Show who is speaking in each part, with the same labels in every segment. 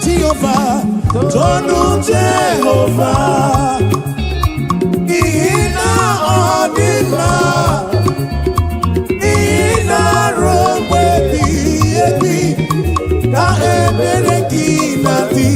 Speaker 1: Jehovah, tonu Jehovah. Ina odima, ina romwe bi ka ebere kinati.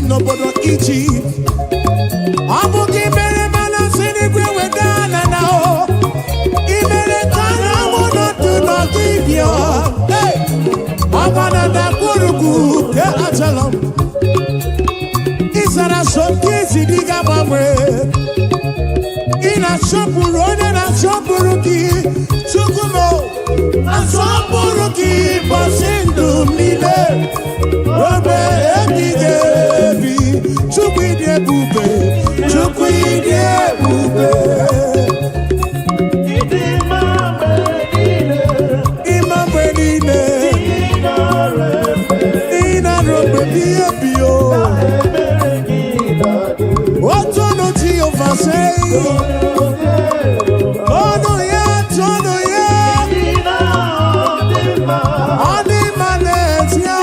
Speaker 1: Nobodo ichi abugi mere mana sini gwe wedana nao imere kana mono tu no gibio hey agana da kuruku ke achalam isara sokizi diga mamwe ina shopuru one na shopuru ki chukumo na shopuru ki basindu mile robe ebige Chukwide bube, chukwide bube. Imambe nile, ina rombe biye biyo. Otono Jehovah say, Tono ya, Animanet ya.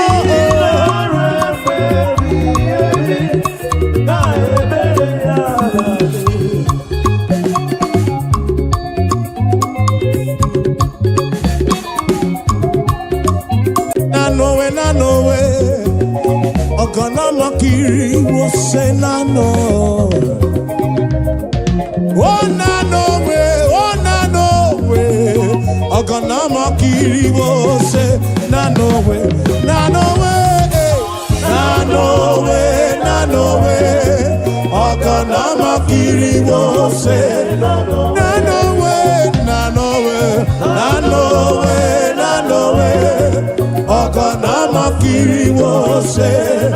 Speaker 1: Ogana makiri wo say na no. Oh na no way. Ogana makiri wo say na no way. Na no way. Ogana makiri wo say na no way. Ogana makiri wo say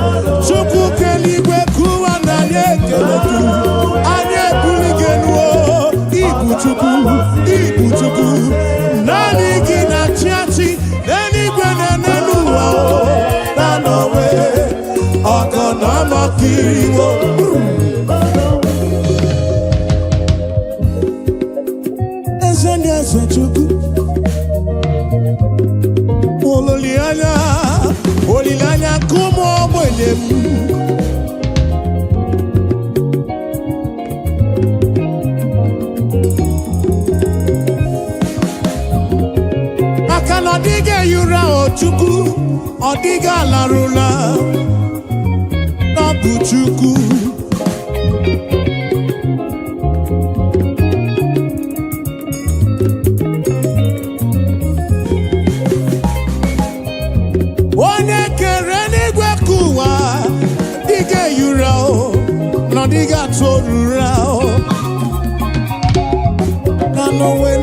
Speaker 1: Chuku keligwe kuwa na yekeletu anye buligenuo ibu chuku nani gina chiachi neni gwene nenuwa na nowe Ogana makiri wo Eze chuku Olilanya kumo mwelemu Akana dige yura ochuku Odiga larula Nabu chuku Diga torura na no way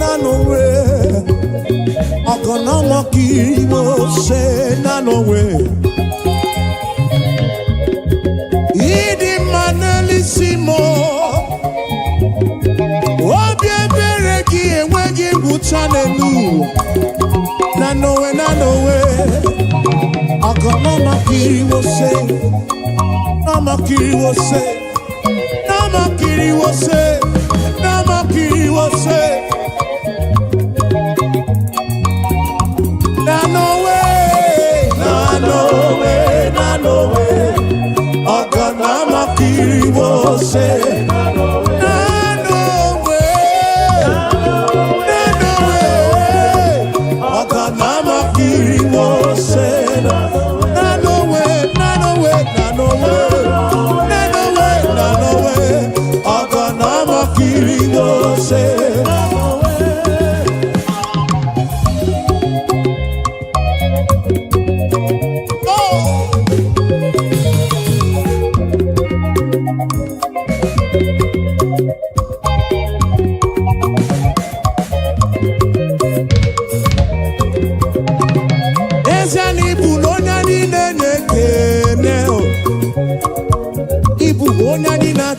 Speaker 1: Ogana makiri wo say na no way Idi manelisimo Obi ebere ki enwegi buchanelu na no way Ogana makiri wo say Namakiri wo say Namakiri wo say Na no way Ogana makiri wo say Na no way Ogana makiri wo say Na no way Ogana makiri wo say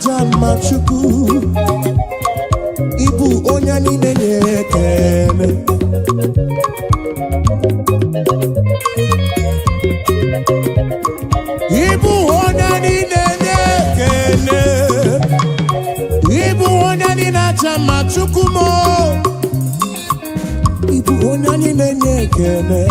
Speaker 1: jama chukwu ibu onye niile na-ekele ibu onye niile na-ekele ibu onye niile na-jama chukwu mo ibu onye niile na-ekele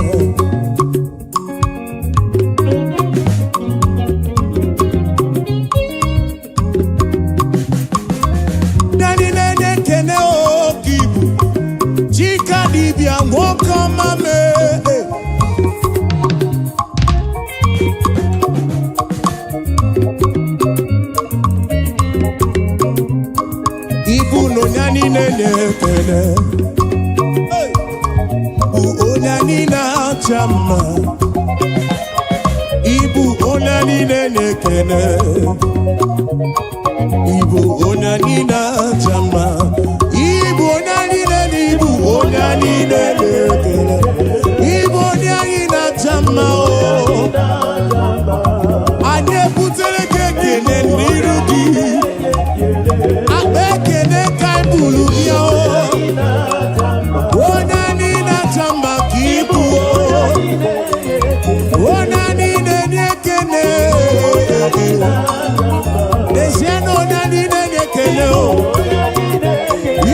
Speaker 1: Chama ibu onani nekene ibu onani na chama ibu onani nekene ibu onani na chama o anye putere kekene nirugi abekene kai bulu ya o onani na chama kibu onani nekene desiano onani nekene o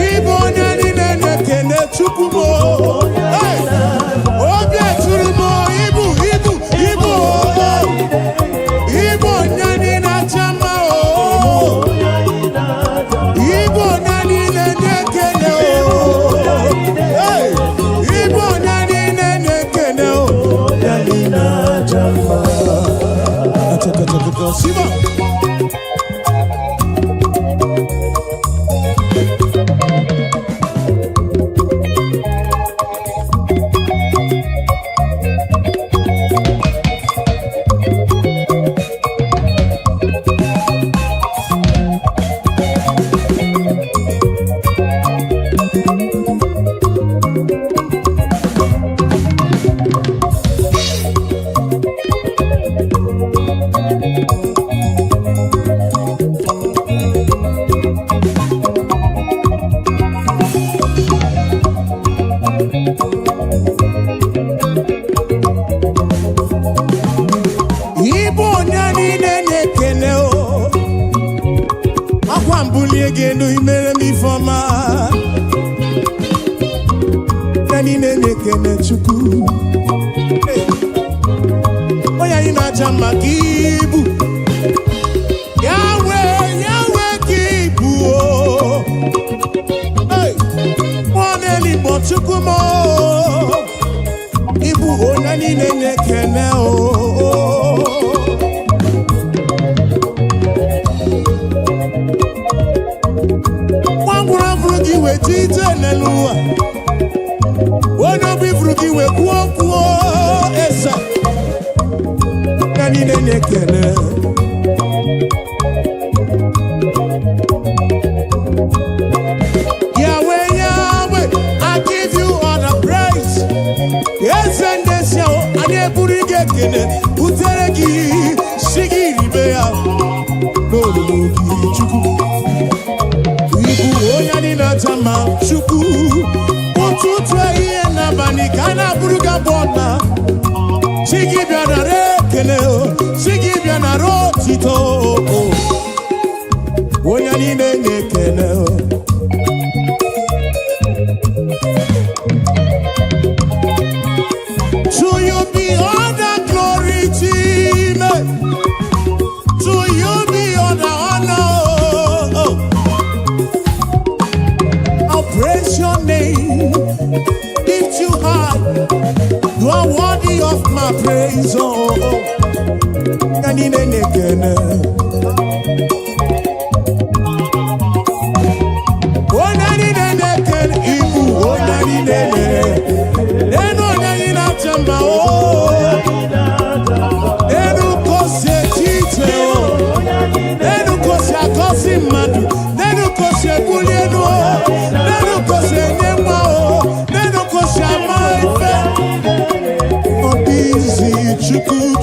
Speaker 1: ibo onani nekene chukumo obi aturumo ibu onani na chama o ibo onani nekene o ibo onani nekene o Siva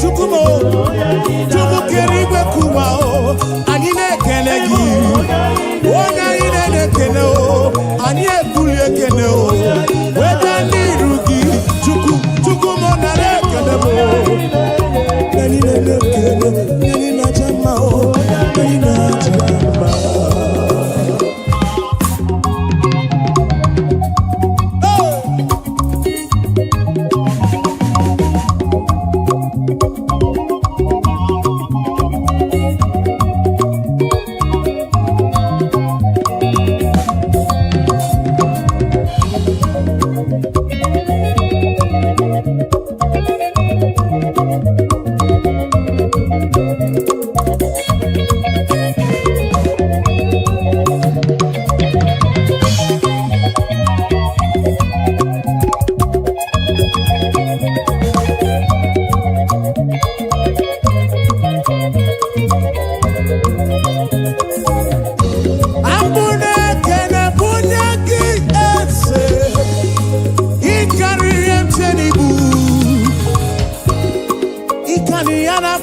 Speaker 1: Chukumo, Chumu Kerigwe Kuwa, Anine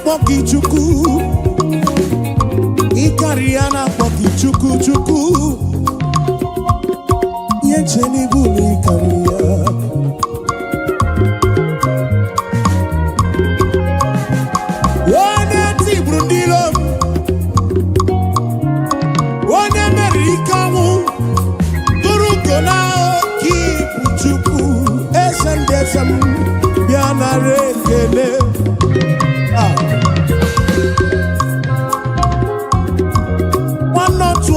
Speaker 1: na-akpọ Chukwu. Ikari ya na-akpọ Chukwu Chukwu. Nye chenibu n'ikari ya. One tibru ndilo. One merikamu. Turukona kipu Chukwu. Esem biana rekele.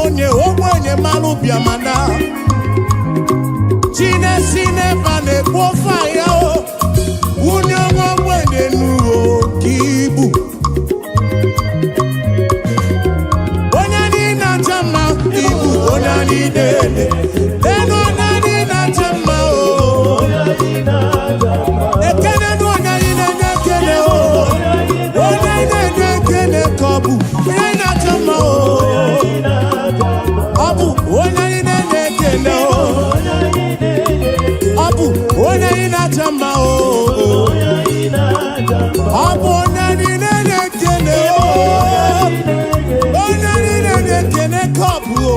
Speaker 1: Onye ogbenye malụ biamana Chineke bane kpofa ya o Unye ogbenye nuo kibu Onye ni na chama ibu onye ni dele Eno onye ni na chama o Ekene nu onye ni na nekele o Onye ni na nekele kobu Onye ni na chama o Abu, onye na-ekele o. Abu, onye na-achama o. Abu, onye na-ekele o. Onye na-ekele kopu o.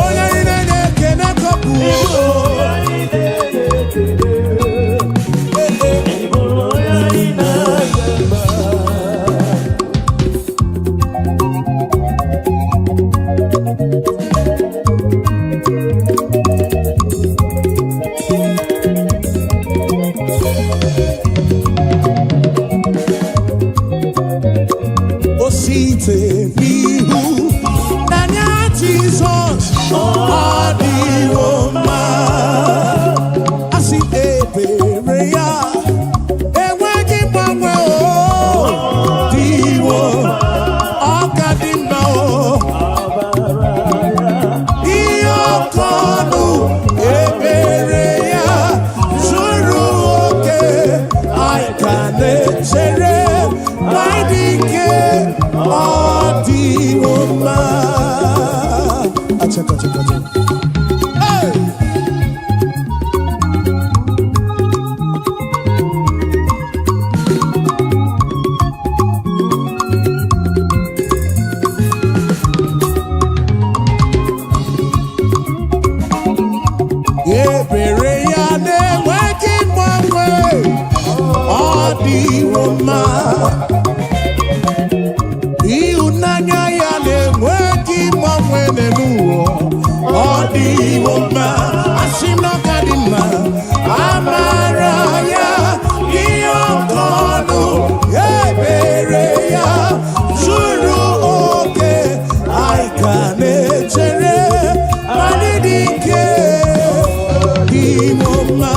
Speaker 1: Onye na-ekele kopu o. Bihu Nanya Jesus Adioma Asi ebere ya Enweghị mgbanwe o Diwo Ọkadimma o Ihe ọkọnụ ebere ya Zuru oke Anyị ka na-echere Maidike Adioma Achaka Hey! Ebere ya na-enweghị mgbanwe Adioma Ihụnanya ya na-enweghị mgbanwe n'ụwa Adioma asị na ọ ka dị mma amara ya ihe ọkọnụ ebere ya zuru oke anyị ka na-echere anyị dị ike Adioma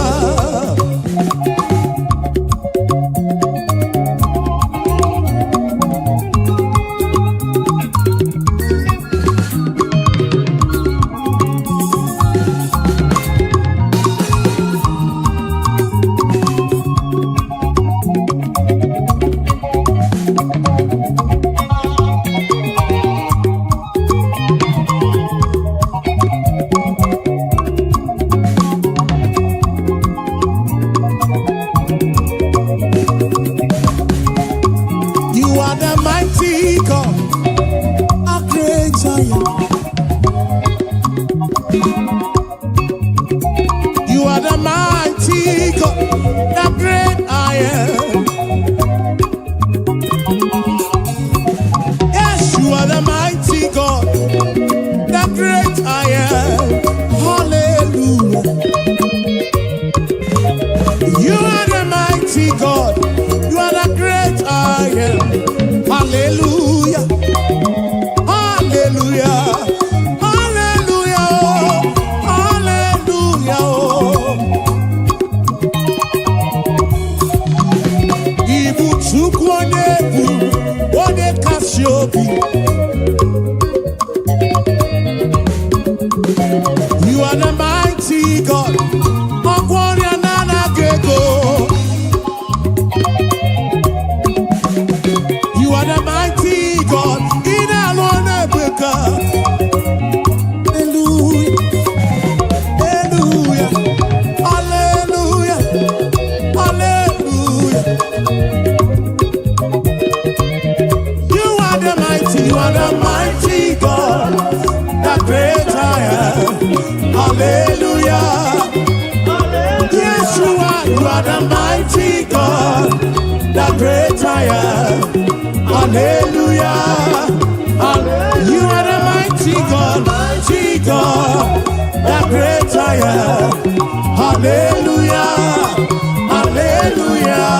Speaker 1: You are the mighty God, the great I am. Yes, you are the mighty God, the great I am. Hallelujah. You are the mighty God, you are the great I am. Hallelujah. Hallelujah. You are the mighty God. are the mighty God, the great I am. Hallelujah. You are the mighty God, the great I am. Hallelujah. Hallelujah.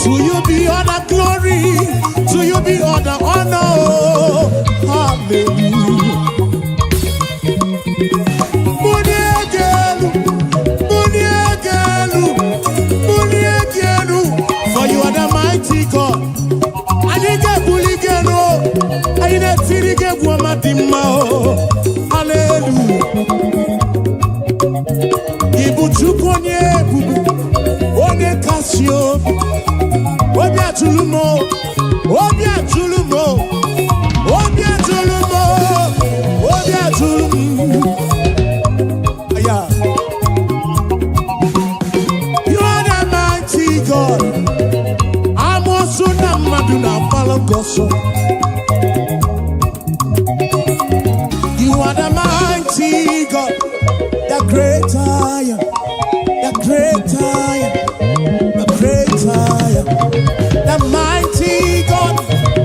Speaker 1: To you be all the glory, to you be all the honor. Hallelujah. For you are the mighty God. I didn't bully geno. I didn't see the game woman. Hallelujah. Ibuchukonye bubu One kasio Obia tulumo Obia tulumo Obia tulumo Obia tulumo Yeah. You are the mighty God. I'm also the Maduna Palogoso. You are the mighty God, the great I am. The great I am, the great I am, the mighty God,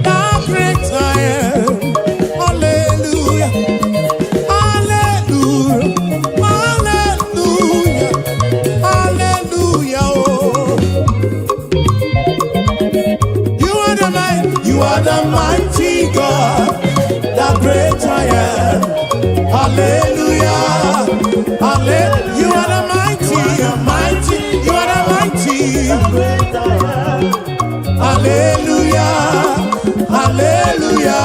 Speaker 1: the great I am. Hallelujah, hallelujah, hallelujah, hallelujah. Oh. You are the mighty God, the great I am. Hallelujah, hallelujah. You are the mighty, you are the mighty. Hallelujah, hallelujah.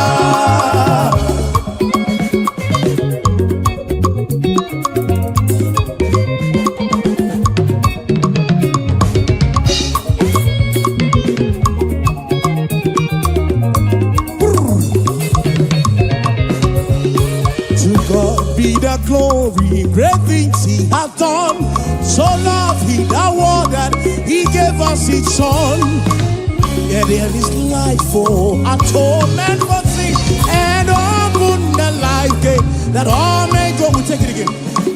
Speaker 1: To God be the glory, great things He has done. So loved He the world that He gave us His Son. Yeah, there is life for atonement for sin, and open the life gate that all may go. We take it again.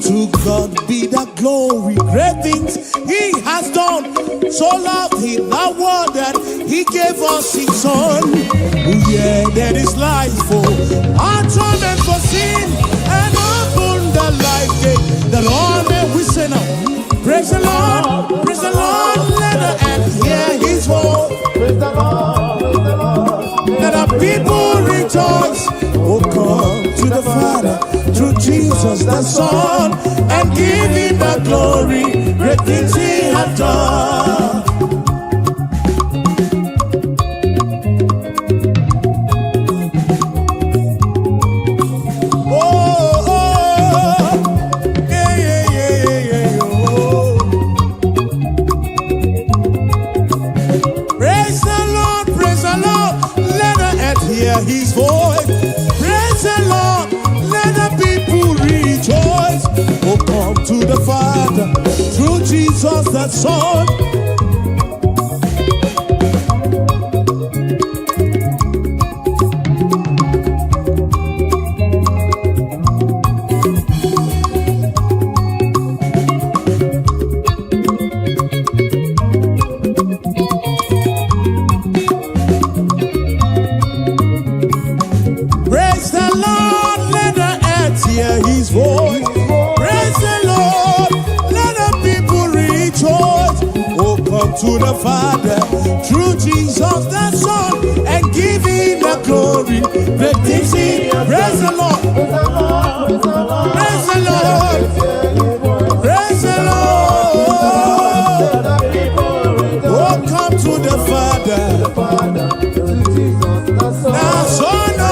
Speaker 1: To God be the glory, great things He has done. So loved He the world that He gave us His Son. Yeah, there is life for atonement for sin, and open the life gate that all may. We say now, praise the Lord, let the earth hear His voice. Praise the Lord, let the people rejoice. Oh, come to the Father through Jesus the Son, and give Him the glory, great things He has done. His voice, praise the Lord, let the people rejoice. Oh, come to the Father through Jesus the Son. His voice, praise the Lord, let the people rejoice. Oh, come to the Father through Jesus the Son, and give Him the glory. Let Him sing, praise the Lord, praise the Lord, praise the Lord. Oh, come to the Father, the Son, oh.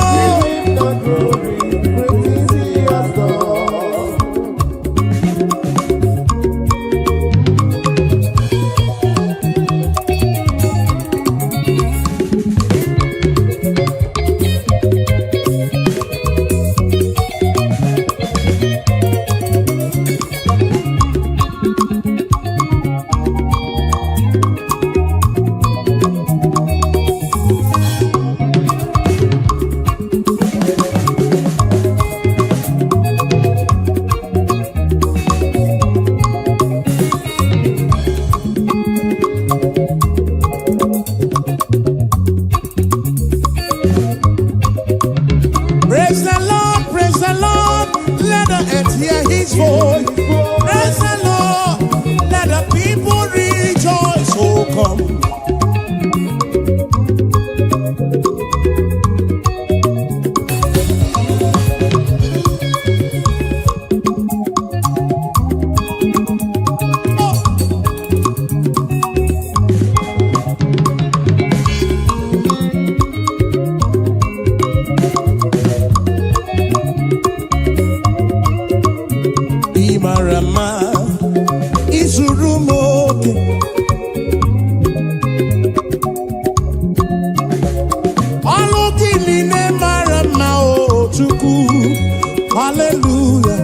Speaker 1: Hallelujah,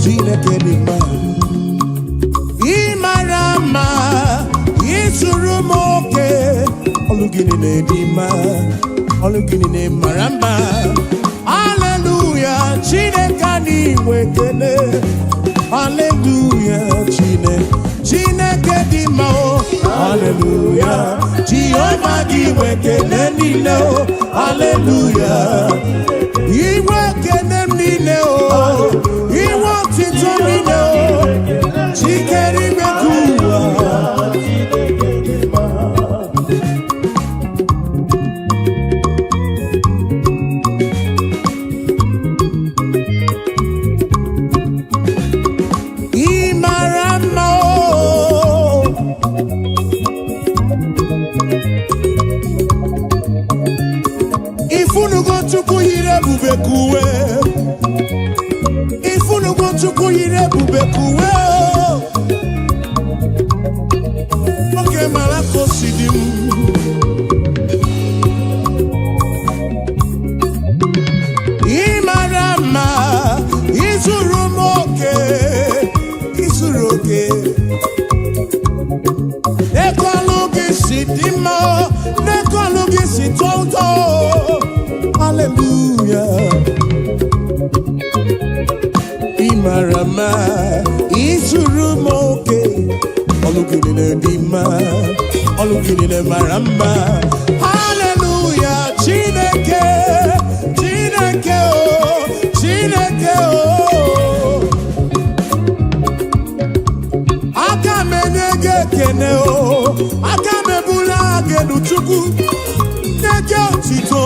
Speaker 1: Chineke dị mma. Ị mara mma, ị zuru m oke. Ọlụ gị niile dị mma, ọlụ gị niile mara mma. Hallelujah, Chineke anyị nwe ekele. Hallelujah, Chineke dị mma o. Hallelujah, Jehova gị nwe ekele niile o. Hallelujah, iwe ekele niile o. Iwe ọtụtụ niile o. Chikere ime ka ụwa. Ifunugo Chukwu yiri ebube kuwe. Oke mara ka o si dị m. Ị mara mma, ị zuru m oke, ị zuru oke. Ego ọlụ gị si dị mma, ego ọlụ gị si tọ ụtọ. Hallelujah. Imarama, izuru moke. Olukinile dima, olukinile maramba. Hallelujah, Chineke, Chineke oh, Chineke oh. Akamenege kene oh, akamebula genu chuku. Nege otito.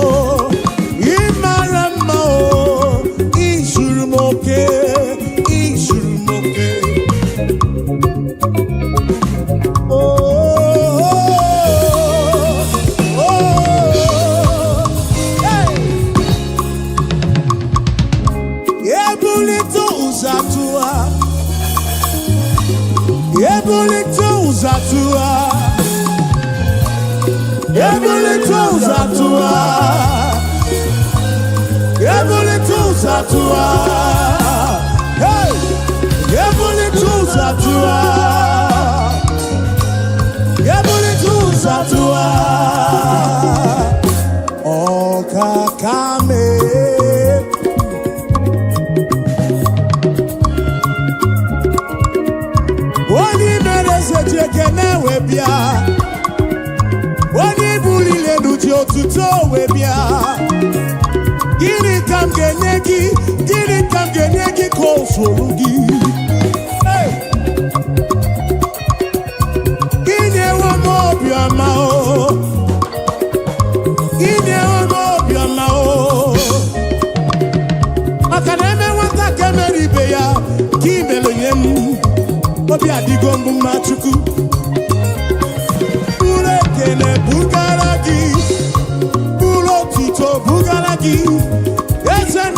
Speaker 1: Imarama oh, izuru moke, izuru moke. Oh, oh, oh, hey. Ebulito uzatua, ebulito uzatua, ebulito uzatua. Zatua, hey, Ebuli tu Zatua, Ebuli tu Zatua, O Kakame, Wani merese jekene webia, Wani bulile nuji otuto webia. Gini kam genyegi konsorugi. Hey, Gini wa mobiama o, Gini wa mobiama o. Akaneme wata kemeri beya, kimelo yemu, obi adigombu machuku. Ure kene bugaragi, bulo tito bugaragi. Esem,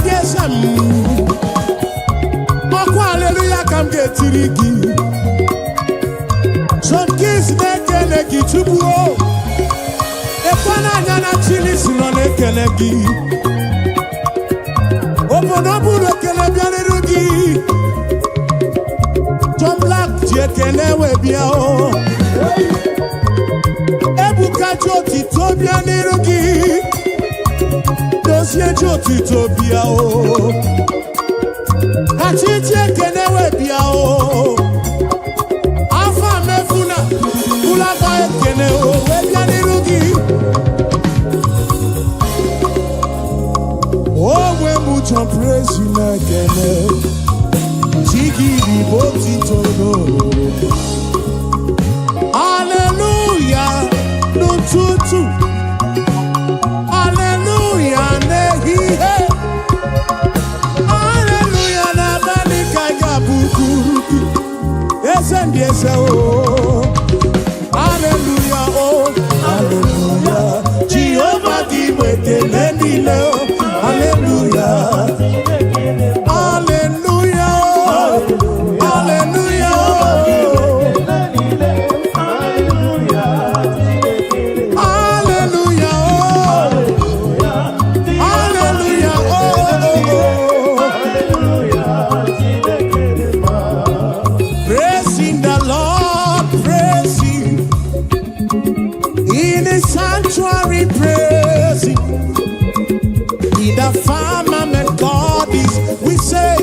Speaker 1: Moko hallelujah kam getirigi. Some kids nekele gi tubuo. Ekwana nyana chili sino nekele gi. Obonobu nekele bianirugi. John Black jekele webia o. Ebuka joti to bianirugi. Dosie joti to bia o. Achije kenewe bia o. Afa mefuna ulaba kene o we bia nirugi. Oh we mucho praise na kene. Chigi di boti tono. Hallelujah no tutu. Hallelujah nehi he. Yes, oh, hallelujah, oh, hallelujah. Jehovah give me the lending, hallelujah, hallelujah, hallelujah, hallelujah, hallelujah, hallelujah, oh. sanctuary praising. In the firmament God is, we say,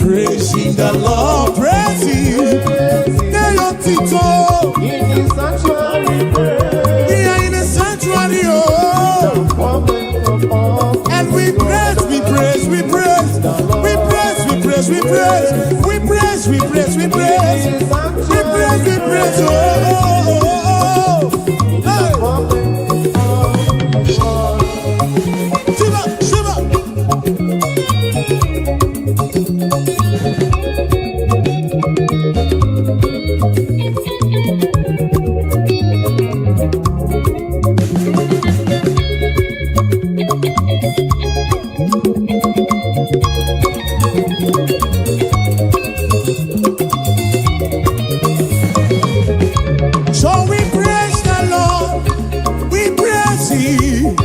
Speaker 1: praising the Lord, praising.
Speaker 2: In His sanctuary praise.
Speaker 1: Yeah, in the sanctuary, oh. And we praise, we praise, we praise, we praise, we praise, we praise, we praise, we praise, we praise, we praise, we praise, oh. Shiva, Shiva. So we praise the Lord, we praise Him,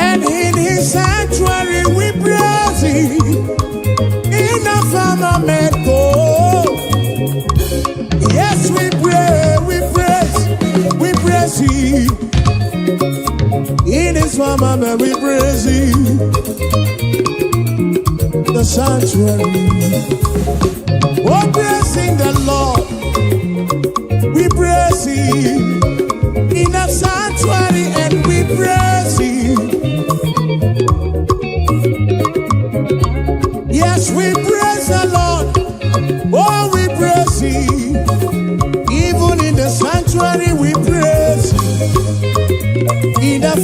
Speaker 1: and in His sanctuary we praise Him. In the firmament, oh, yes, we pray, we praise Him. In His firmament we praise Him. The sanctuary, oh, praising the Lord. We praise Him in the sanctuary, and we praise Him. Yes, we praise the Lord. Oh, we praise Him. Even in the sanctuary, we praise Him. In the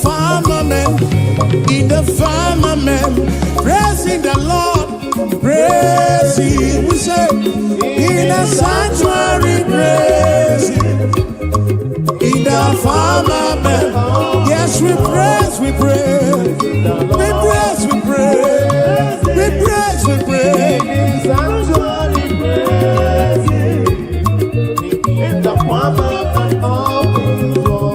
Speaker 1: firmament, praising the Lord, praise Him. We say, in the sanctuary, praise Him. In the firmament, yes, we praise, we praise, we praise, we praise, we praise, we praise.
Speaker 2: In His sanctuary praise Him. In the firmament of His word.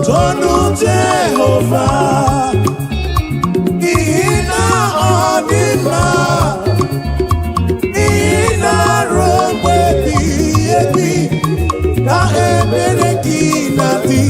Speaker 1: Tonu Jehovah, Ina Odima, Ina Robe Biebi, Na Ebereki Nati.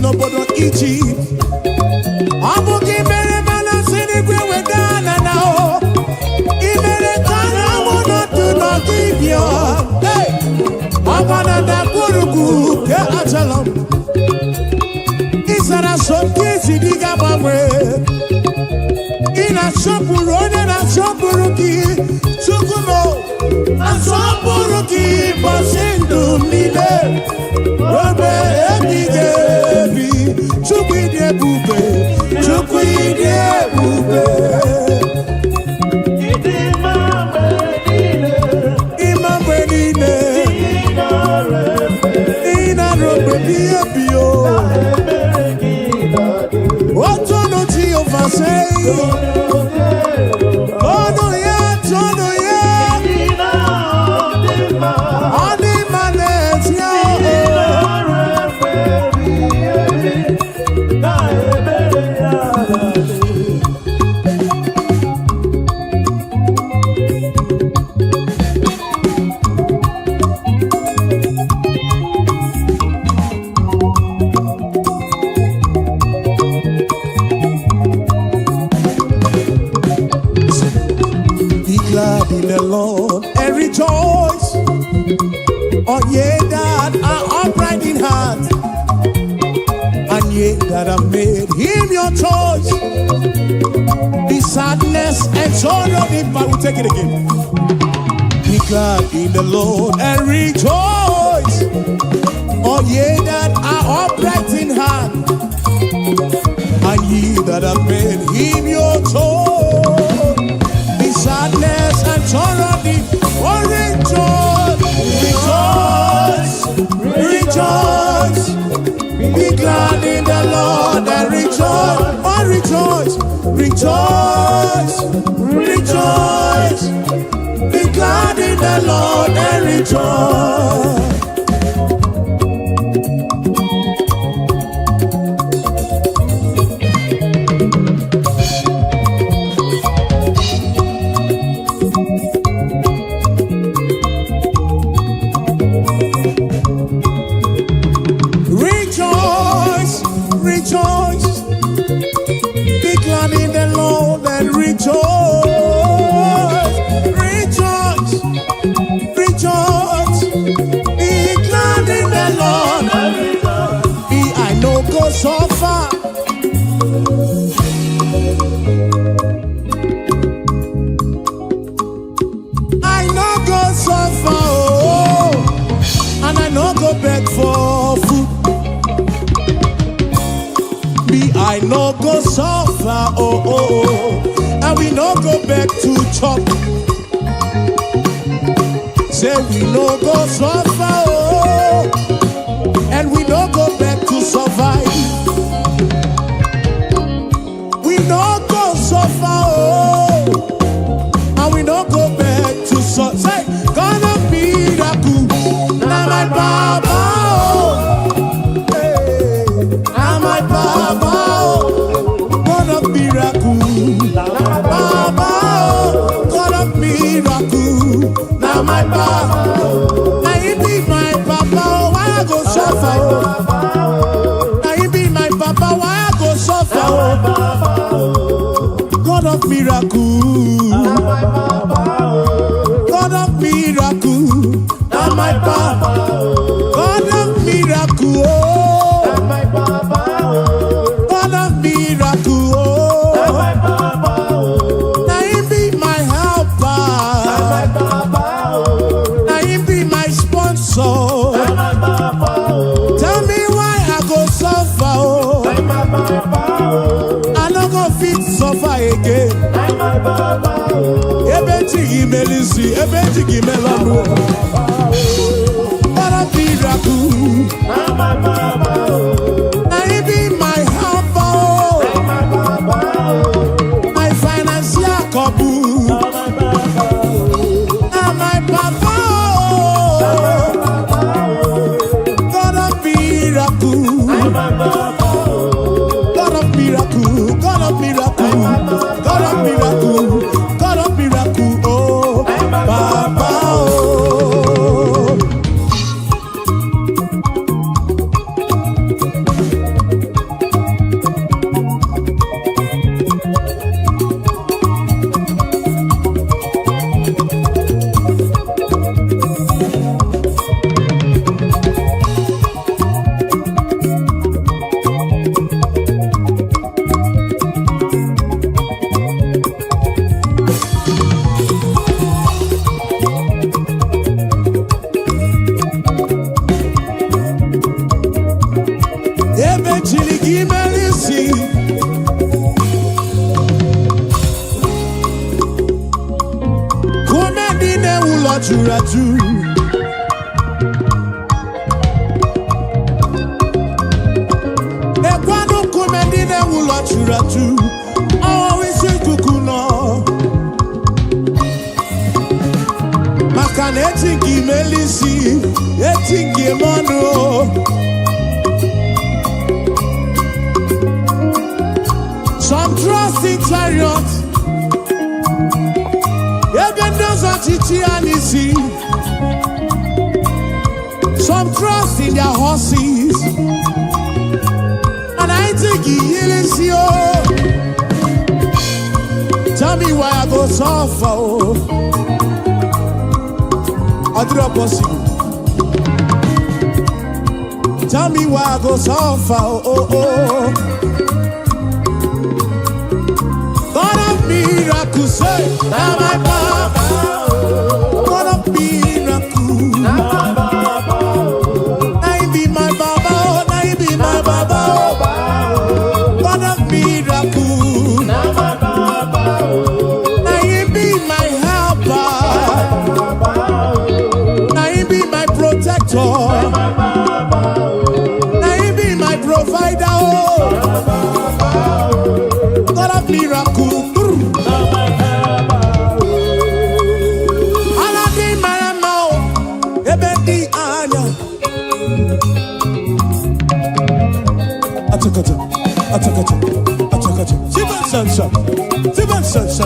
Speaker 1: N'obodo Egypt, ọ bụ gị mere mana si n'igwe wedana na o, ị mere ka anyanwụ n'otu n'ọdịbịa, ọbara dakpurugu ke achala m, ị sara asọmpi isi dị ga-agbanwe, ị na-asọpụrụ onye na-asọpụrụ gị, Chukwu m asọpụrụ gị ụbọchị ndụ m niile. Obe ebighị ebi, Chukwu ịdị ebube, Chukwu ịdị ebube.
Speaker 2: Ịdị mma mgbe niile,
Speaker 1: ịma mgbe niile, ị na-arụ mgbe dị ebi o. Otu ọnụ Jehova sị, ọnụ ya, ọnụ ya, ọ dị mma n'ezi ahụ. Oh, ye that are upright in heart, and ye that have made him your choice. The sadness and sorrow, if I will take it again. Be glad in the Lord and rejoice. Oh, ye that are upright in heart, and ye that have made him your choice. The sadness and sorrow, oh, rejoice, rejoice, rejoice. Be glad in the Lord and rejoice. Oh, rejoice, rejoice, rejoice. Be glad in the Lord and rejoice. Rejoice, be glad in the Lord and rejoice. Rejoice, rejoice, be glad in the Lord and rejoice. Be I know go so far. I know go so far, oh, and I know go beg for food. I no go suffer, oh, oh, oh, and we no go back to chop. Say we no go suffer, oh, and we no go back to survive. We no go suffer, oh, and we no go back to survive. Say, gonna be the good, now my Baba, oh, hey, now my Baba. Now my Papa, now he be my Papa, why I go suffer? Now he be my Papa, why I go suffer? God of miracle, God of miracle, now my Papa, God of miracle, God of miracle, now he be my helper. So tell me why I go suffer, oh. I no go fit suffer again. Ebeti melisi, ebeti gimelano. What a miracle! Now he be my helper, oh. My financial couple. Now my Papa. God of miracle, God of miracle, God of miracle, God of miracle, oh, Papa, oh. Some trust in chariots, even those are Chichianisi. Some trust in their horses, and I think he is you. Tell me why I go suffer. I do not possible. tell me why I go so far. Oh, oh. God of miracles, say, now my Baba. God of miracles, now my Baba. Now he be my Baba, now he be my Baba. God of miracles, now my Baba. Now he be my helper, now he be my protector. Provider, oh, God of miracle. Aladi maramo, ebedi anya. Atakato. Siban sansa.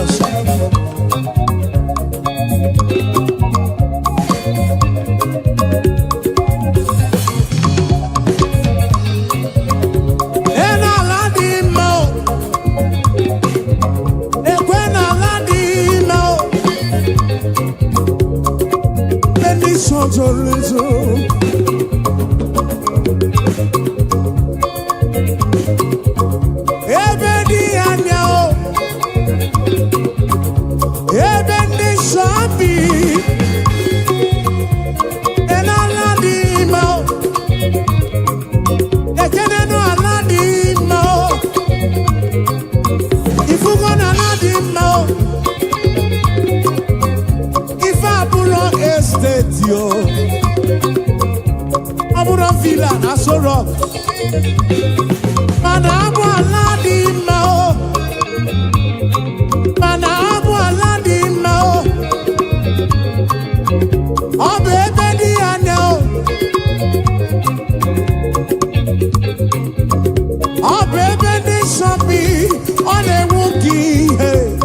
Speaker 1: Abuja villa na so rock. Mana abu aladi mao. Mana abu aladi mao. Obe bedi anao. Obe bedi shopi on a wookie.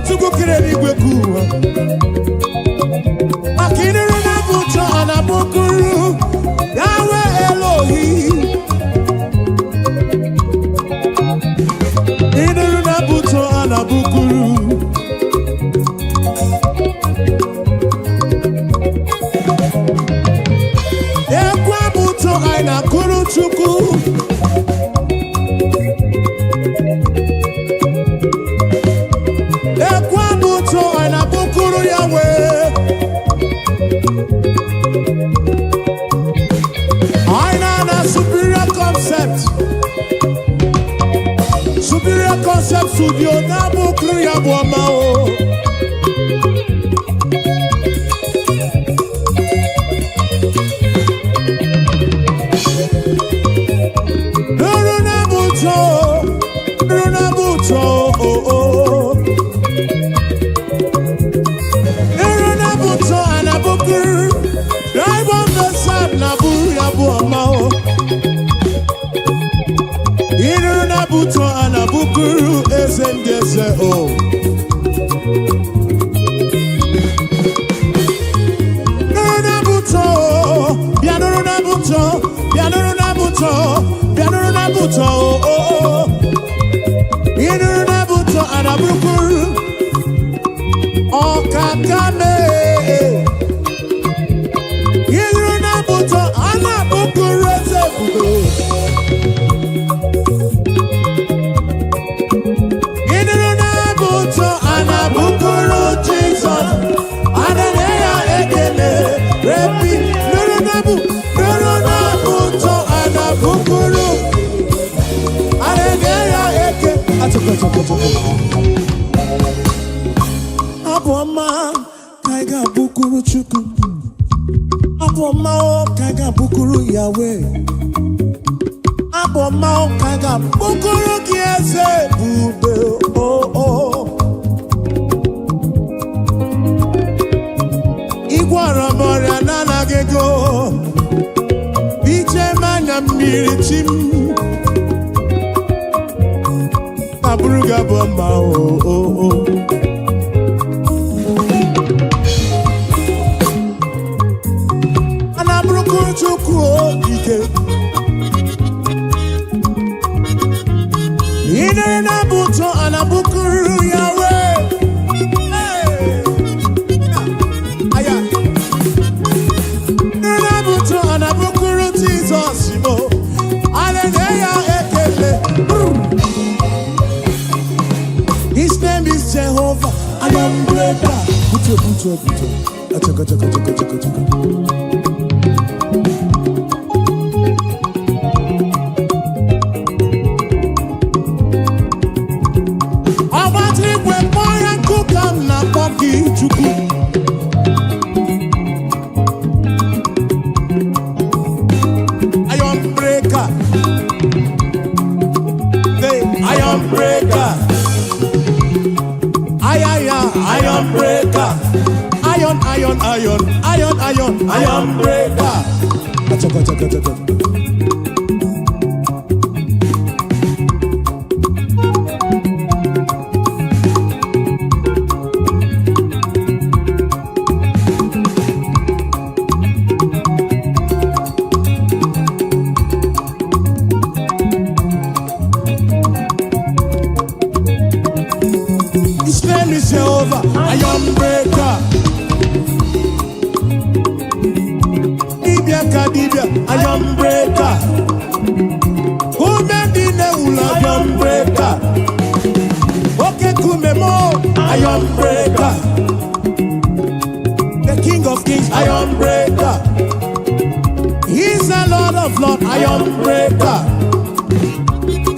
Speaker 1: Chuku kireni gweku I know superior concept. Superior concept studio Nabu Kriya Bwamao. Buto anabukuru esendese o. Nuruna buto, bianuruna buto, bianuruna buto, bianuruna buto o. Inuruna buto anabukuru o kakame. Inuruna buto anabukuru esebudo. Aboma kaiga bukuru chuku. Aboma kaiga bukuru Yahweh. Aboma kaiga bukuru kiese bube oh. Igwara moria nana gego. Biche manya mirichim. Abuja bomba oh. Anabruku chuku ike. Ine na buto anabukuru Yahweh. Hey. Aya. Ine buto anabukuru Jesus mo. Hallelujah ekele. His name is Jehovah. I am breaker. Buto. Achaka. Abatri kwe moya kukam na poki chuku. I am breaker. I am breaker. Iron breaker. Iron breaker. Achaka. His name is Jehovah. Iron breaker. Iron breaker. Who made the ula iron breaker? Okay, kumemo iron breaker. The King of Kings, iron breaker. He's the Lord of Lords, iron breaker.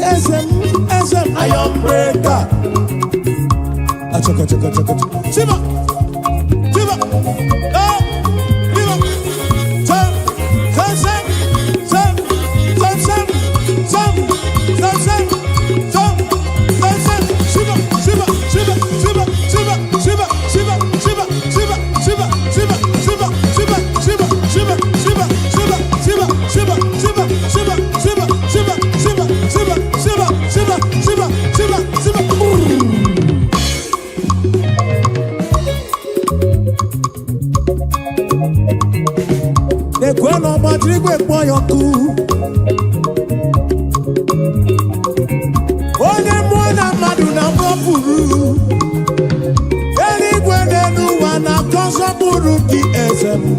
Speaker 1: SM, iron breaker. Achaka. Siba. Kweno matrigwe kwa yoku. Onye mwana madu na mwapuru. Eli kwenenu wana konsa buru ki ezemu.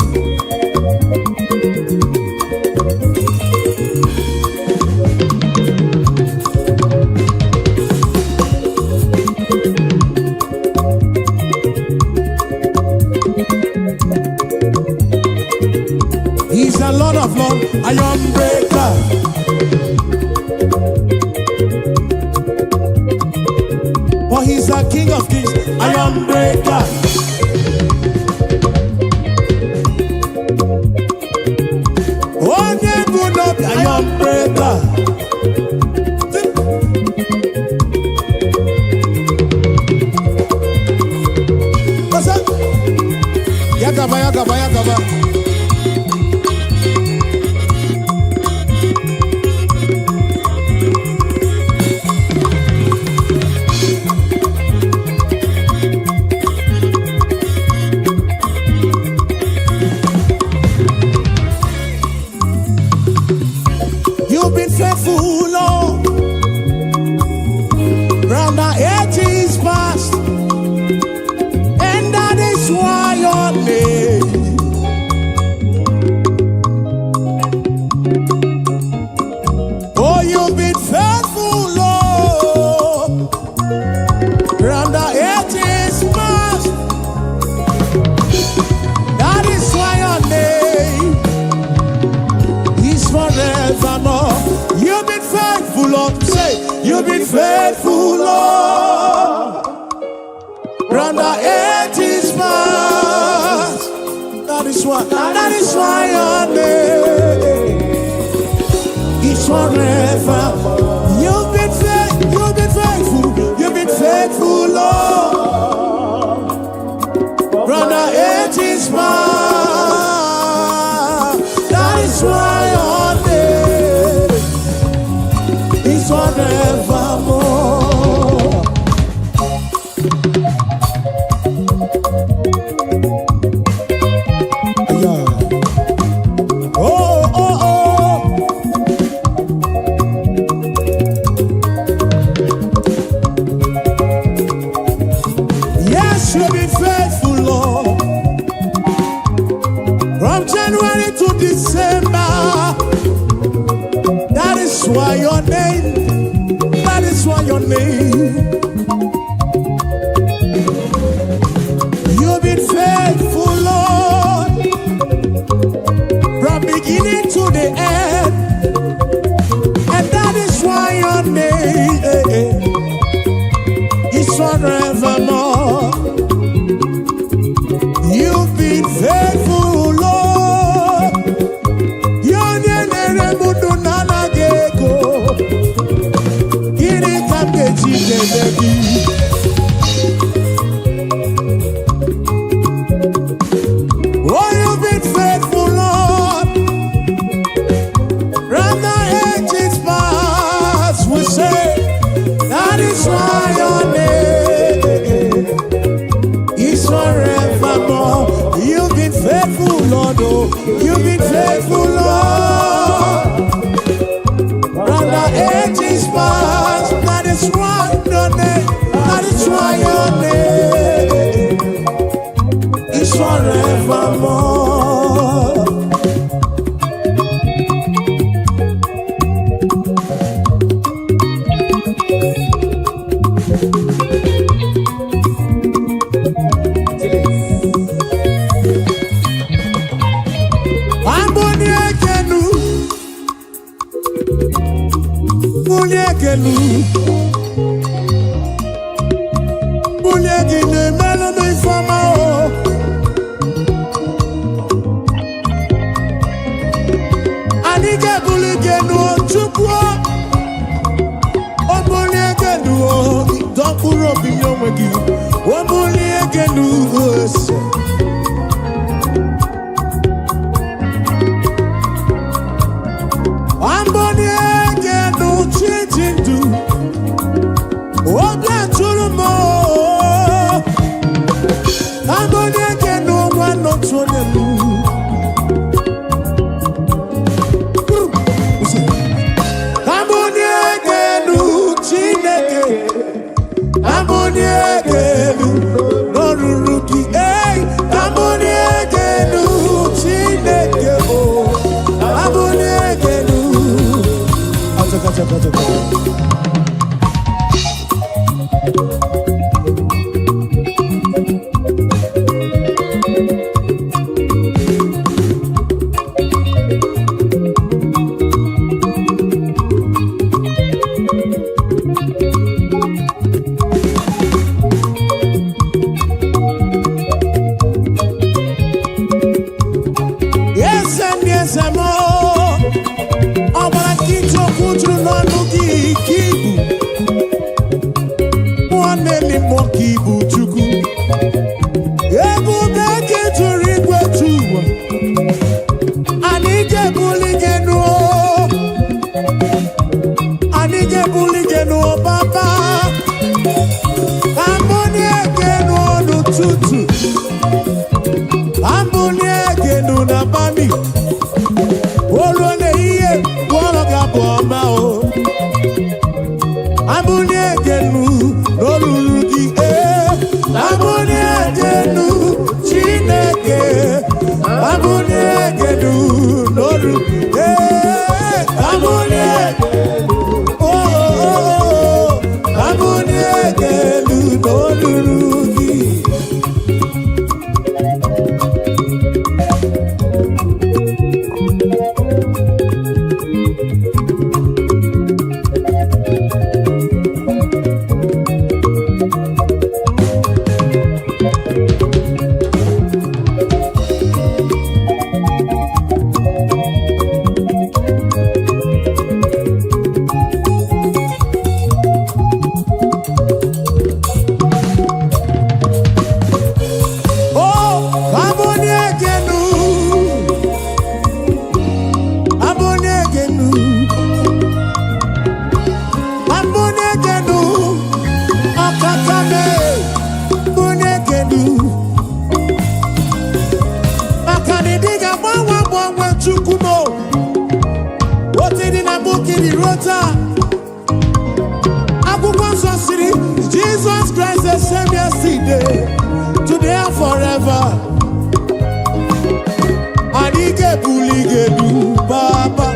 Speaker 1: and Lord of Lords, iron breaker. For he's the King of Kings, iron breaker. Oh, never not iron breaker. What's up? Yakaba, yakaba, yakaba. You've been faithful, Lord, round the ages past, and that is why your name. Oh, you've been faithful, Lord, round the ages past, that is why your name is forevermore. You've been faithful, Lord. Say, you've been faithful, Lord. Round the ages past. That is why your name is forever. You've been faithful, Lord. Round the ages past. That is why your name is forevermore. Yeah. Oh, oh, oh. Yes, you've been faithful, Lord. From January to December. That is why your name, that is why your name. You've been faithful, Lord, from beginning to the end. And that is why your name is forevermore. You've been faithful, Lord. Your name oh, you've been faithful, Lord. From the ages past, we say that is why your name is forevermore. You've been faithful, Lord. Oh, you've been faithful, Lord. From the ages past, that is why your name, that is why your name is forevermore. Olone iye wologa boma o. Abuni egenu lolurugi Abuni egenu Chineke. Abuni egenu lolurugi Abuni egenu. Oh, Abuni egenu lolurugi. Jesus Christ the same yesterday, today and forever. Anike buligelu baba,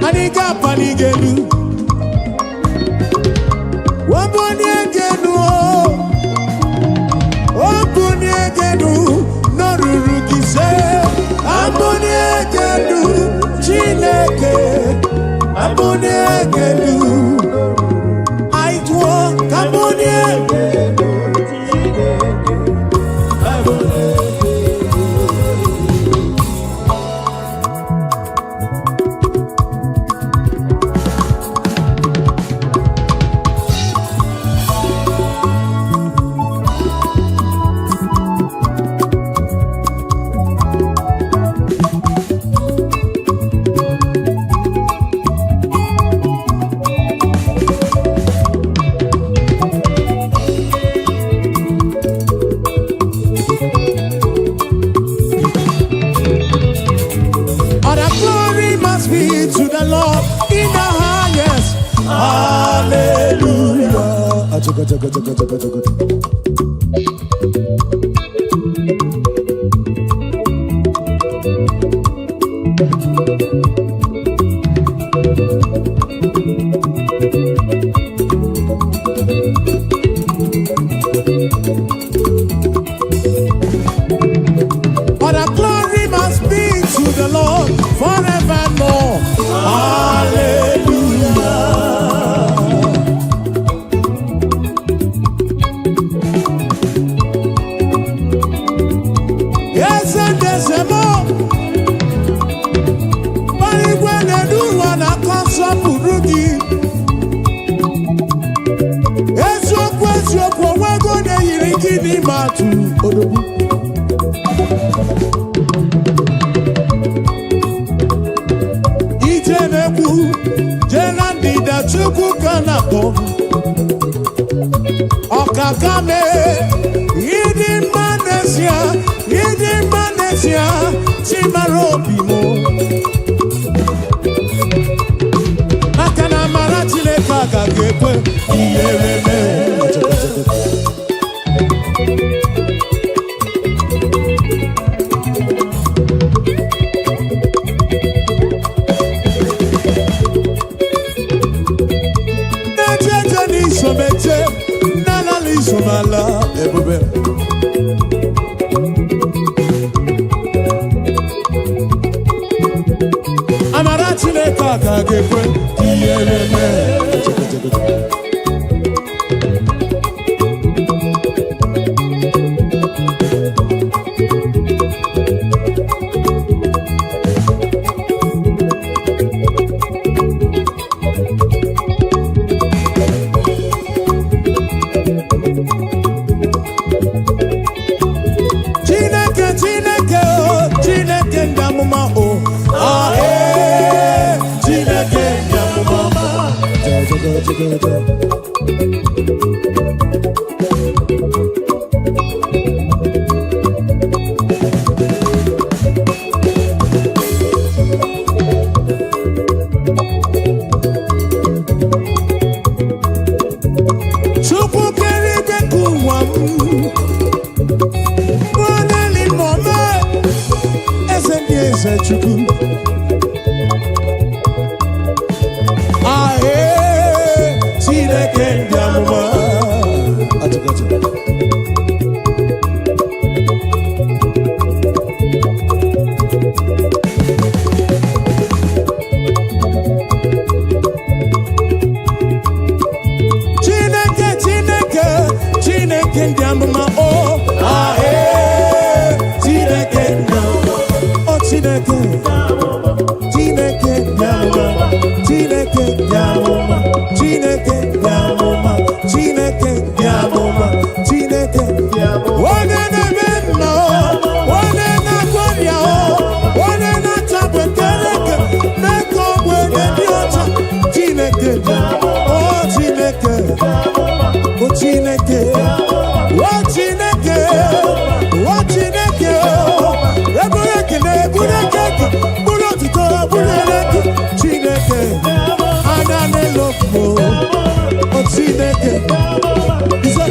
Speaker 1: anika panigelu. Waboni egenu, waboni egenu, norurugise. Aboni egenu, Chineke. Aboni egenu. Okakame, yidi manesia, Timarobimo. Akana maratile kaka gekwe, iyereme. Somala, ebube. Amaratile kaka gekwe, iyereme. eze chukwu ahe Chineke ndị amụma atụkọtụ Chineke ndị amụma o ahe Chineke ndị amụma o Chineke ndị amụma Chineke ndị amụma Chineke ndị amụma Chineke ndị amụma Chineke ndị amụma onye na-eme nna onye na-agwọ ọrịa onye na-achapụ Chineke mee ka ogbenye dị ọcha Chineke ndị amụma o Chineke o Chineke o Chineke o Chineke eburu ekele eburu ekele buru otito buru eleke Chineke anya n'elokwu o Chineke ise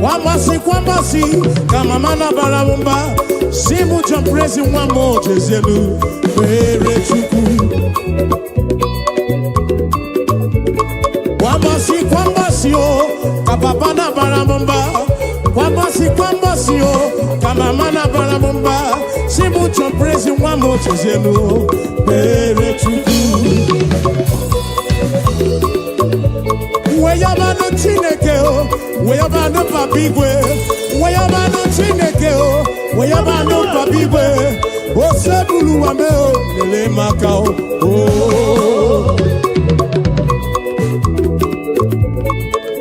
Speaker 1: Kwambasi, kama mana baramumba, simu champrezi wamo jezelu, were chuku. Kwambasi o, kapapana baramumba, kwambasi o, kama mana baramumba, simu champrezi wamo jezelu, were chuku. Weyabano Chineke o, weyabano papigwe, weyabano Chineke o, weyabano papigwe, o sebulu wame o, lele makao o.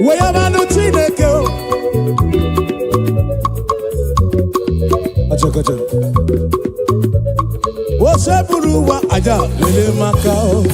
Speaker 1: Weyabano Chineke o, acha, o sebulu wa aja, lele makao.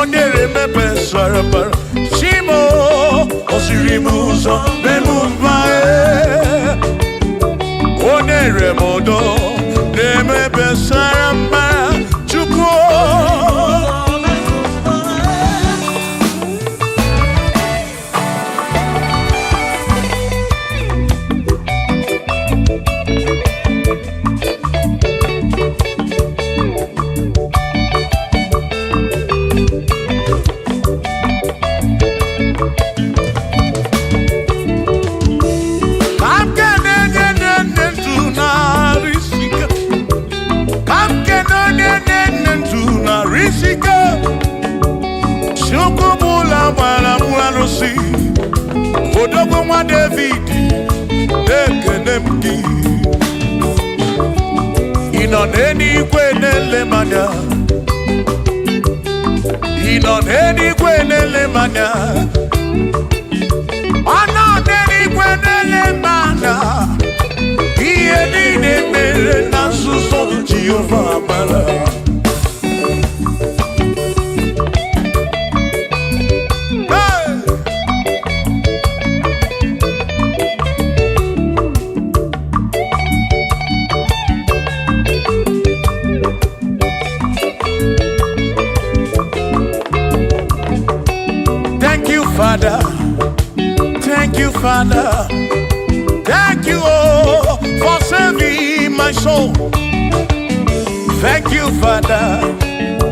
Speaker 2: Onere mepe sarapar Shimo Osirimuso
Speaker 1: si odogwu nwa David ekene m gị ị nọ n'eluigwe na-ele m anya ị nọ n'eluigwe na-ele m anya ọ nọ n'eluigwe na-ele m anya ihe niile mere na nzuzo Jehova mara. Father, thank you, Father, thank you, oh, for saving my soul. Thank you, Father,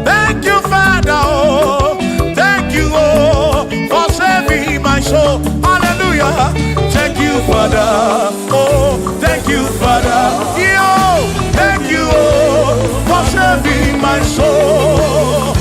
Speaker 1: thank you, Father, oh, thank you, oh, for saving my soul. Hallelujah, thank you, Father, oh, thank you, Father, yo, thank you, oh, for saving my soul.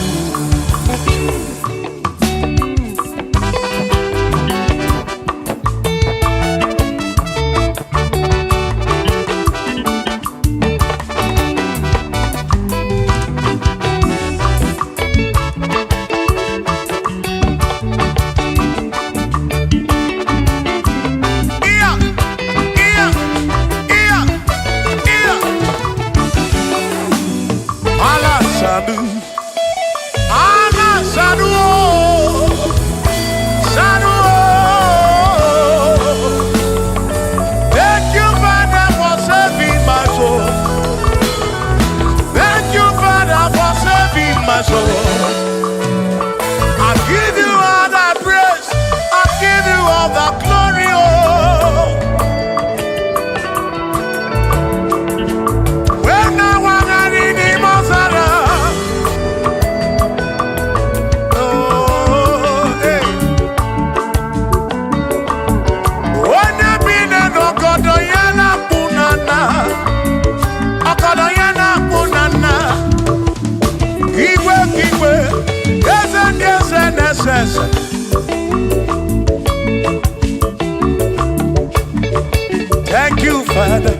Speaker 1: Thank you, Father.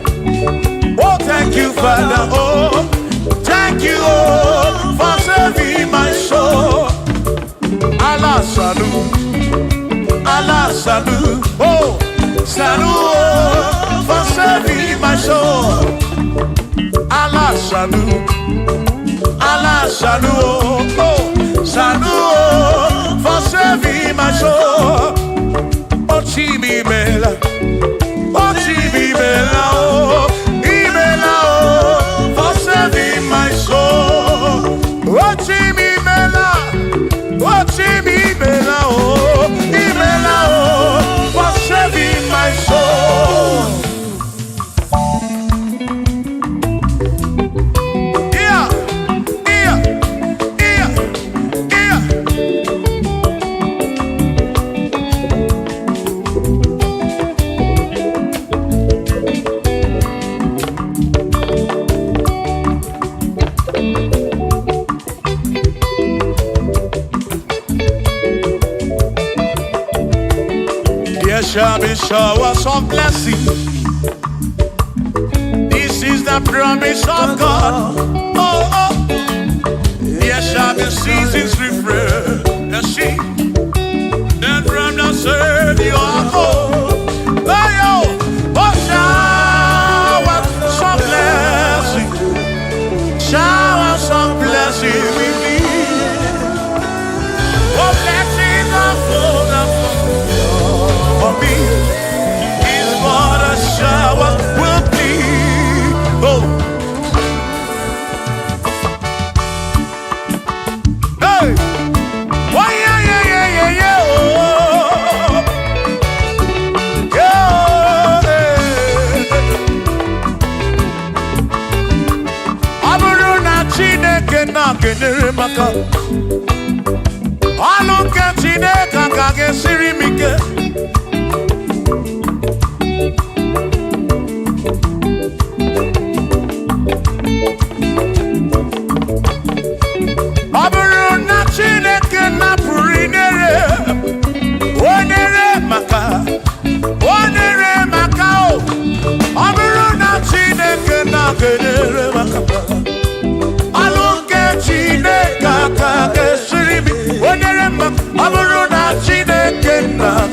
Speaker 1: Oh, thank you, Father. Oh, thank you, oh, for saving my soul. Allah salut, Allah salut. Oh, salut, oh, for saving my soul. Allah salut, Allah salut. Oh, salut, oh, for saving my soul. Oh, Chimi Mela. Oh, Chibibela, oh, Ibela, oh, for saving my soul. Oh, Chibibela, oh, Ibela, oh, for saving my soul. Yeah, yeah, yeah, yeah. There shall be showers of blessing. This is the promise of God. Oh, oh. There shall be seasons refresh. The sheep that from the serve you are home. Oh, yo. Oh, showers of blessing. Showers of blessing we need. Oh, blessings are full of for me is what a shower will be. Oh, hey, oh yeah, yeah, yeah, yeah, yeah. Oh, yeah. Aburu na Chineke na kenere maka. Alu ke Chineke ka gesiri mike.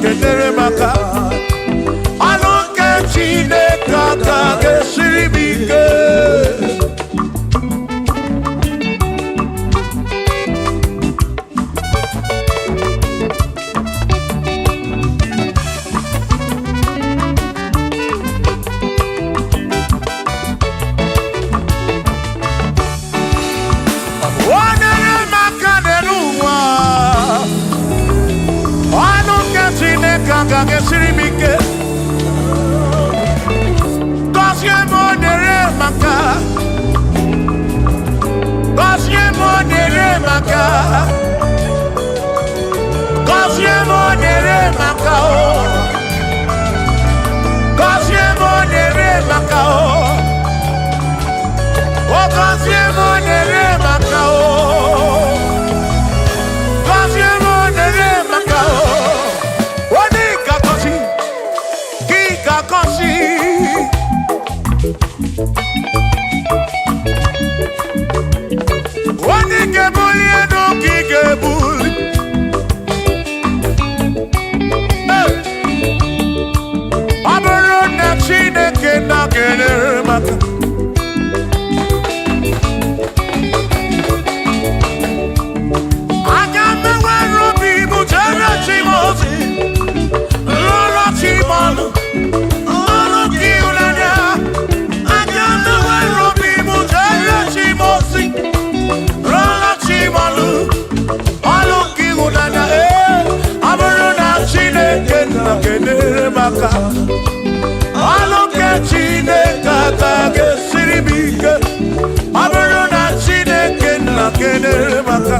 Speaker 1: kedere maka ọnụ nke Chineke aka ga-esiri m ike. Gaga sirimike Gosie monere maka Gosie monere maka Gosie monere maka Gosie monere maka Gosie monere maka Gosie monere maka Wani kebuli eno ki kebuli Aburo na Chineke na kelere maka Aga mewe robi mujere chimozi Lola chimolu maka ọnụ nke Chineke aka ga-esiri m ike. Ọ bụrụ na Chineke nna kedere maka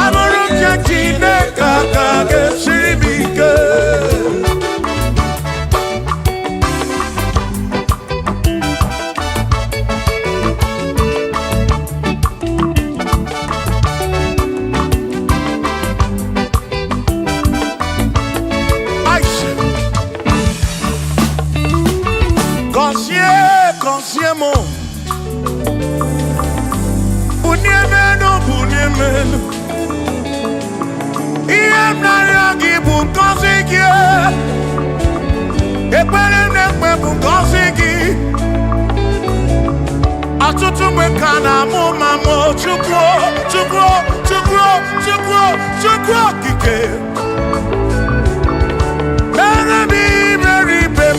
Speaker 1: ọ bụrụ nke Chineke aka ga-esiri m ike. Consiemo Bunyemenu Iem naragi bunkosiki Ekpere nekpe bunkosiki Atutu mwekana mumamo Chukwo kike Berebi beribem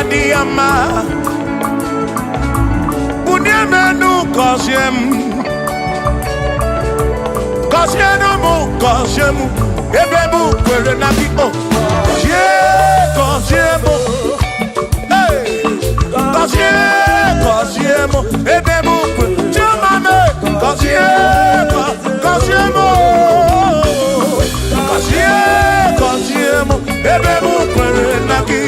Speaker 1: Diama Bunyemenu Kosiemu Ebemu kwere na ki o Kosiemu Kosiemu Ebemu kwere Chumame Kosiemu Ebemu kwere na ki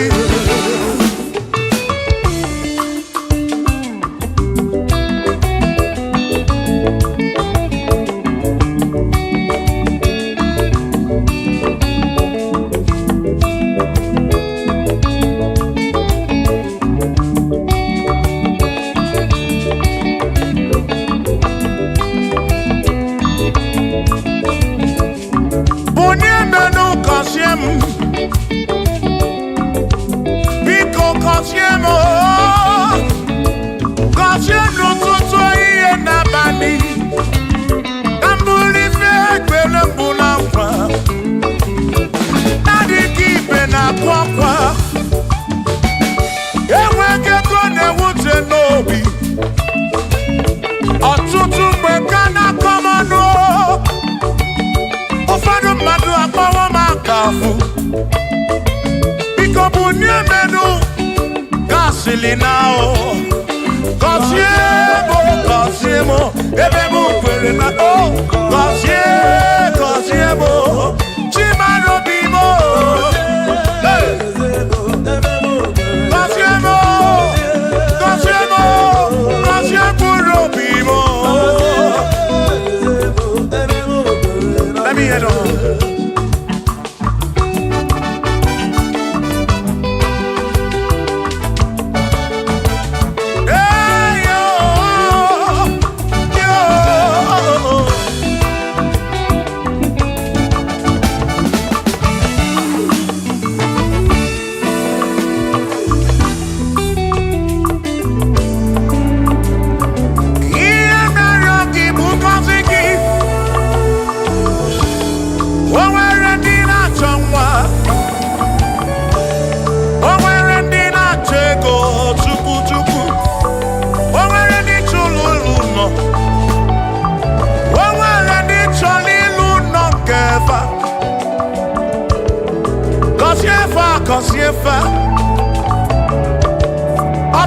Speaker 1: Now, Kosiemo, Ebemu kwere na oh, Kosiemo, Chimano bimo, Kosiemo bimo. Let me head on.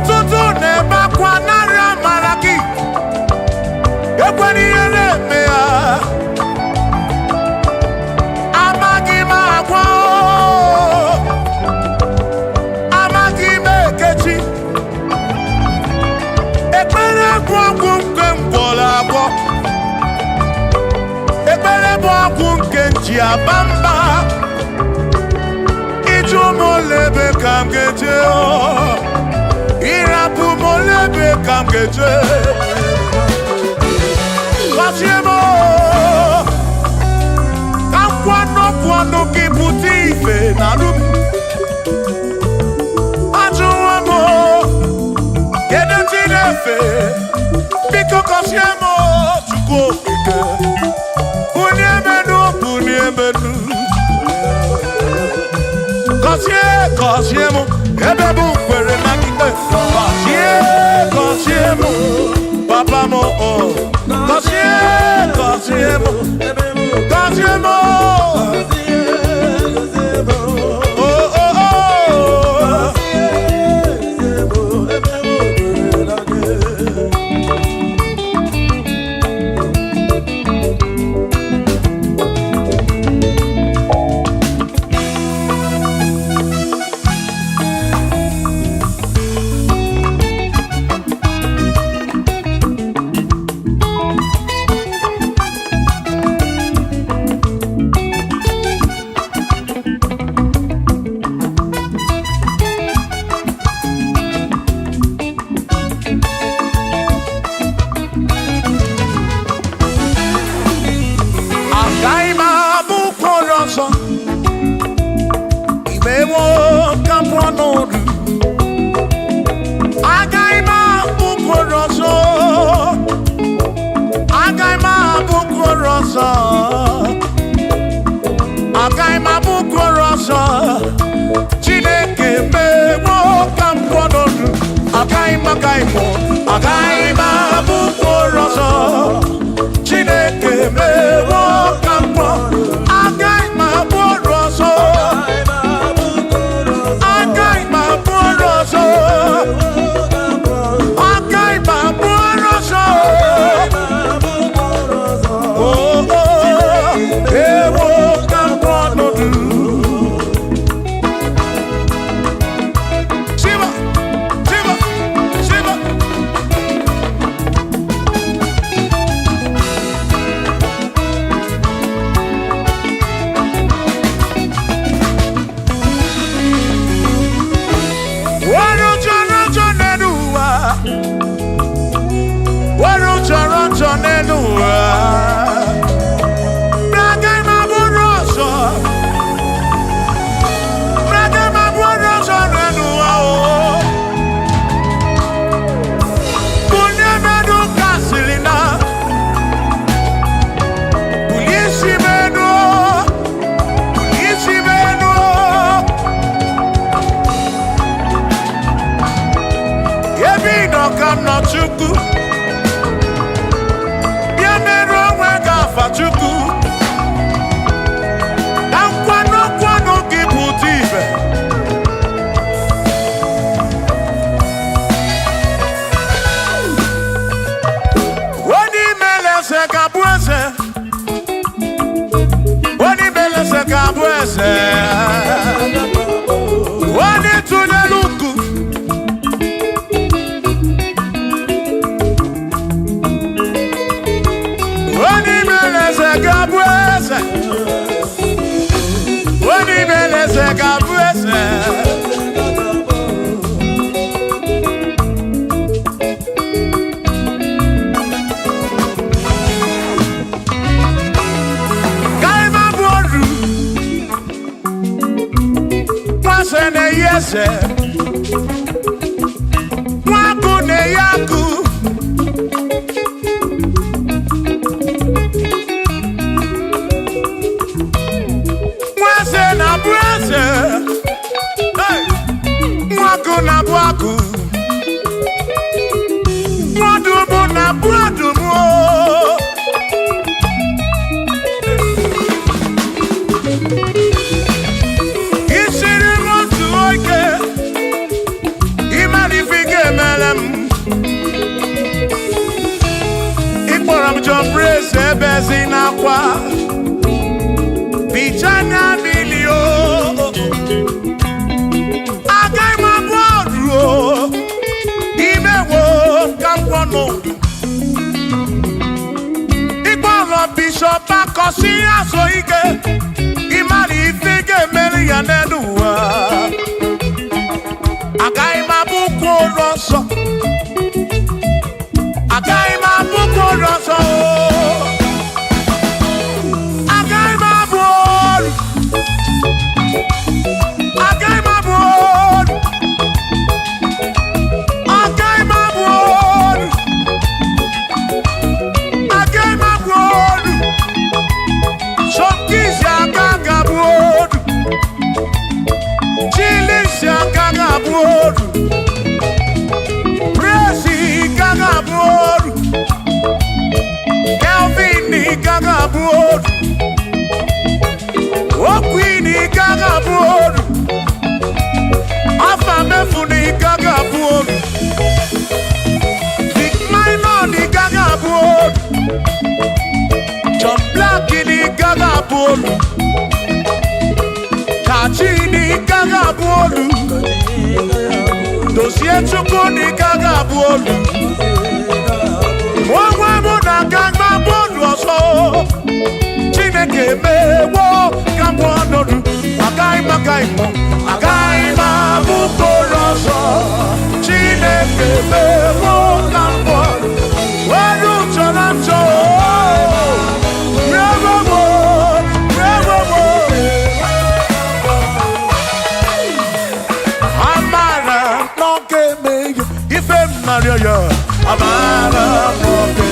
Speaker 1: ọtụtụ na-ebe akwa narị amara gị ekwere ihe na-eme ya amaghị m agwa amaghị m ekechi ekpere bụ ọgwụ nke m gwọrọ agwọ ekpere bụ ọgwụ nke nji aba mba ịjụ m olebe ka m ga-eje ịrapụ m olebe ka m ga-eje gọzie m ka m kwanọpụ ọnụ gị pụta ife na rum ajụwa m kedu chi na-efe biko gọzie m Chukwu okike bunye menu gọzie m ebe bụ kwere na ikpe gọzie m papa m gọzie m gọzie m Chineke mewo ka m kwọnọdụ agaghị m abụ mkpụrụ ọzọ Chineke mewo ka m kwọ agaghị m abụ ọrụ ọzọ agaghị m abụ ọrụ ọzọ agaghị m abụ ọrụ ọzọ ewo ka m kwọnọdụ Chukwu na nkwanụ gị pụta ibe onye imeleze ga-abụ eze onye imeleze ga-abụ eze onye tụnyere ukwu Yes, Wakune Yaku Mwase na brase Mwaku na bwaku Mwadumu na bwadumu Isiri motu oike Ebezina kwa Bichana milio Agai mabodro Imewo kampono Igboro Bishop Akosi Asoike Imali Ifige Melianeluwa Agai mabuko roso Agai mabuko roso Agai mabuko Agai mabuko Agai mabuko Agai mabuko Shokisha kagabuko Chilisha kagabuko Gagabuodu Kelvin Gagabuodu Okwini Gagabuodu Afamefuni Gagabuodu Big Minor Gagabuodu John Blackini Gagabuodu Kachini Gagabuodu Dossier Chukuni Gagabuodu Wawamuna Gagma Bodoso Chineke Mewo Gambonodu Agai Magaimo Agai Mabukoroso Chineke Mewo Gambonodu Wadu Cholancho Amara Noke Meyo Ife Mario Amara Noke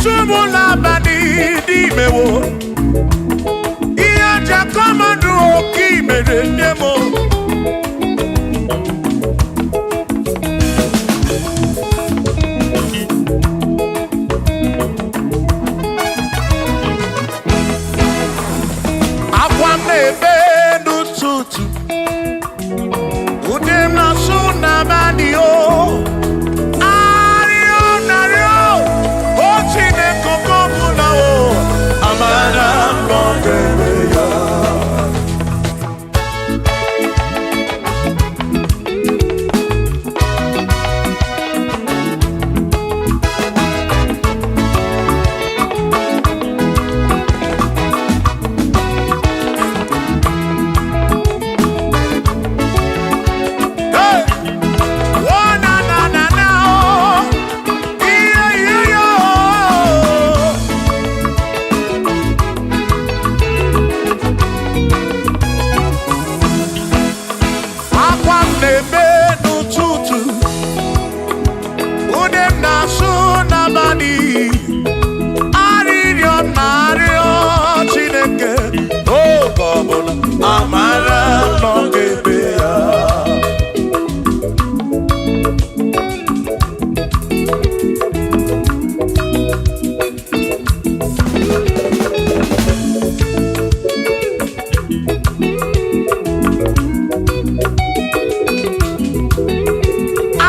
Speaker 1: Tumula bani di mewo Iya jakomadu oki mere nemo Akwa mebe nututu Udem na suna bani o Amara Longebea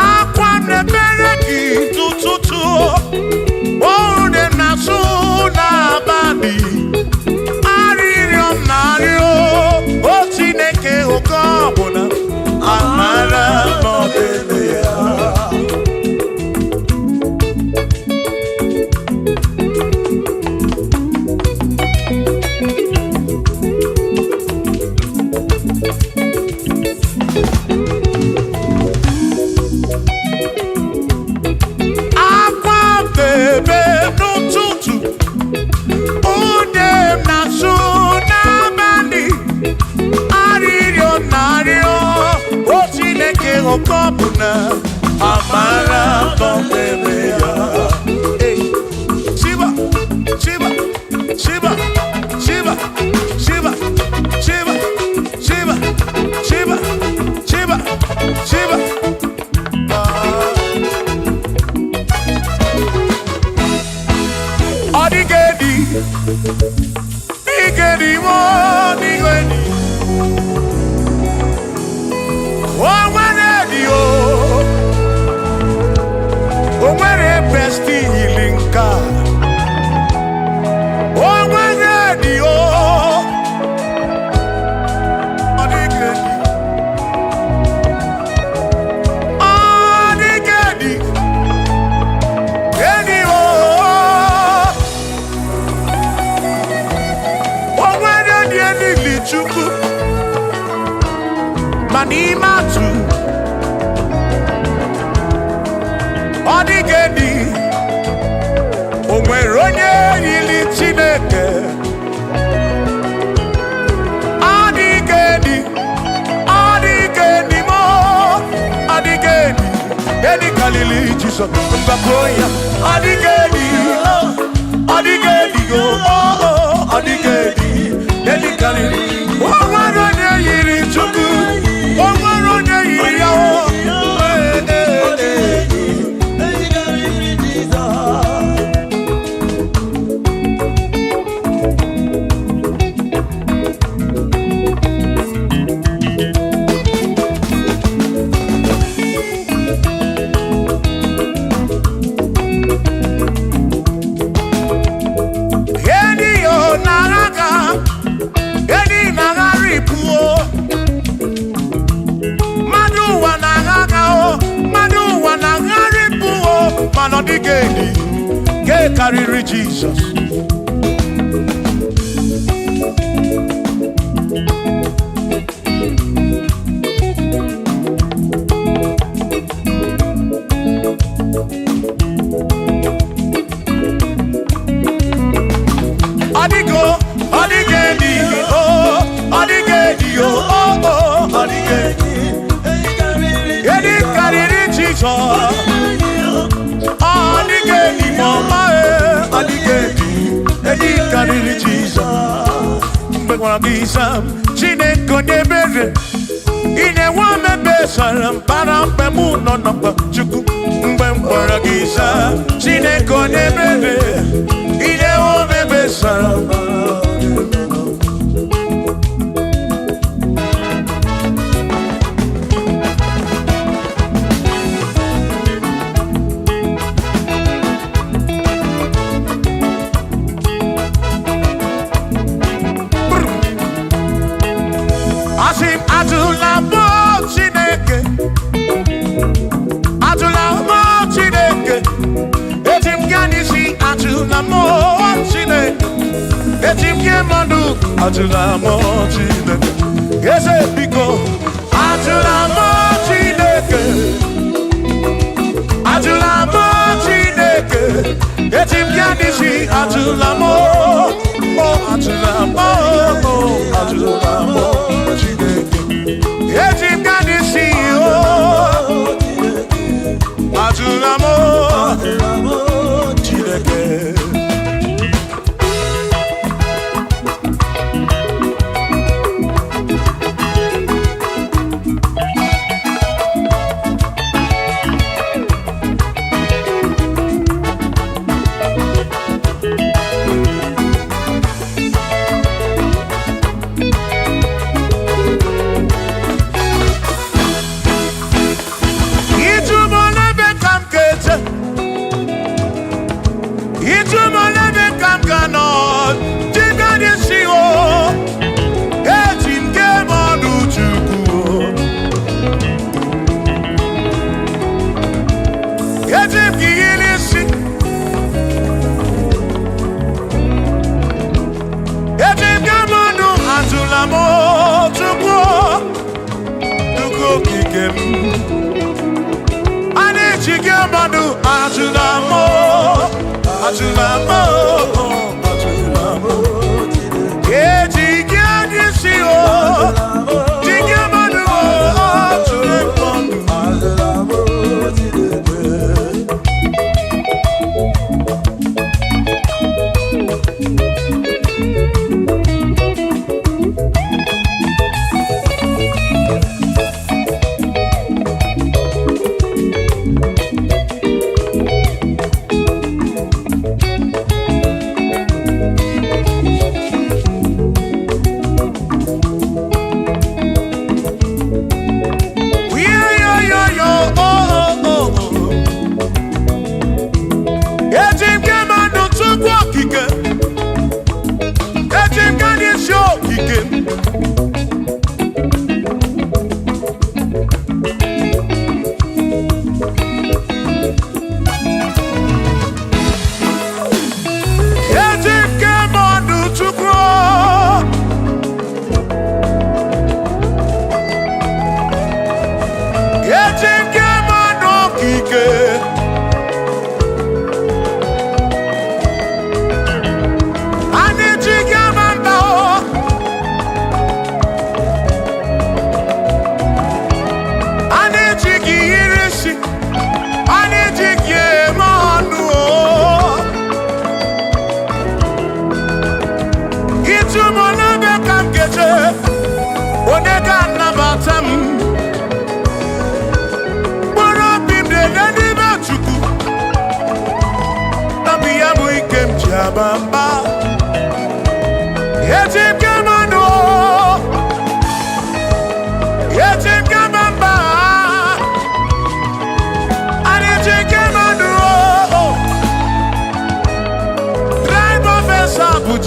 Speaker 1: Aqua nebereki tututu Ode nasuna bandi Aririon nario Otineke okabona Amara Longebea Aqua bebe nututu Ode nasuna bandi Aririo nario Otineke okabona amara nọmeme ya. Shiba, Shiba, Shiba, Shiba, Shiba, Shiba, Shiba, Shiba, Shiba, Shiba. Odigedi, Igedi, Odigedi, Owanedi, Owere besti ilinka, Owanedi, Odigedi, Odigedi, Edi Owanedi Edi Chukwu, Manimatu, Odigedi, onwere onye yiri Chineke. Odigedi, Odigedi mo, Odigedi, Edi kalili Jizọs mbakoya. Odigedi, Odigedi go, Odigedi, Edi kalili. Onwere onye yiri Chukwu, onwere onye yiri ya. Odigedi, ke karịrị Jizọs. Odigo, Odigedi, Odigedi, Odigedi, Edi karịrị Jizọs. Odigedi mama Odigedi, Edi karịrị Jizọs. Mgbe gwara gị Sam, Chineke onye ebere, ị na-enwe omebe sara mbara mgbe mụ nọ n'ọgba Chukwu. Mgbe m gwara gị Sam, Chineke onye ebere, ị na-enwe omebe sara mbara. Atụla m Chineke, eze biko, atụla m Chineke, atụla m Chineke, eti m ya n'isi, atụla m, atụla m, atụla m Chineke, eti m ya n'isi, atụla m Chineke.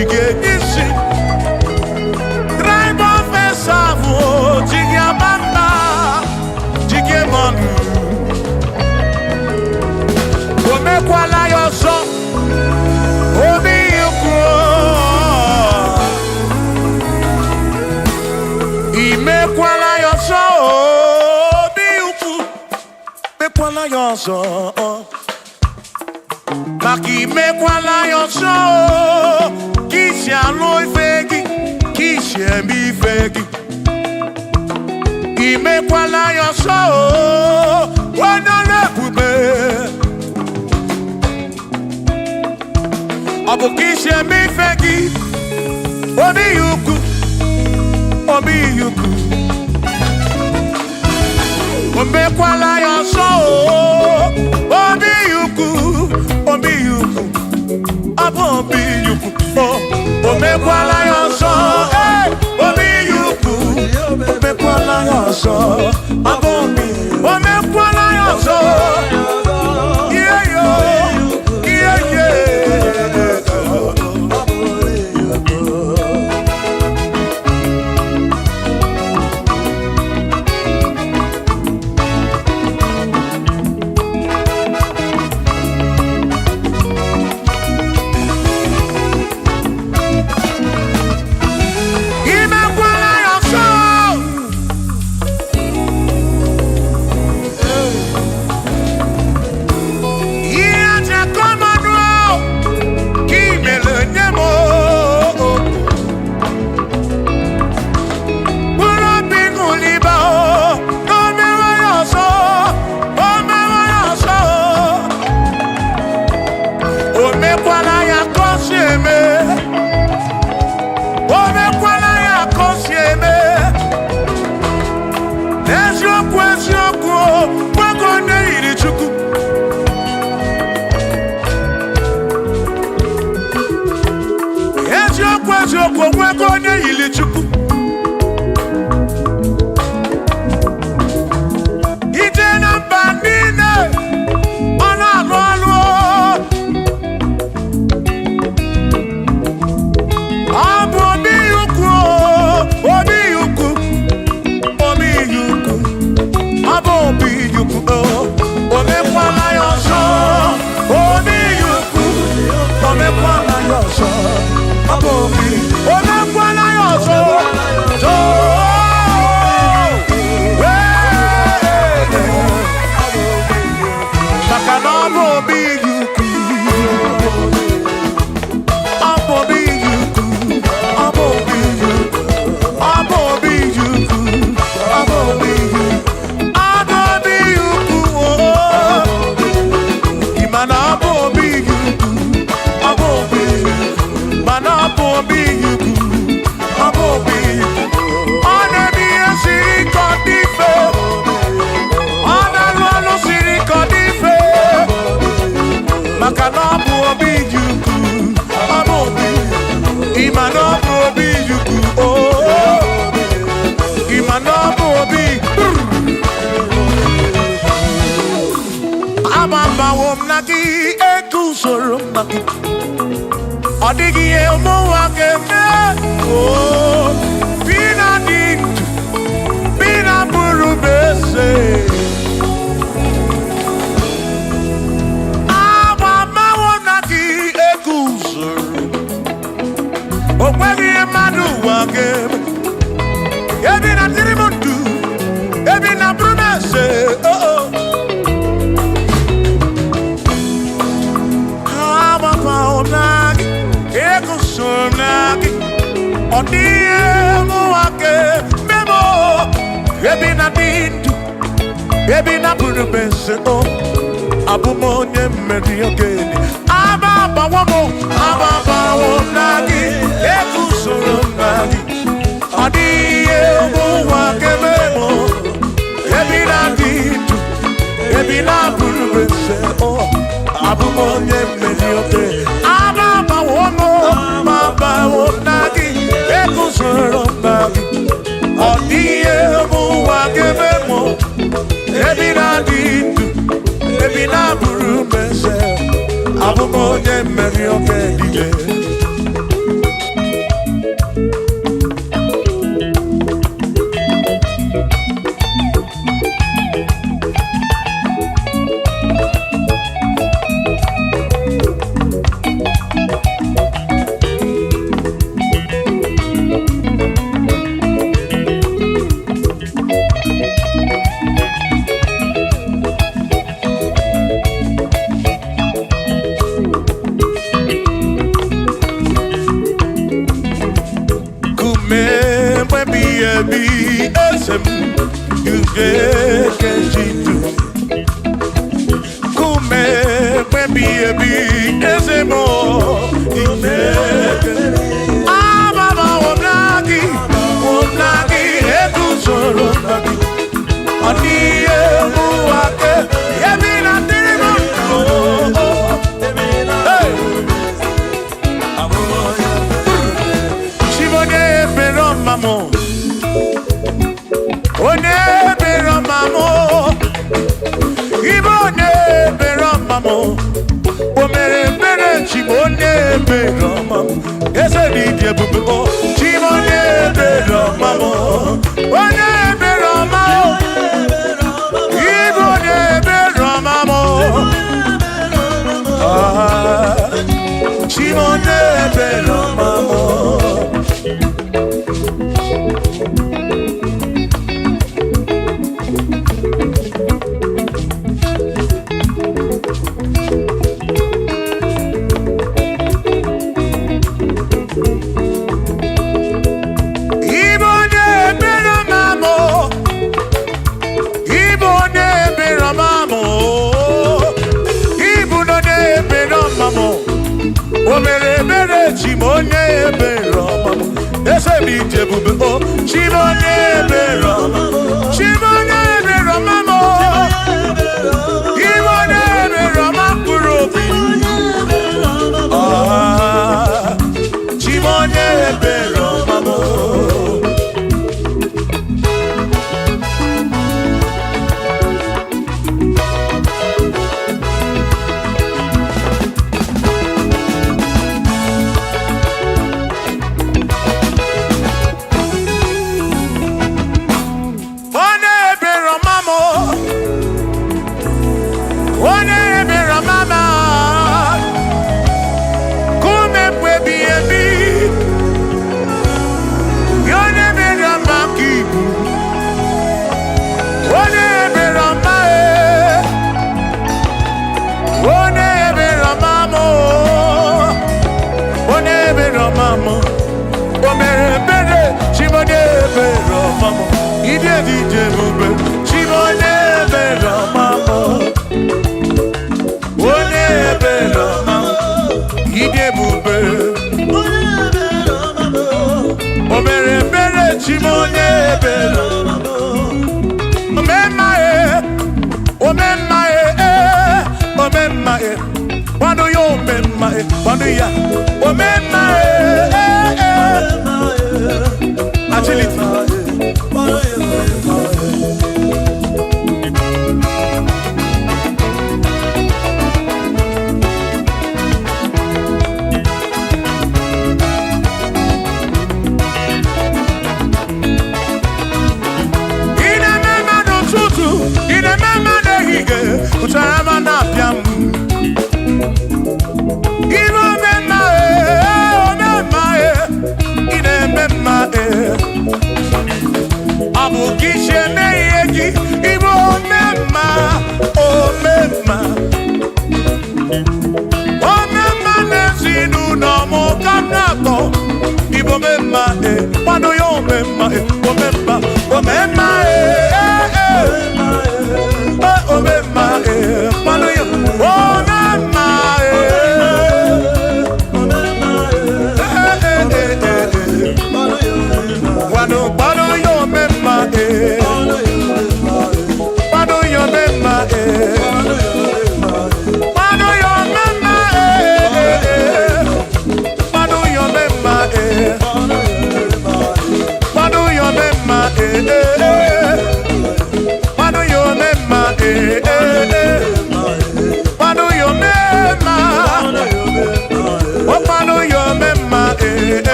Speaker 1: jige nisi Driver fesavu jige bamba jige monu Omekwala yoso obi yuko Imekwala yoso obi yuko Mekwala yoso Maki mekwala yoso Kisi aloi fegi Kisi embi fegi Imekwala yoso Wana lepube Abu kisi embi fegi Obi yuku Obi yuku Omekwala yoso Obi yuku Obi yuku Abu obi yuku Omekwala yoso Obi yuku Omekwala yoso Abu obi Omekwala yoso Yeah yo Yeah yeah Odigi elmo akeme oh bina dintu bina burubese Mama wonaki ekuzuru Okwegi madu akeme Ebina tirimundu ebina burubese oh Mama wonaki Ekusonaki Odiemu wake Memo Ebina dintu Ebina burubese oh Abumonye mediogeni Ababa wamo Ababa wonagi Ekusonaki Odiemu wake Memo Ebina dintu Ebina burubese oh Abumonye mediogeni Ababa wamo Ababa wonagi Ekusonaki Odiemu wake Memo Ebina dintu Ebina burubese Abumonye mediogeni mamo. Ibone bera mamo. Omere bere chimone bera mamo. Ese DJ bubo chimone bera mamo. One bera mamo. Ibone bera mamo. Chimone bera mamo. Chimone bera mamo, ese DJ bubo. Chimone bera mamo, chimone bera mamo. Chimone bera mamo, chimone bera mamo.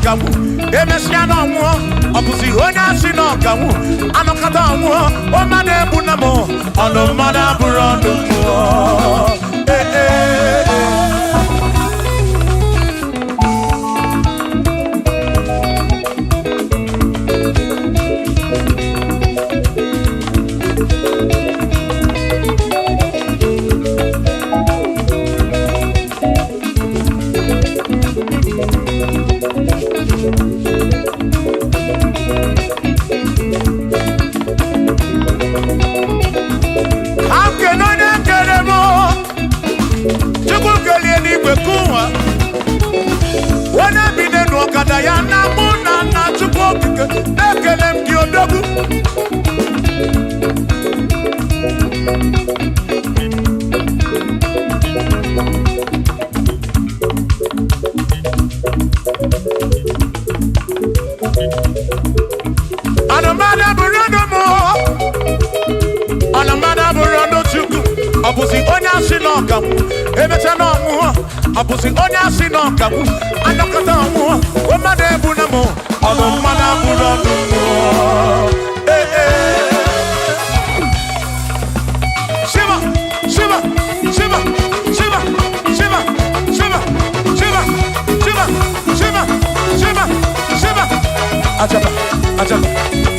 Speaker 2: kamu emesia no mo obusi onya si no kamu anokata mo o made bunamo ono mada burondo mo Eda ya na muna na chukwu kike nekele m gị odogwu. Anamada burando mo, anamada burando chukwu. Abusi onye asị n'ọkamu, emecha n'ọnwụ. Abusi onye asị n'ọkamu, anọkọta ọnwụ. Ọmọdé ebu na mo, ọnụ mmadụ abụrụ ọnụ mo. Shiva, Shiva, Shiva, Shiva, Shiva, Shiva, Shiva, Shiva, Shiva, Shiva, Shiva. Ajaba, ajaba,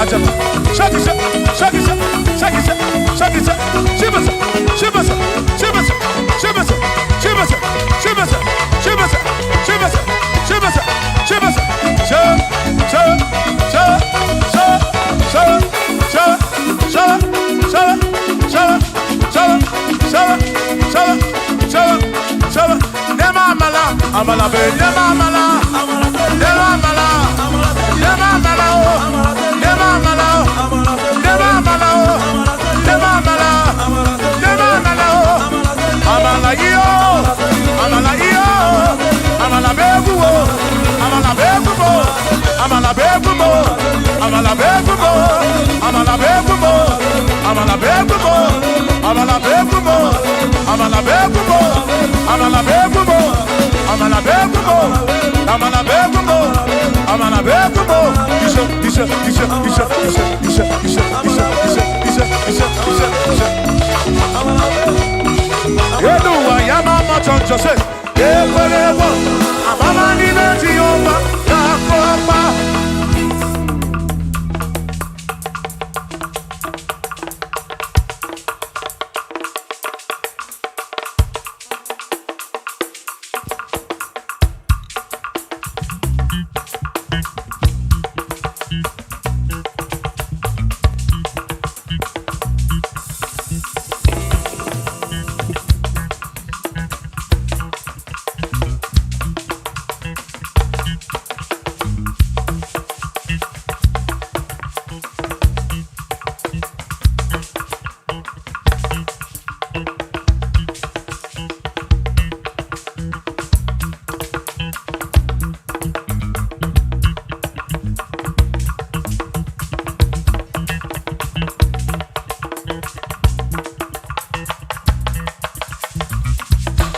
Speaker 2: ajaba. Shakisa, shakisa, shakisa, shakisa. Shivasa, shivasa, shivasa, shivasa, shivasa, shivasa, shivasa, shivasa, shivasa, shivasa. Sha, sha, sha, sha, sha, sha, sha, sha, sha, sha, sha, sha, sha, sha. Nema amala, amala be. Nema amala, nema amala, nema amala, nema amala, nema amala, nema amala, nema amala, amala iyo, amala iyo, amala begumo, amala begumo, amala begumo, amala begumo, amala begumo, amala begumo, amala begumo, amala begumo, amala begumo, amala begumo, amala begumo, amala begumo. Isha, isha, isha, isha, isha, isha, isha, isha, isha, isha, isha, isha. Yeduwa ya mama choncho se, ekwelewa, amama ni beti yoma, yakopa.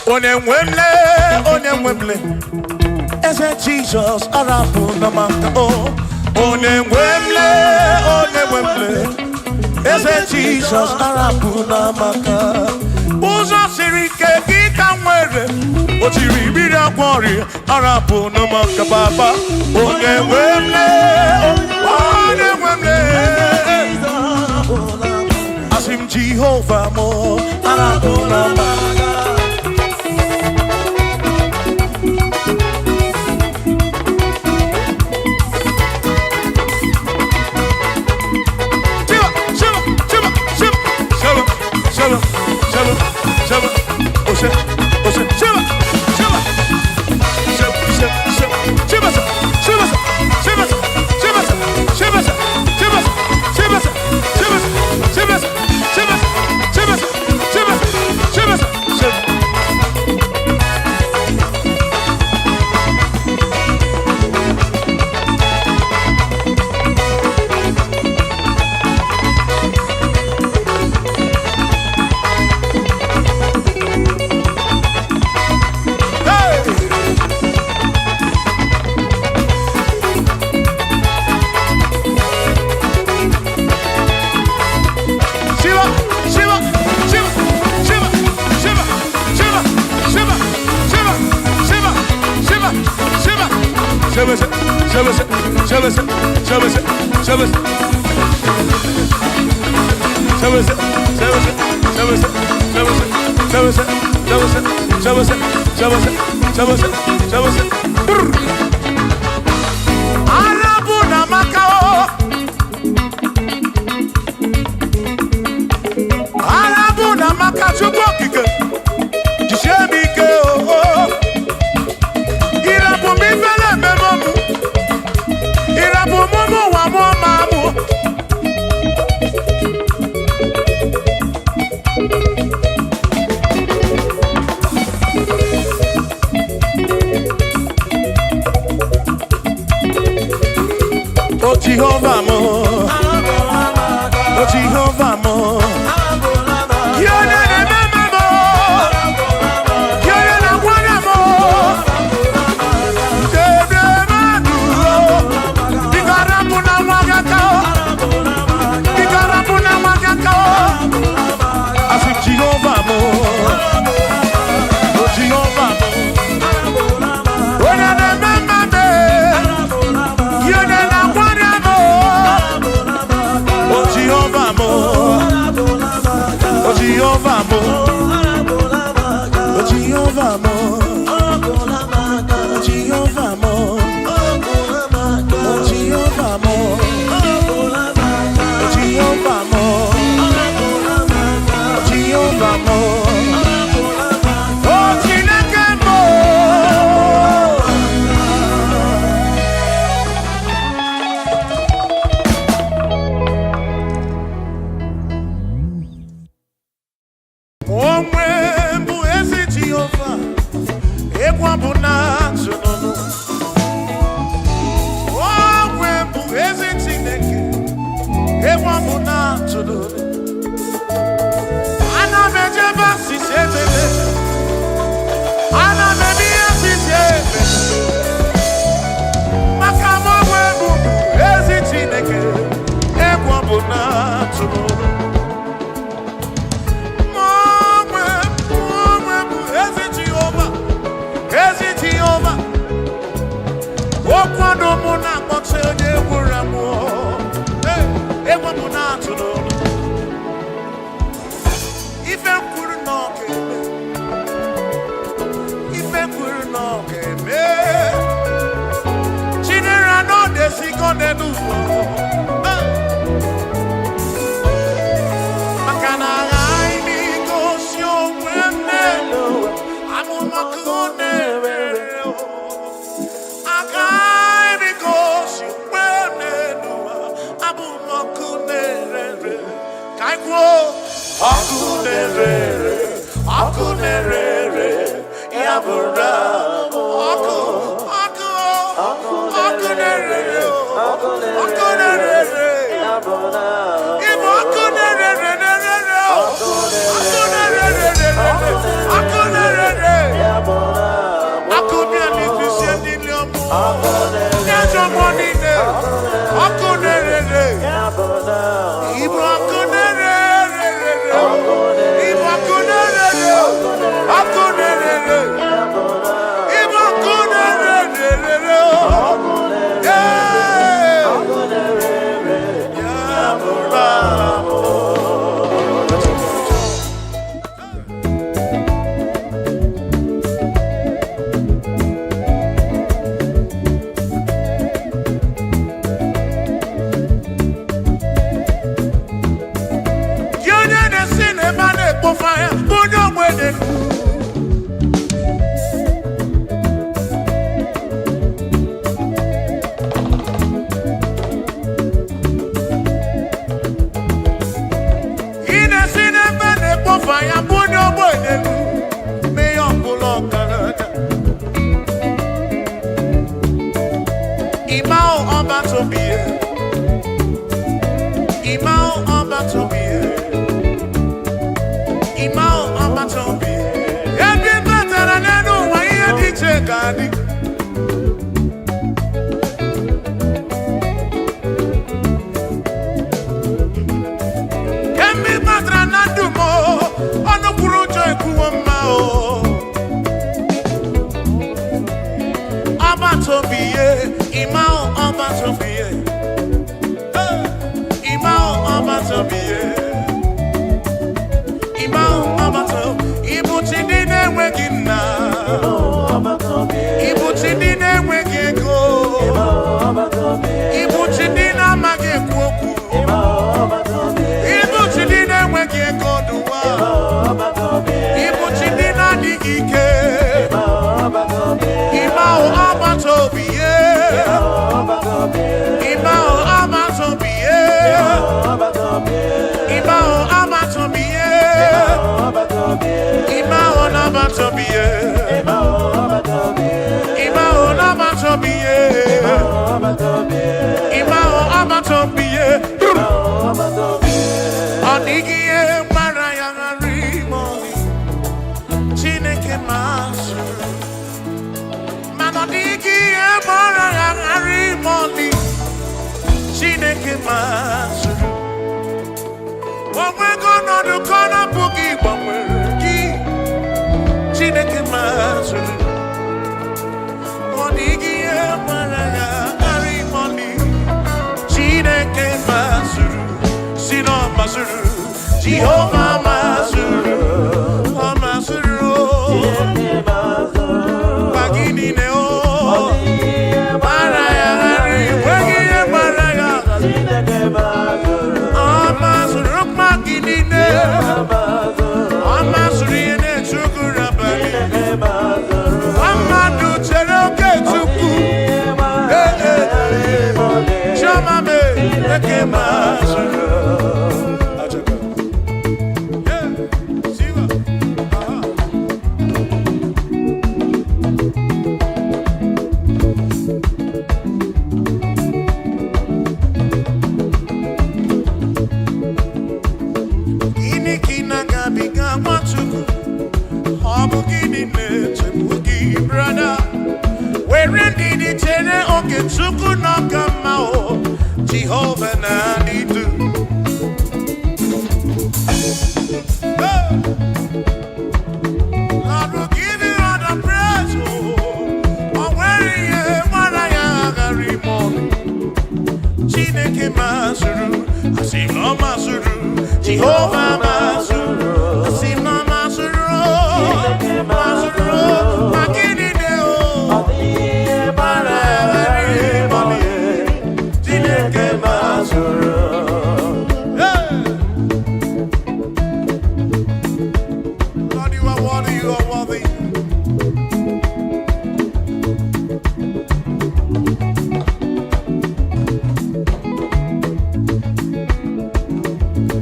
Speaker 2: Onye nwemle, eze Jesus arapu na maka o. Onye nwemle, eze Jesus arapu na maka. Ụzọ siri ike gị ka nwere, o tiri biri akwọrị arapu na maka baba. Onye nwemle, asim Jehovah mo arapu na maka. Oh Jehovah mo, oh Jehovah mo. Ima Chineke masuru. Onwego n'ọdụ kọna bụghị gbanwere gị. Chineke masuru. Ọ dịghị ihe gbara ya ghara ịmọli. Chineke masuru. Si na ọ masuru. Jehova masuru. Ọ masuru. Chineke masuru. Bagini ne o. Gbara ya ghara ịnweghị ihe gbara ya. Chineke masuru. Ọ masuru bagini ne. Ọ masuru ihe na-echukwu abalị. Mmadụ chere oke Chukwu. Chioma me Chineke masuru. Chukwu n'ọkama o, Jehovah na-adịdu. Lord will give you all the praise o. O nwere ihe gbara ya ghara ime ọnụ. Chineke masuru, asị na ọ masuru. Jehovah masuru, asị na ọ masuru. Chineke masuru, ma gịnị dị o? Ọ dịghị ihe gbara ya ghara ime ọnụ. Chineke masuru. Lord, you are worthy, you are worthy.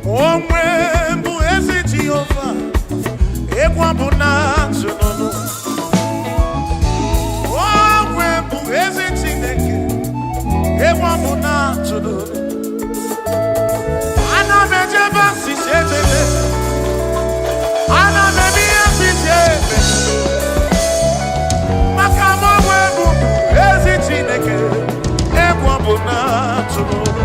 Speaker 2: Onwe mbụ ezi Jehova, egwu abụ na-atụ n'ọnụ. Onwe mbụ ezi Chineke, egwu abụ na-atụ n'ọnụ. Ana m ejebe asịsị ejebe, ana m eme ihe asịsị eme. Maka m onwe mbụ ezi Chineke, egwu abụ na-atụ n'ọnụ.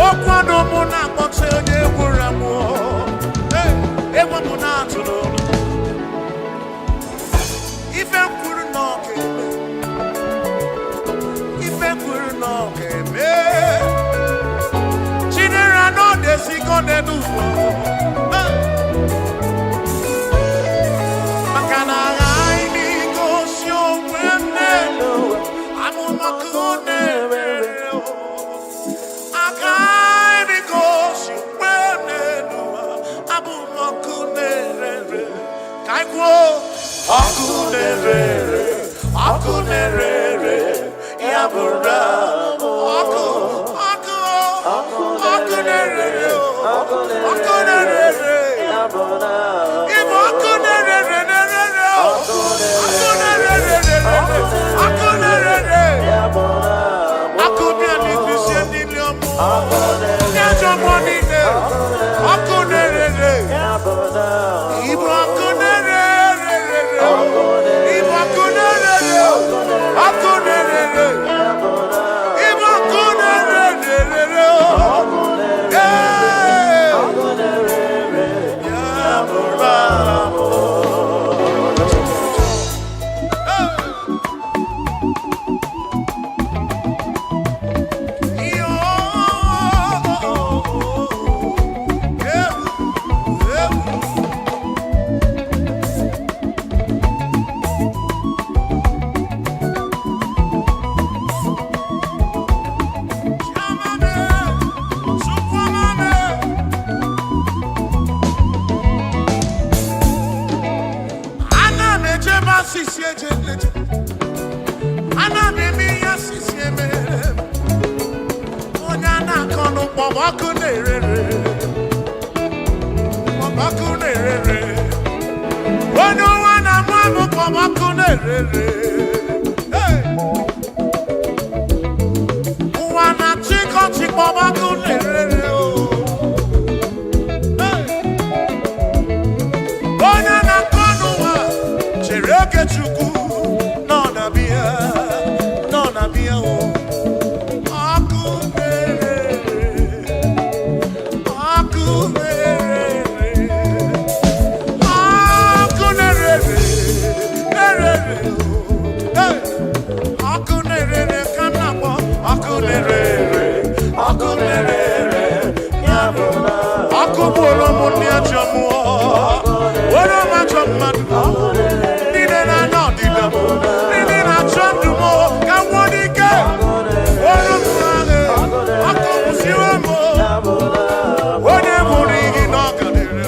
Speaker 2: Okwado mụ na-akpọte onye gwụrụ amụ. Egwu mụ na-atụ n'ụlọ. Ife kwuru na ọ ga-eme. Ife kwuru na ọ ga-eme. Chinere anọ na-esigo n'ụlọ. Maka na aghaghị m igosi onwe m n'elu. Amụmakụ na-emere. Akunerere, yabura, akunerere, yabura, ibo akunerere, akunerere, yabura, akunerere, Christian Iliamu, Naija Monie, akunerere, yabura, ibo akunerere. Hey! Akubolo munia jamu, wana majamadu. Nine na no dida, nine na chandumo. Kawani ke, wana mwane. Akubusiwamo, wana muri inakadere.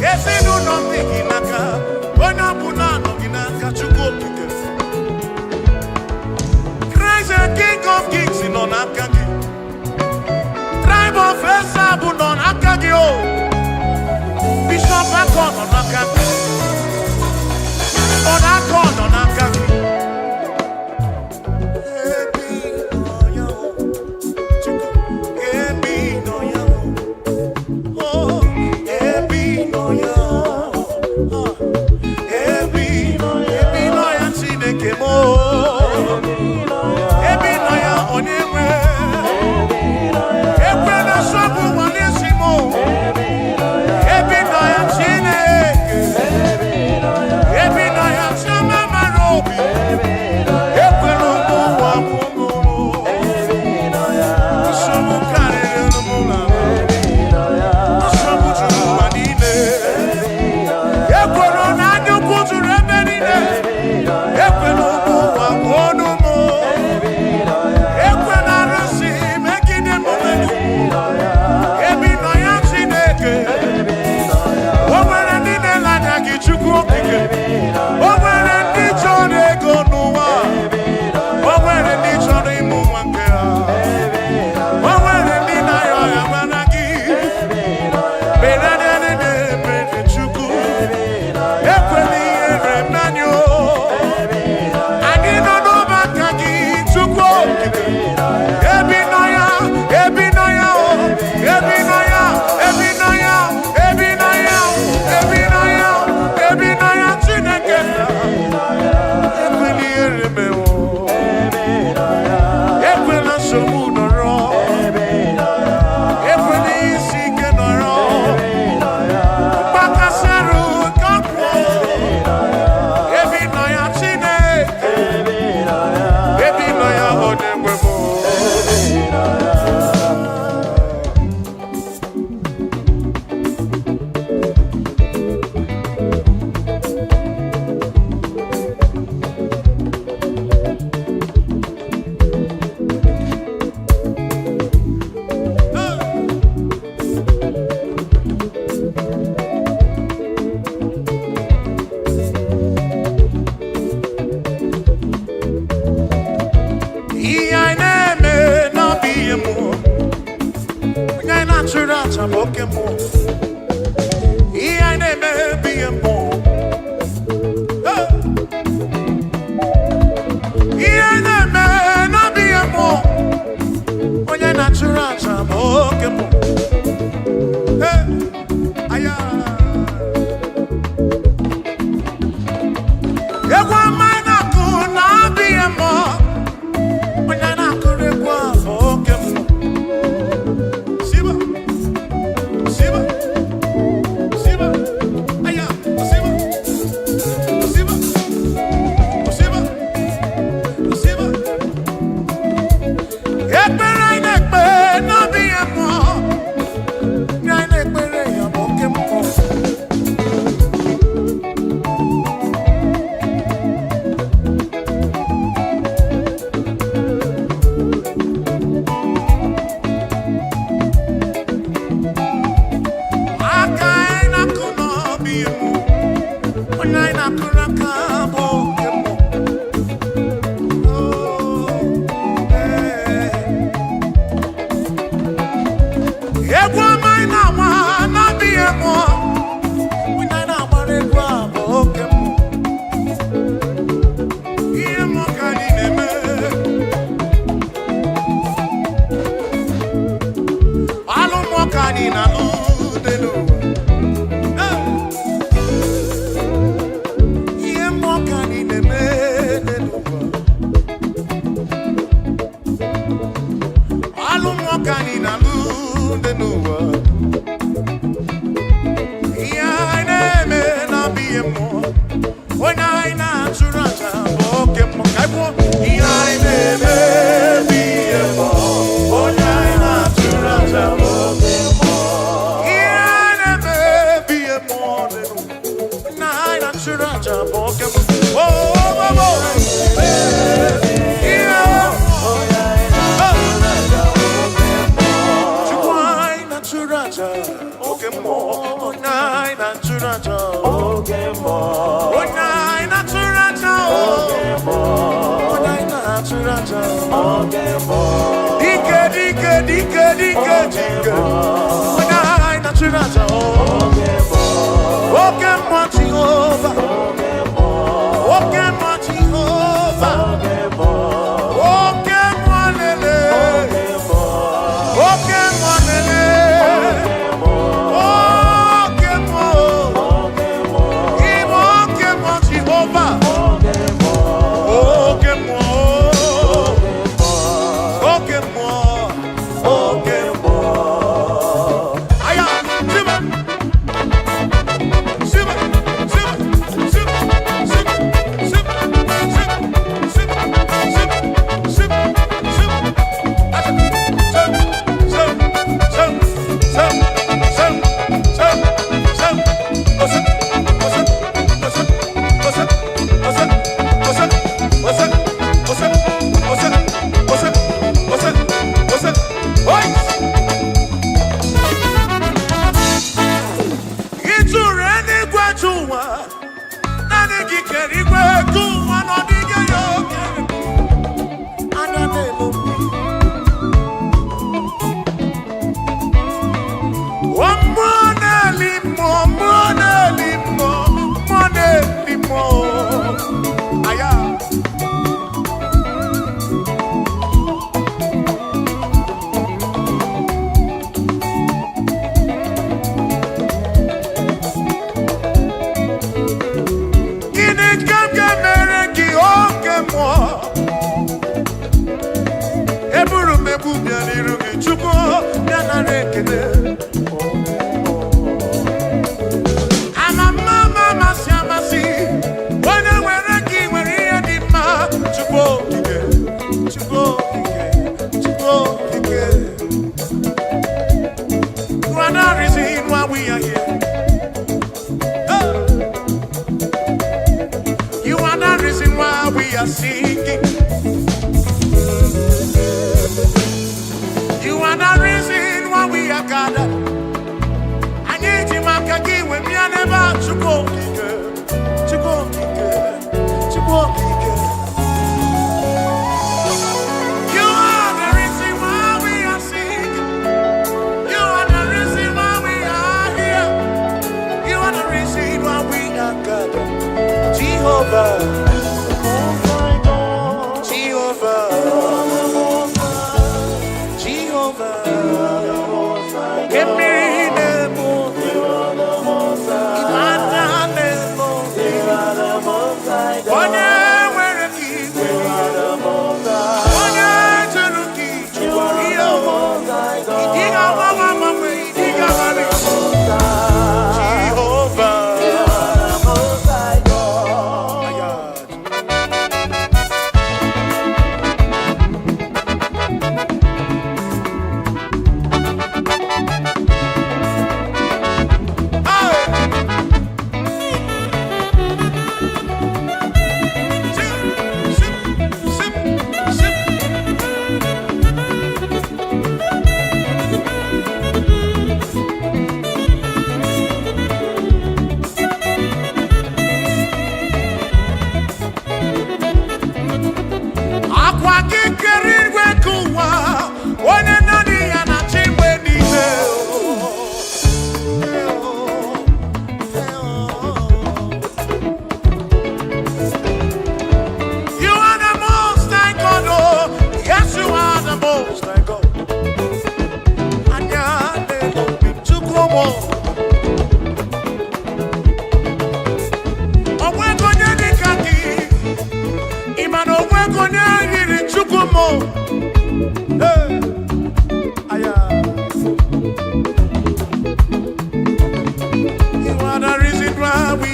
Speaker 2: Yes, I do not think in a car. When I'm put on in a car to go to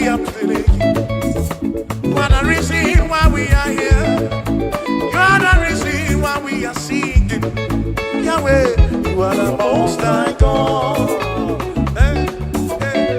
Speaker 1: we are pleading. What a reason why we are here.
Speaker 2: Yahweh, you are the most high God. Hey, hey.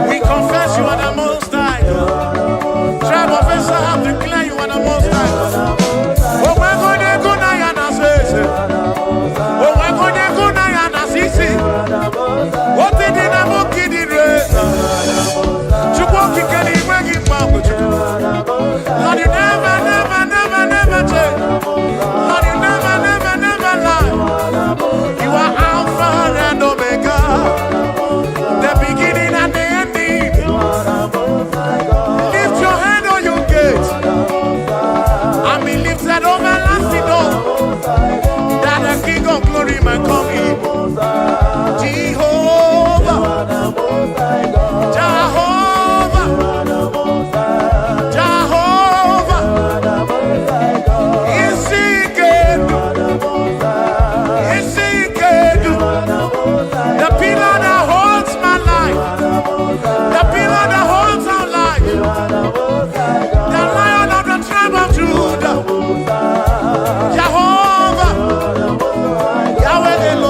Speaker 2: We confess you are the most high God. Tribe of Esau, declare you are the most high God. Oh, we're going to go now and say, oh, we're going to go now and see. What did the Namo kid in race? To walk in Kelly, where you found with you. Lord, you never, never, never, never change. Lord, you never, never, never lie. You are Alpha and Omega. The beginning and the ending. Lift your hand on your gate and be lifted over lasting door, that the King of glory might come in. Jehovah, Jehovah, Jehovah, is he good? Is he good? The pillar that holds my life, the pillar that holds our life, the Lion of the tribe of Judah, Jehovah, Yahweh.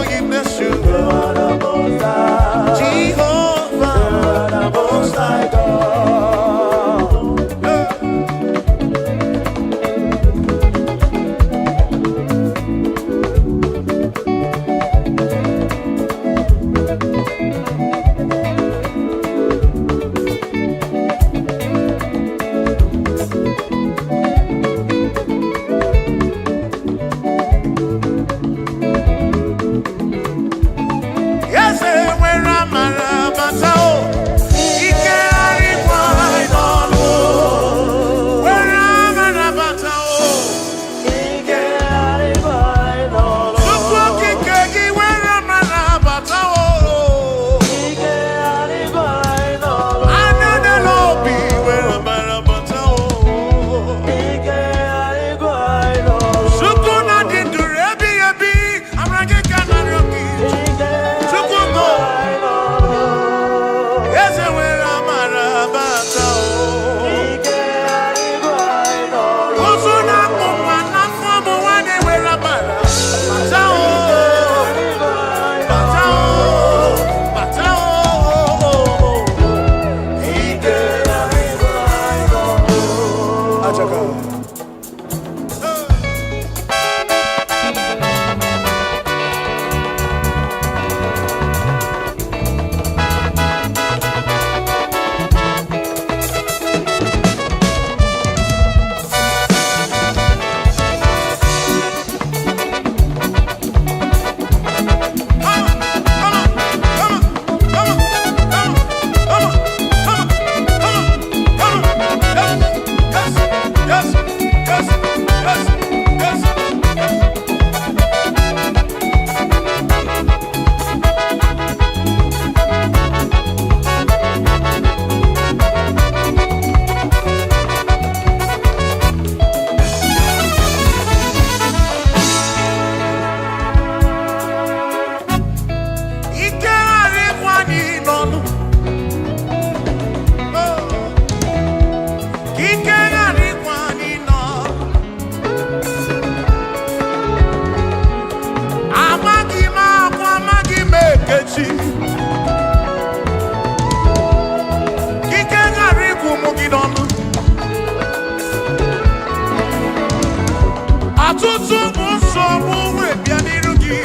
Speaker 2: ọtụtụ bụ nsogbu wee bịa n'iru gị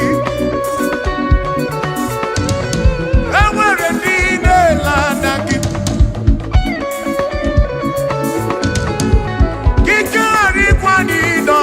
Speaker 2: enwere ndị na-ele anya gị kegharịkwa n'ịnọ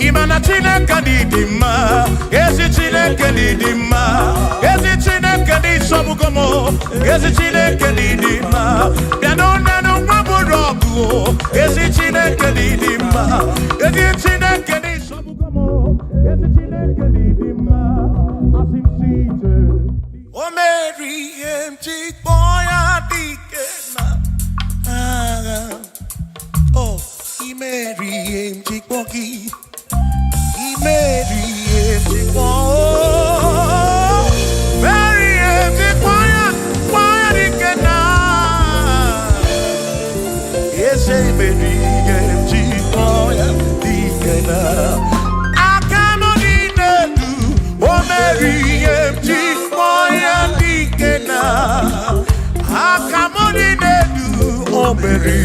Speaker 2: Imana Chineke dị mma, ezi Chineke dị mma, ezi Chineke dị Obugomo, ezi Chineke dị mma, bịanụ nenu nwa bụrụ ọgụ, ezi Chineke dị mma, ezi Chineke dị Obugomo, ezi Chineke dị mma, asị m si ije. O meri ihe m ji kpọọ ya dike na agha, o imeri ihe m ji kpọọ gị. Mary, Mary, quiet, again. Yes, Mary, quiet, again. I cannot eat do. Oh, Mary, quiet, again. I cannot eat do. Oh, Mary,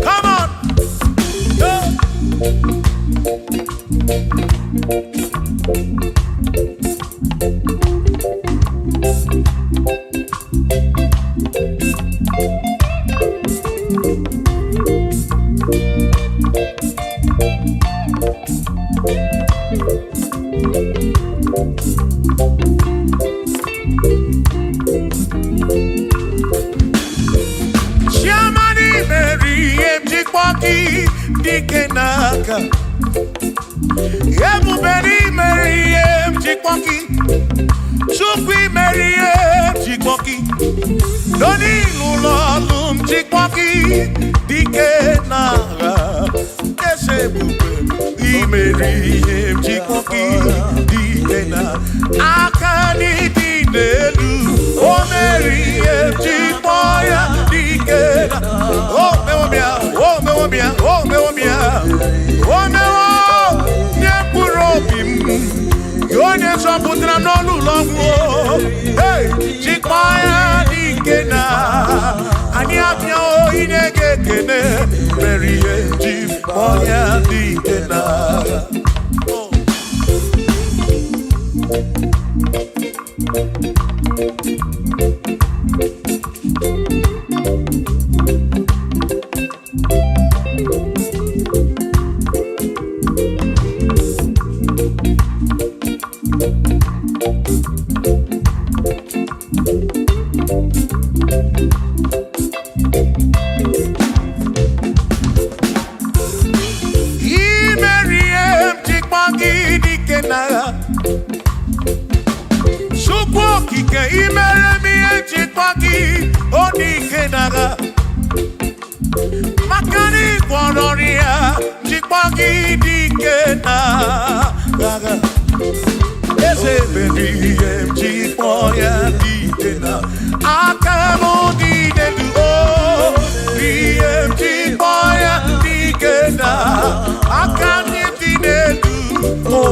Speaker 2: come on. Dikenaka Ebuberi Meriem Chikpoki Chukwi Meriem Chikpoki Doni Lulolum Chikpoki Dikenaka Esebuberi Meriem Chikpoki Dikenaka Akani Dinelu O Meriem Chikpoya Dikenaka Oh Meomia Oh Meomia Oh Meomia Oh Meomia Nyepurobim Yonye Soputra Nolu Longo Hey Chikpoya Dikena Anyapnya O Inege Kene Merie Chikpoya Dikena Oh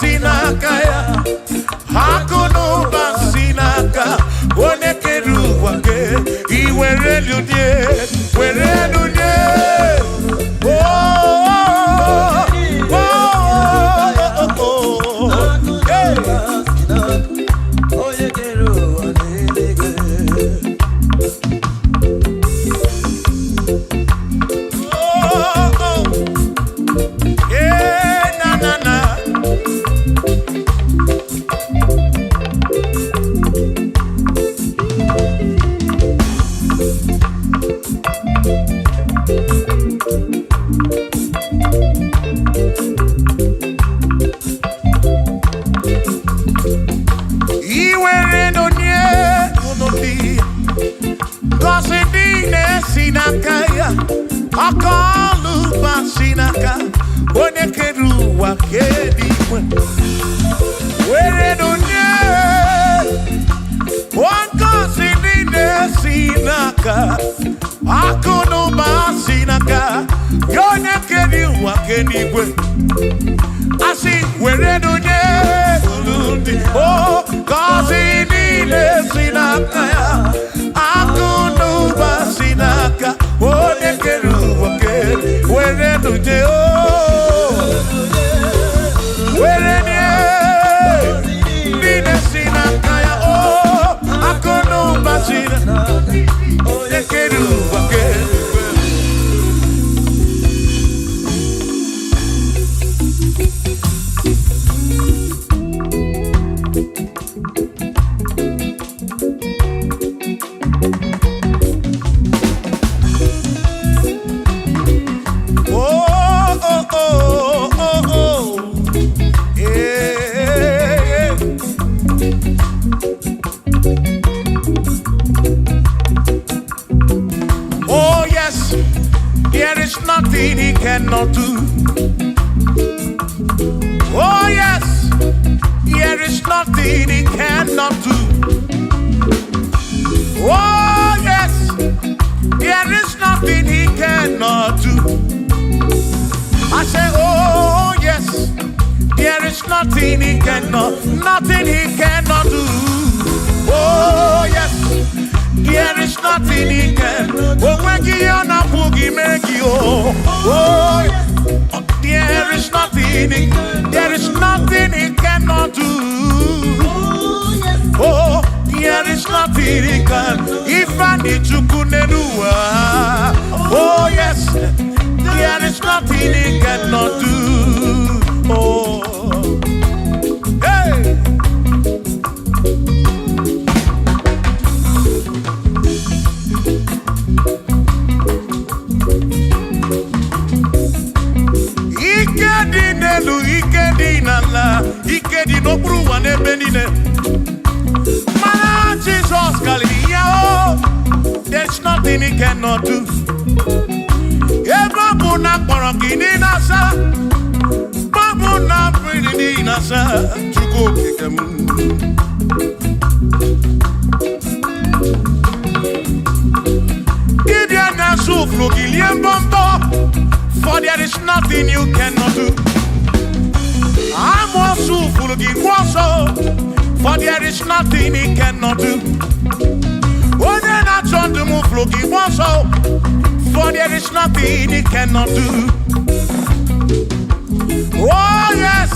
Speaker 2: Sinakaya Hakono basinaka, one keru wake, iwere lunye, were lunye.
Speaker 1: For there is nothing you cannot do. I'm also full of for there is nothing he cannot do. Oh, then I turn to move, for there is nothing he cannot do. Oh, yes,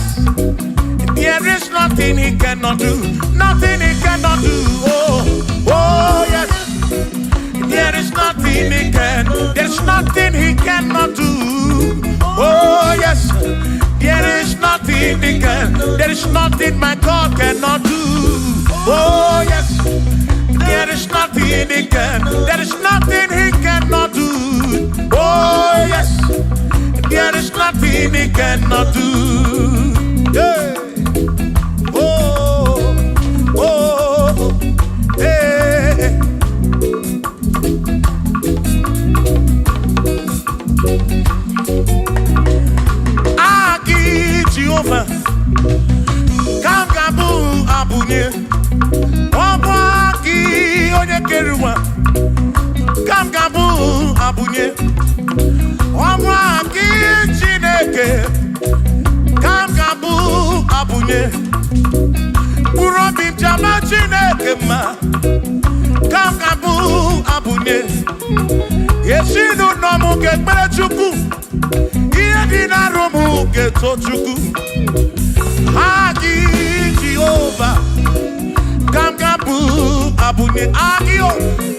Speaker 1: there is nothing he cannot do. Nothing he cannot do. Oh, yes, there is nothing he can. There's nothing he cannot do. Oh, yes, there is nothing he can. There is nothing my God cannot do. Oh, yes, there is nothing he can. There is nothing he cannot do. Oh, yes, there is nothing he cannot do. Hey. Oh, oh, hey. Aki Jehovah, Kamgabu Abunye, Obaki Onyekeruwa, Kamgabu Abunye, Obaki Chineke, Kamgabu Abunye,
Speaker 2: kema Kangabu abune Yesinu nomu ke chuku Iye dina romu ke tochuku Agi Jehovah Kangabu abune Agio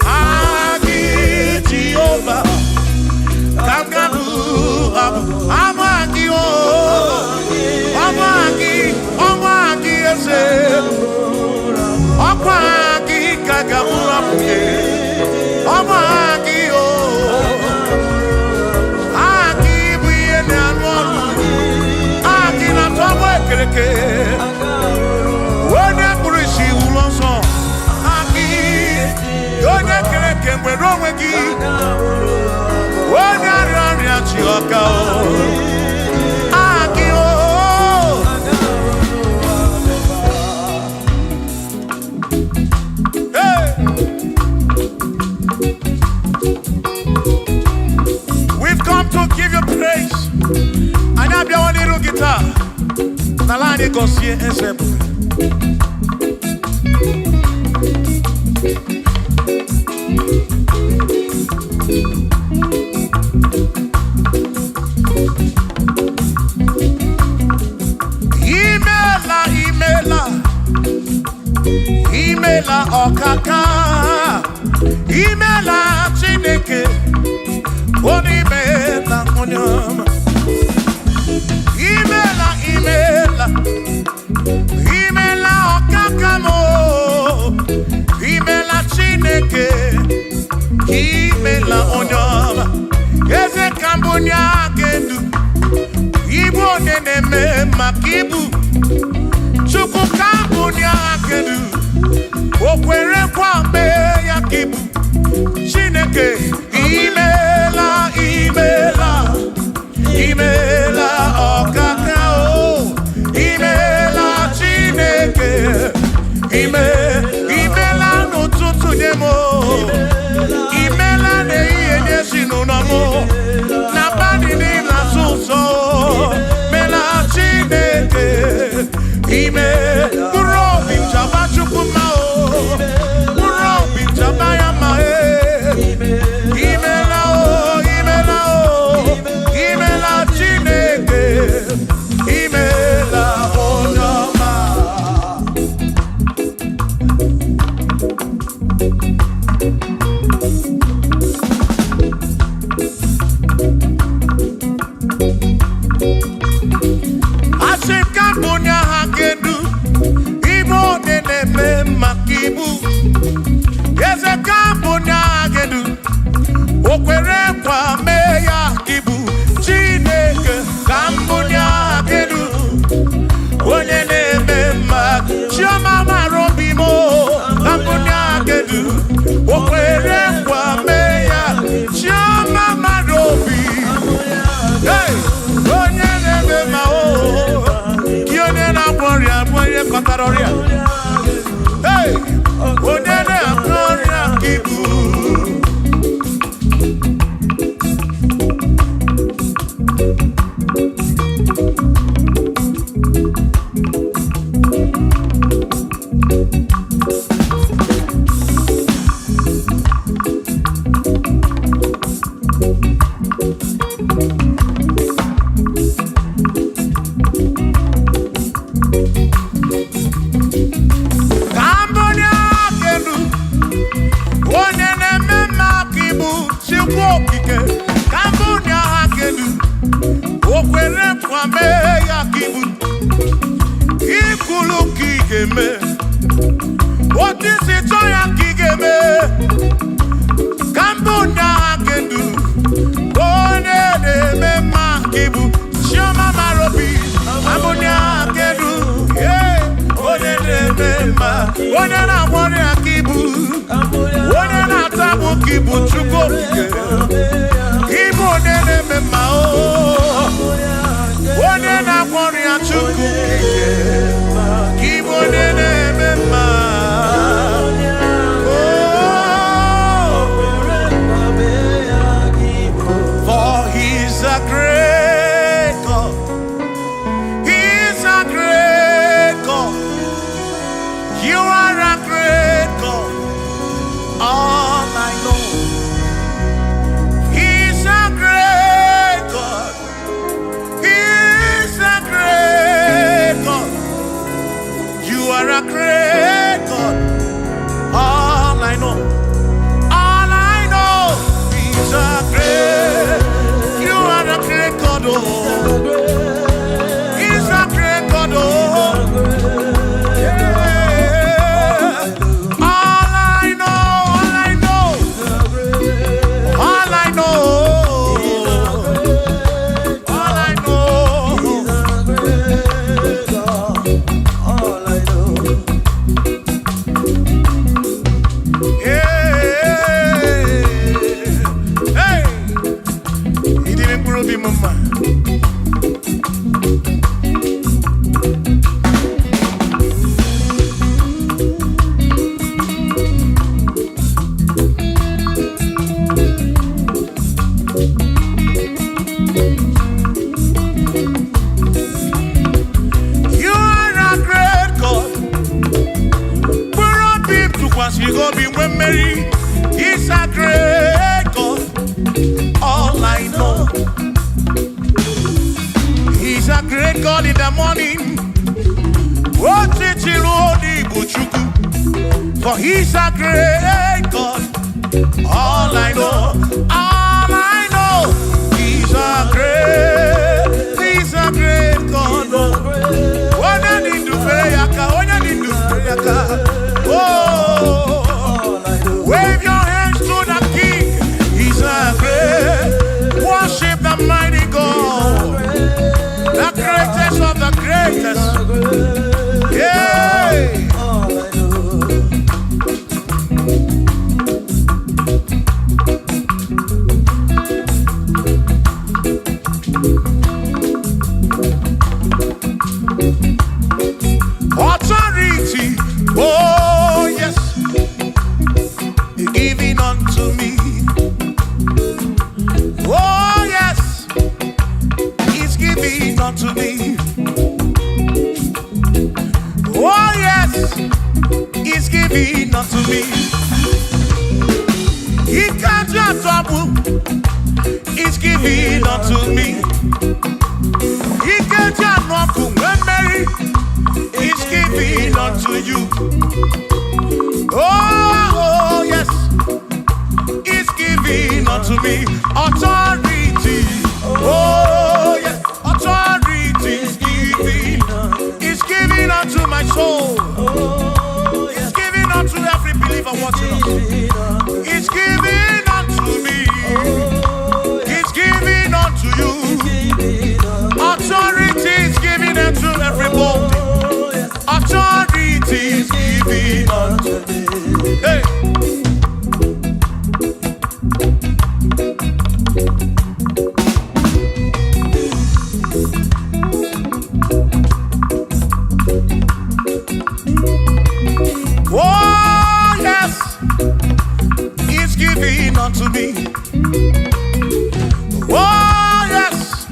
Speaker 2: Agi Jehovah Kangabu abu Amagio Amagi ese Amagi Kangabu abune Amagi Agi buye ne anwaru Agi na tobo ekereke Wone kurishi ulonso Agi Yone kereke mwero wegi Wone arari achioka Agi We've come to give you praise. And I be one little guitar. Nalani gosie ensemble. Imela okaka. Imela chineke. Onimela onyama. Imela okakamo. Imela chineke. Imela onyama. Eze kambunya gendu. Ibu oneneme makibu. Chuku kambunya gendu. Okwere kwame yakibu. Chineke. Imela okakao. Imela chineke. Imela n'ụtụtụ nye mo. Imela n'ihe nye si n'ụlọmụ. Na bani n'ịla sụsọ. Mela chineke. Mkpụrụ obi nchaba chukwu ma o. Mkpụrụ obi nchaba ya ma e. Imela o. Imela chineke. Imela onyama. Asikambunya hakedu. Ibo neneme makibu. Yeze kambunya hakedu. Okwere kwa meya kibu. Chineke kambunya hakedu. Onye neme mak. Chioma marobimo. Kambunya hakedu. Okwere kwa meya. Chioma marobi. Hey! Onye neme ma o. Kiyone na gloria. Mwenye kotaroria. Hey! Onye na gloria kibu. What is it? You are a great Mary, He's a great God. All I know, He's a great God in the morning. For He's a great God. All I know, He's a great God. Oh, wave your hands to the King. He's a great. Worship the mighty God, the greatest of the greatest. Yeah. Authority, oh yes, giving unto me. Oh yes, He's giving unto me. Oh yes, He's giving unto me. He can't just trouble. He's giving unto me. He can't just trouble when Mary. He's giving unto you. Oh yes, He's giving unto me. Authority. Oh yes, authority is giving. He's giving unto my soul. He's giving unto every believer watching us. He's giving unto me. He's giving unto you. Authority is giving unto everybody. Authority is giving unto me. Hey. Oh yes, He's giving unto me. Oh yes,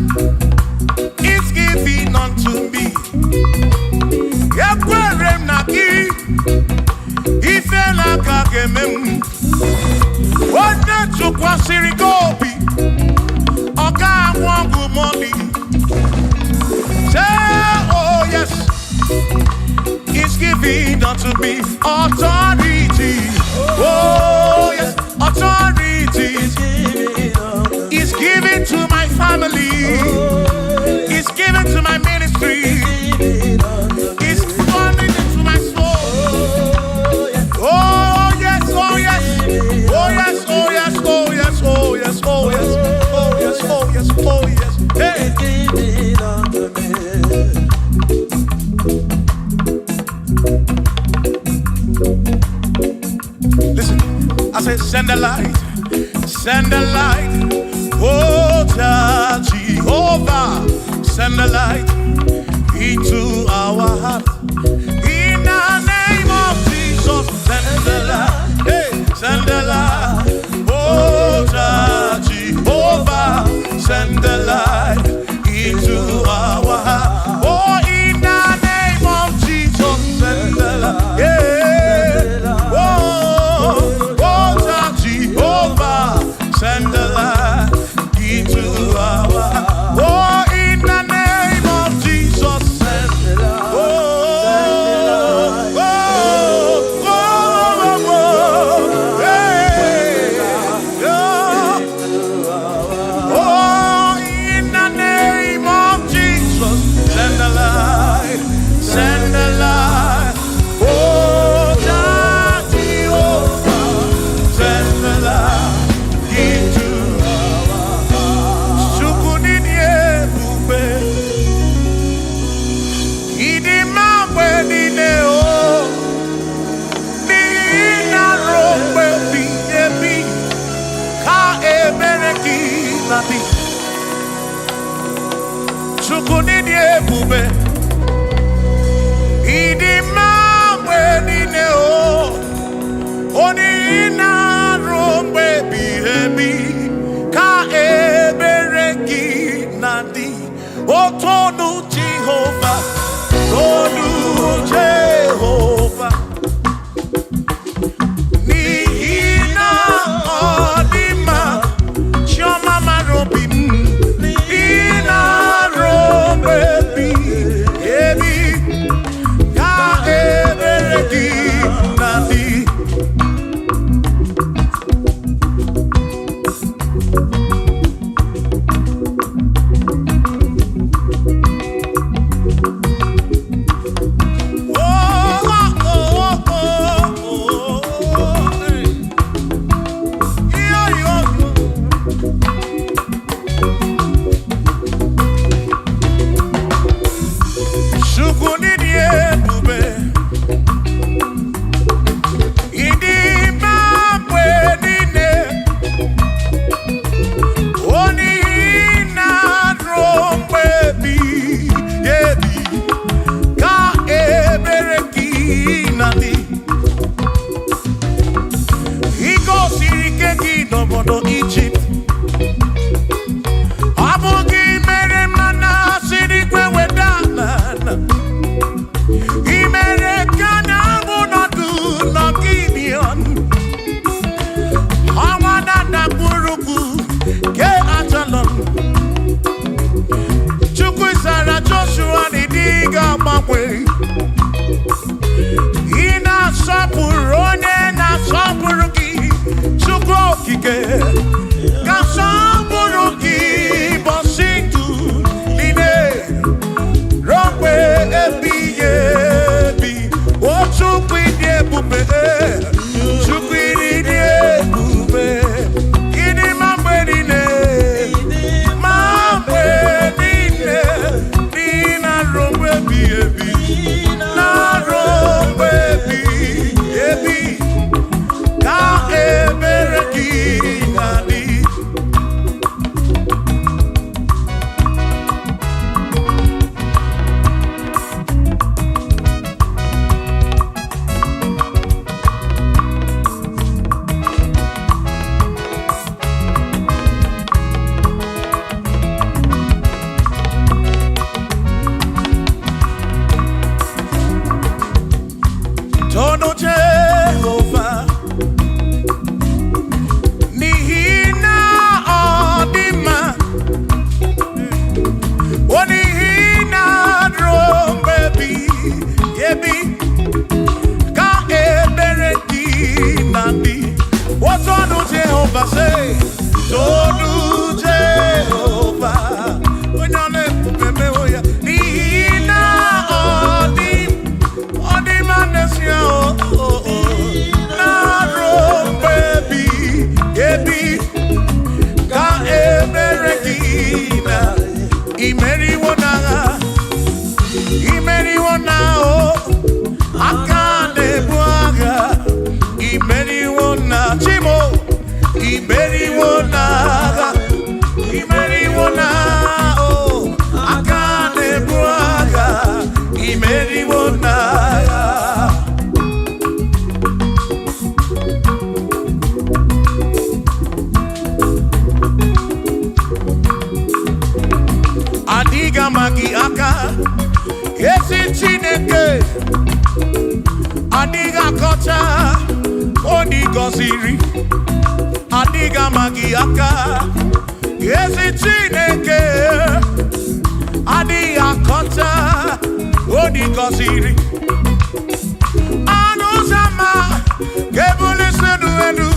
Speaker 2: He's giving unto me. Ifela kagemem Wanda chukwa sirigobi Oka wangu moli. Say oh yes, He's giving unto me. Authority. Oh yes, authority. He's giving to my family. He's giving to my ministry. He's coming into my soul. Oh yes, oh yes, oh yes, oh yes, oh yes, oh yes, oh yes, oh yes, oh yes, oh yes. Hey. Listen, I said send the light, send the light. Oh Jehovah, send the light into our heart. In the name of Jesus, send the light. Hey, send the light. Oh Jehovah, send the light into our heart. Oh, in the name of Jesus, send the light. Yeah. Oh Jehovah, send the light into our heart. Oh, in the name of Jesus, send the light. Send the light. Oh, Jehovah, send the light into our heart. Sukunidie bube, idimamwe dineo, nina rombe biyebi, ka ebereki nabi. Sukunidie bube. Idimamwe dineo, onina rombe bihebi, ka ebereki nadi. Otonu Jehovah, Tonu Jehovah. Ni chokike kasamboroki bosintu line rompe ebi ochukwidi ebube chukwidi ebube ini mambe nine nina rompe ebi na rompe ebi ka ebereki nadi. Tono Jehovah Nihina Odima Onihina Drombebi Yebi Ka Ebereki Nandi. What Tono Jehovah say? Tono Jehovah Nihina Odima Imeriwona o akane buaga Imeriwona chimo Imeriwona o akane buaga Imeriwona. Adiga magi aka esi Chineke adiga kocha onigoziri adiga magi aka esi Chineke adiga kocha onigoziri anuzama kebuli sendu enu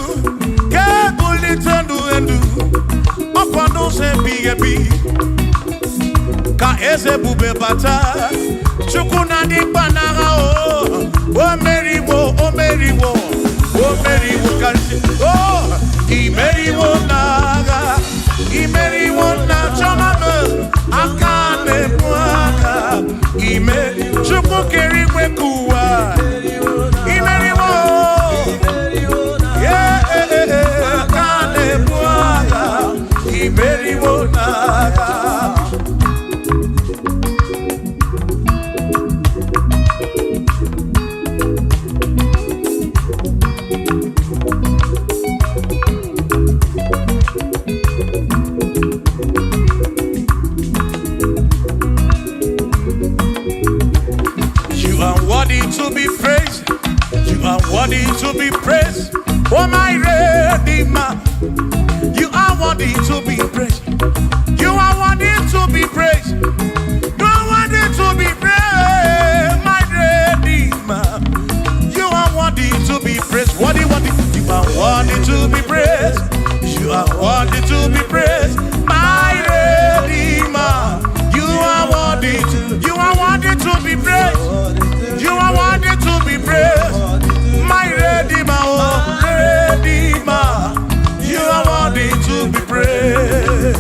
Speaker 2: okwano se bigebi ka eze bube bata chukuna di banaga o meriwo kansi imeriwo na chomame akane mwaka chukwu kerigwe kuwa imeriwo akane mwaka imeriwo naga. To be praised, you are worthy to be praised. Oh my Redeemer, you are worthy to be praised. You are worthy to be praised. You are worthy to be praised, my Redeemer. You are worthy to be praised. Worthy. You are worthy to be praised. You are worthy to be praised, my Redeemer. You are worthy to be praised. You are worthy to be praised, my Redeemer, oh Redeemer. You are worthy to be praised.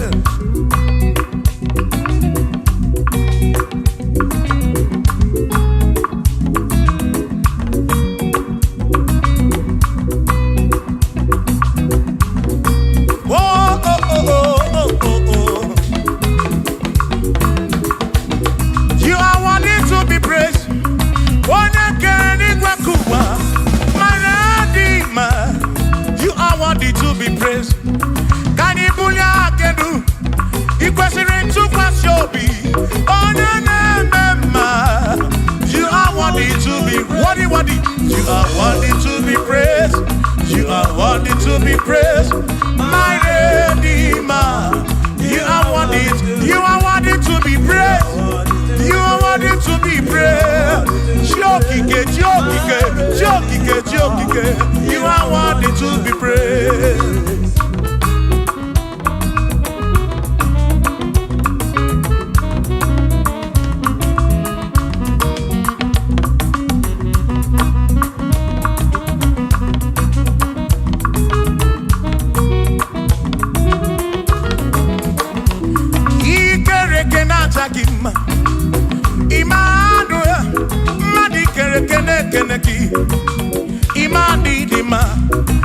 Speaker 2: You are worthy to be praised. You are worthy to be praised. Can you believe I can do? You question to Kwasiobi. Oh, no. You are worthy to be worthy. You are worthy to be praised. You are worthy to be praised, my Redeemer. You are worthy to be praised. You are worthy to be praised. Jokike. You are worthy to be praised.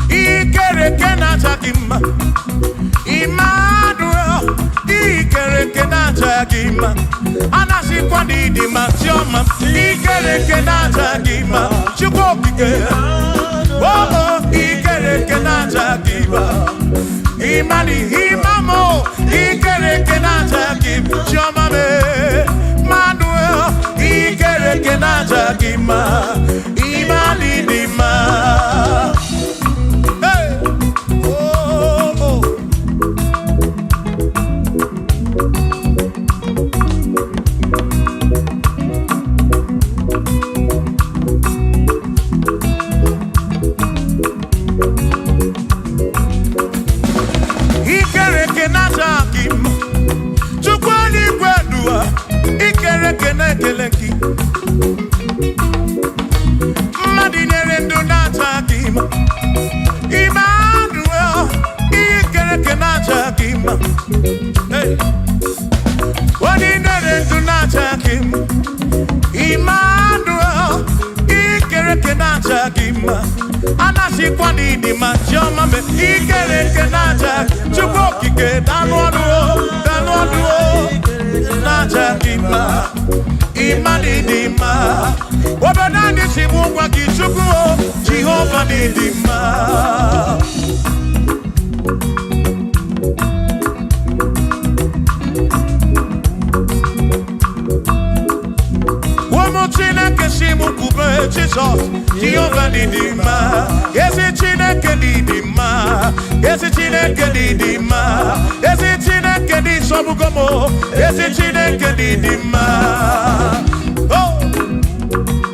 Speaker 2: ikereke na chakima Emmanuel ikereke na chakima anasi kwa didima chioma ikereke na chakima chukokike oh ikereke na chakima imani imamo ikereke na chakima chioma me Emmanuel ikereke na chakima imani dima Keleki Madinere ndo natakima Emmanuel ikereke natakima Hey Madinere ndo natakima Emmanuel ikereke natakima Anasi kwa nini machoma me ikereke natakima Chukokike danwaduo natakima Imani dima Wabanani simungwa kichukuo Jehova ni dima Wamochina kesimu kube Jesus Jehova ni dima Yesi chineke ni dima Yesi chineke ni dima Yesi chineke ni sobugomo Yesi chineke ni dima Oh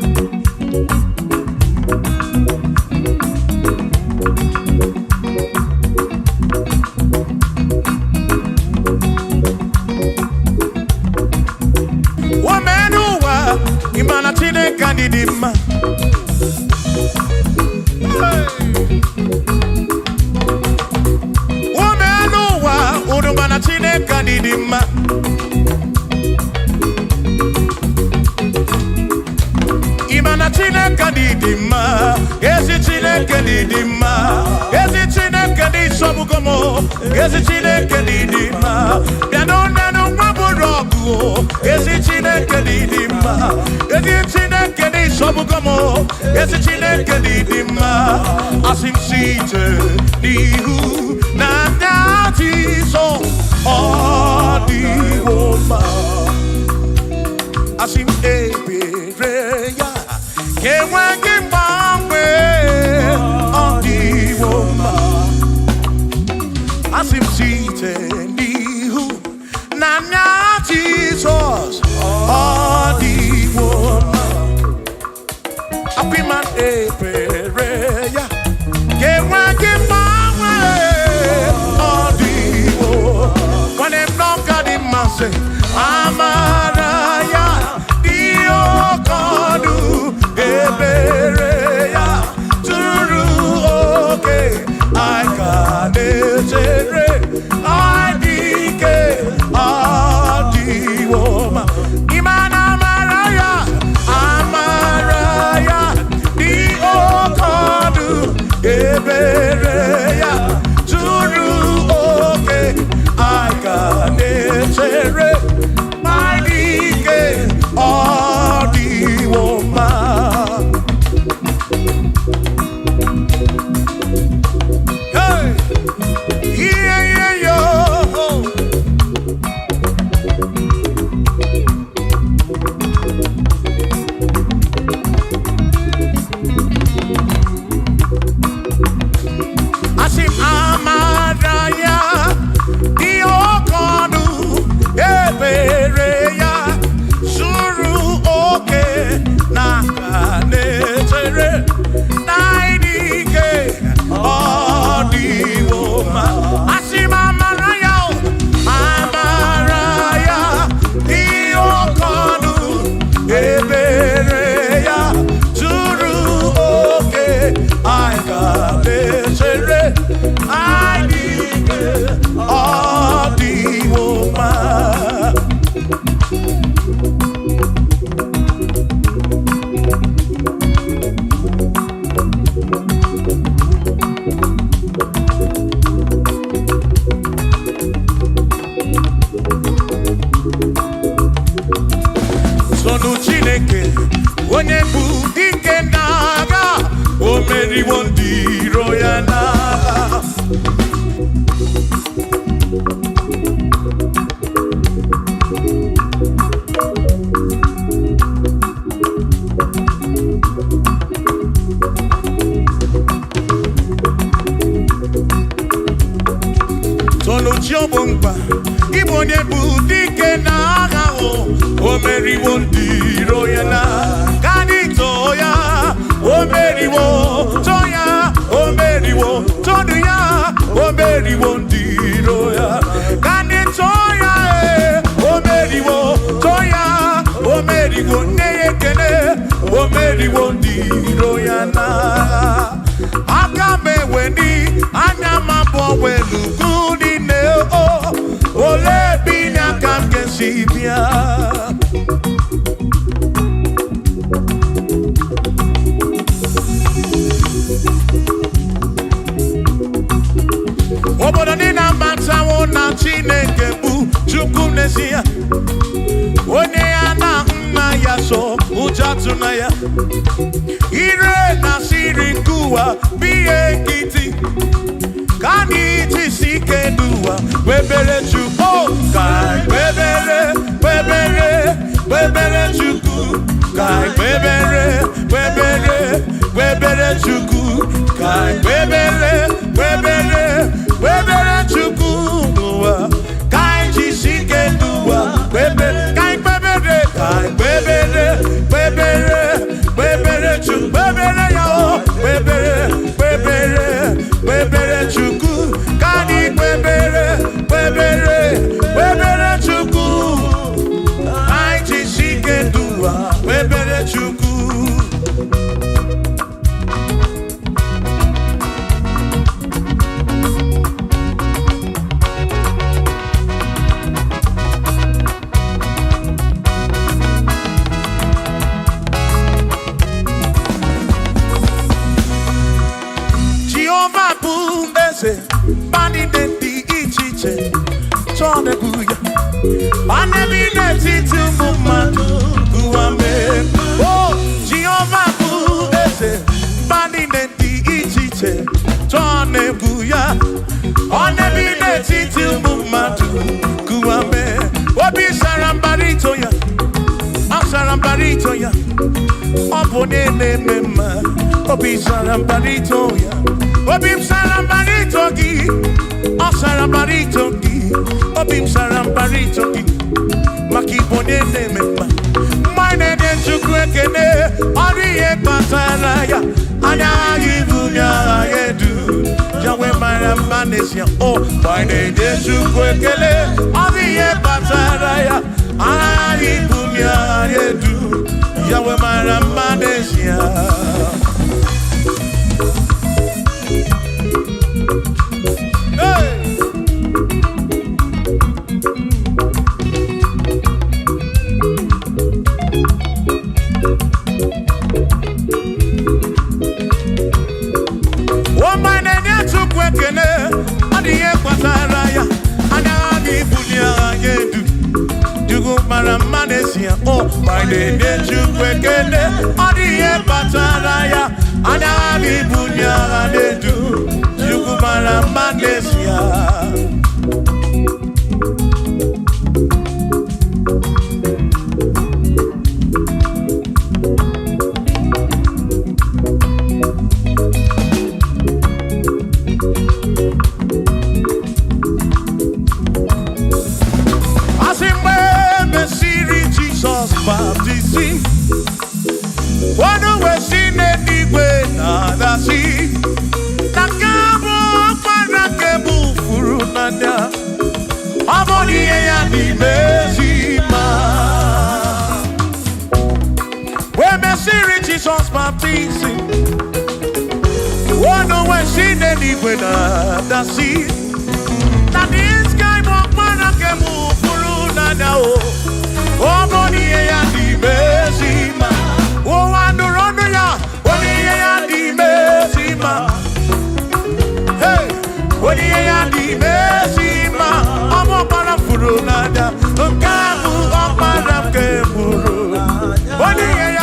Speaker 2: Wamenuwa Imana chineke ni dima Udumana chineke ni dima Imana chineke ni dima Yesi chineke ni dima Yesi chineke ni sobugomo Yesi chineke ni dima Bianona no waburogu Yesi chineke ni dima Yesi chineke ni sobugomo Yesi chineke ni dima Asim site nihu na so all the woman Asim ebereya Kewangi mangwe all the woman Asim site nihu na Jesus all the woman Apiman ebereya Kewangi mangwe when them don't got him, I say, Amaraya, Dio Kodu, Ebereya, Turu, okay, I got it, I dike, Adi Woma, Imana Amaraya, Dio onye bụ dike n'agha, o meriwo ndị iro ya n'agha. Chiobomba, ibo onye bụ dike n'agha, o meriwo ndị iro ya na kanito ya, o meriwo toya, o meriwo todu ya, o meriwo ndị iro ya kanito ya, o meriwo toya, o meriwo neyekene, o meriwo ndị iro ya na aka meweni anya mabọ welugu. Ole binya kam kesibia obodo dị na matawo na Chineke bụ Chukwu n'ezie, onye ya na nna ya so ụjọ tụna ya, ire na siri nkuwa biye nkịtị ka anyị jisi ike n'ụwa webere Chukwu, ka webere Chukwu, ka webere Chukwu, ka webere Chukwu n'ụwa, ka anyị jisi ike n'ụwa webere Chukwu, webere ya o, webere Chukwu, ka anyị webere Chukwu, anyị jisi ike n'ụwa webere Chukwu. Bani denti ichiche chone kuya bane bine titu mumadu kuame. Oh Jehovah kuese bani denti ichiche chone kuya bane bine titu mumadu kuame. Obi sarambarito ya, sarambarito ya, opone ne mema. Obi sarambarito ya, obi sarambarito ki, sarambarito ki, obi sarambarito ki, makibone ne mema. Mine ne chukwekene, oriye pataraya, anya yibunya yedu, jawe maramanesia. Oh, mine ne chukwekele, oriye pataraya, anya yibunya yedu, jawe maramanesia. Oh, my name is Chukwekene, Odiye Pataraya, Anabi Bunya Anedu, Chukumara Manesia. Jesus baptizing. Oh no, when she didn't when the sea. That this guy walk man I can move through now. Oh Monie Point MFB. Oh I do run ya. Monie Point MFB. Hey, Monie Point MFB. I'm up on a furu nada. Kamu up on a keburu. Monie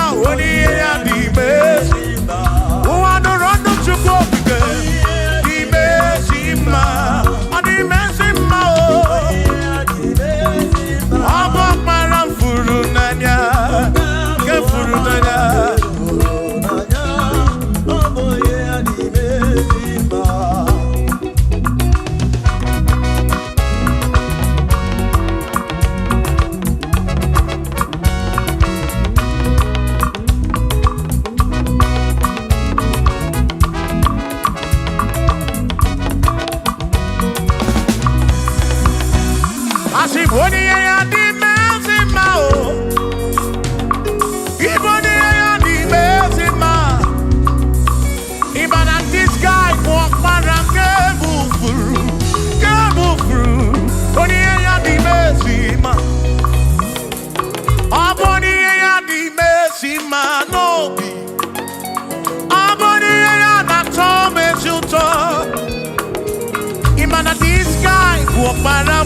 Speaker 2: para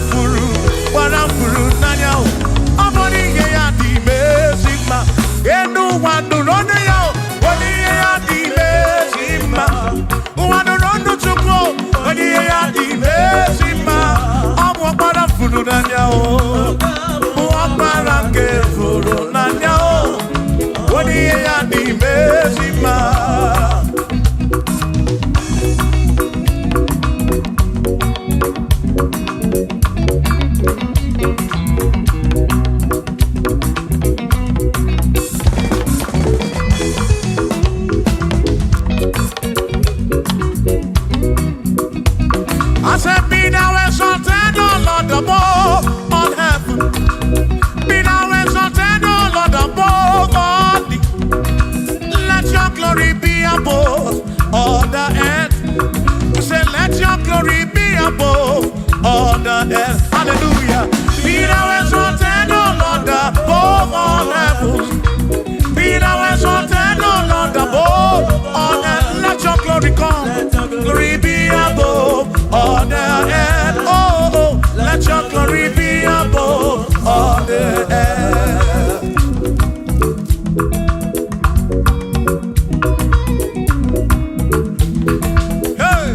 Speaker 2: furu nanya o. Amoni ye ya di mesima. Enu wanu ronu ya o. Oni ye ya di mesima. Wanu ronu chuko. Oni ye ya di mesima. Amu para furu nanya o. Para ke furu nanya o. Oni ye ya di mesima. I said, be thou exalted, O Lord, above all heaven. Be thou exalted, O Lord, above all the. Let your glory be above all the earth. We say, let your glory be above all the earth. Hallelujah. Be thou exalted, O Lord, above all heaven. Be thou exalted, O Lord, above all earth. Let your glory come. Glory be above all the earth. Oh, let your glory be above all the earth. Hey.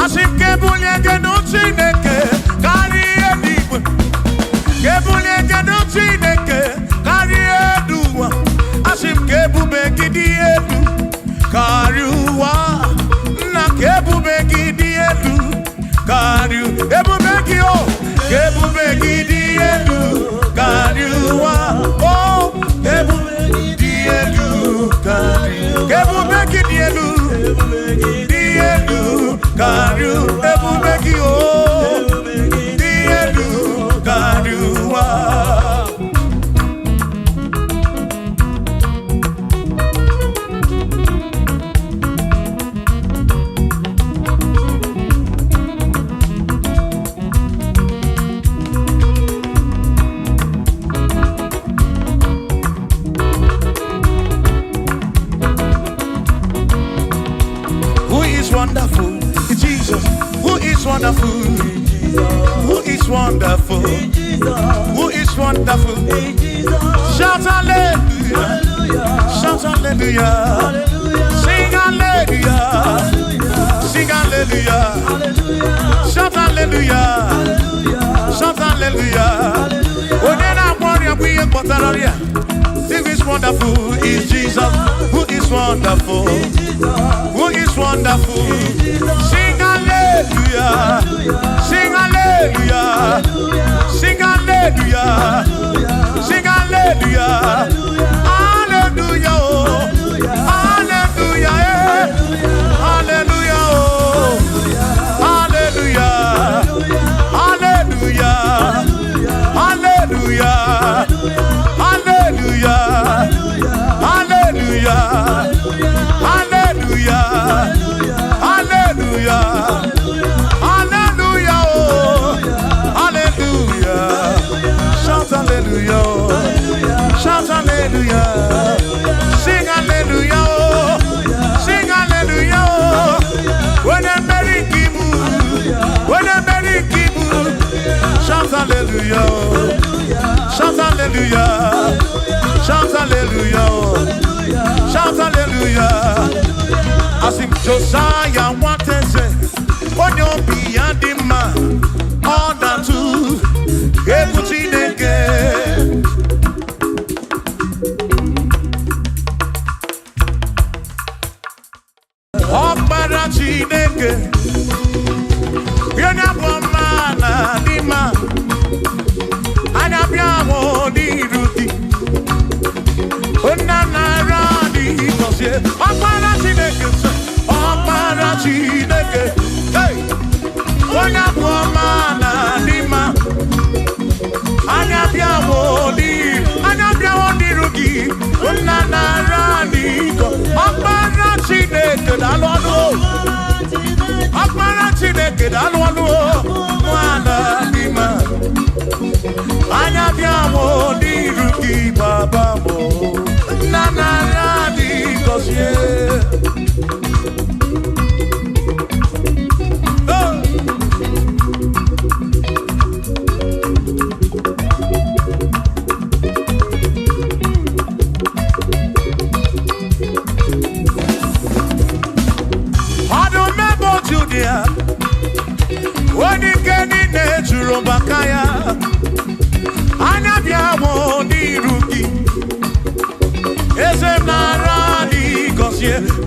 Speaker 2: Asim kebulie genuchineke kari ediwe. Kebulie genuchineke kari eduwa. Asim kebube gidi edu kariwa. Na kebube gidi edu kariu. Ebube gio. Kebube gidi edu kariwa. Oh, kebube gidi edu kariu. Kebube gidi edu. Gidi edu kariu. Ebube gio. Gidi edu kariwa. Wonderful, Jesus. Who is wonderful? Who is wonderful? Who is wonderful? Shout hallelujah! Shout hallelujah! Sing hallelujah! Sing hallelujah! Shout hallelujah! Shout hallelujah! Onena warrior we are. Who is wonderful is Jesus. Who is wonderful? Who is wonderful? Sing hallelujah! Sing hallelujah! Sing hallelujah! Sing hallelujah! Hallelujah! Hallelujah! Hallelujah! Hallelujah! Hallelujah! Hallelujah! Hallelujah! Hallelujah! Hallelujah! Hallelujah! Hallelujah! Oh, hallelujah! Shout hallelujah! Shout hallelujah! Sing hallelujah! Sing hallelujah! When a merry kibu, when a merry kibu, shout hallelujah! Shout hallelujah! Shout hallelujah! Shout hallelujah! As if Josiah wanted to, on your beyond the man, all that too, everything again. Oh, Barachineke, you're not one man, the man, and I'm your only Rudy. Oh, Nana Radi, because you're Chineke, hey, onya buomana lima, anya bia woni rugi, unana rani ko, akbara Chineke dalonu, akbara Chineke dalonu, mwana lima, anya bia woni rugi baba mo, unana rani ko sie.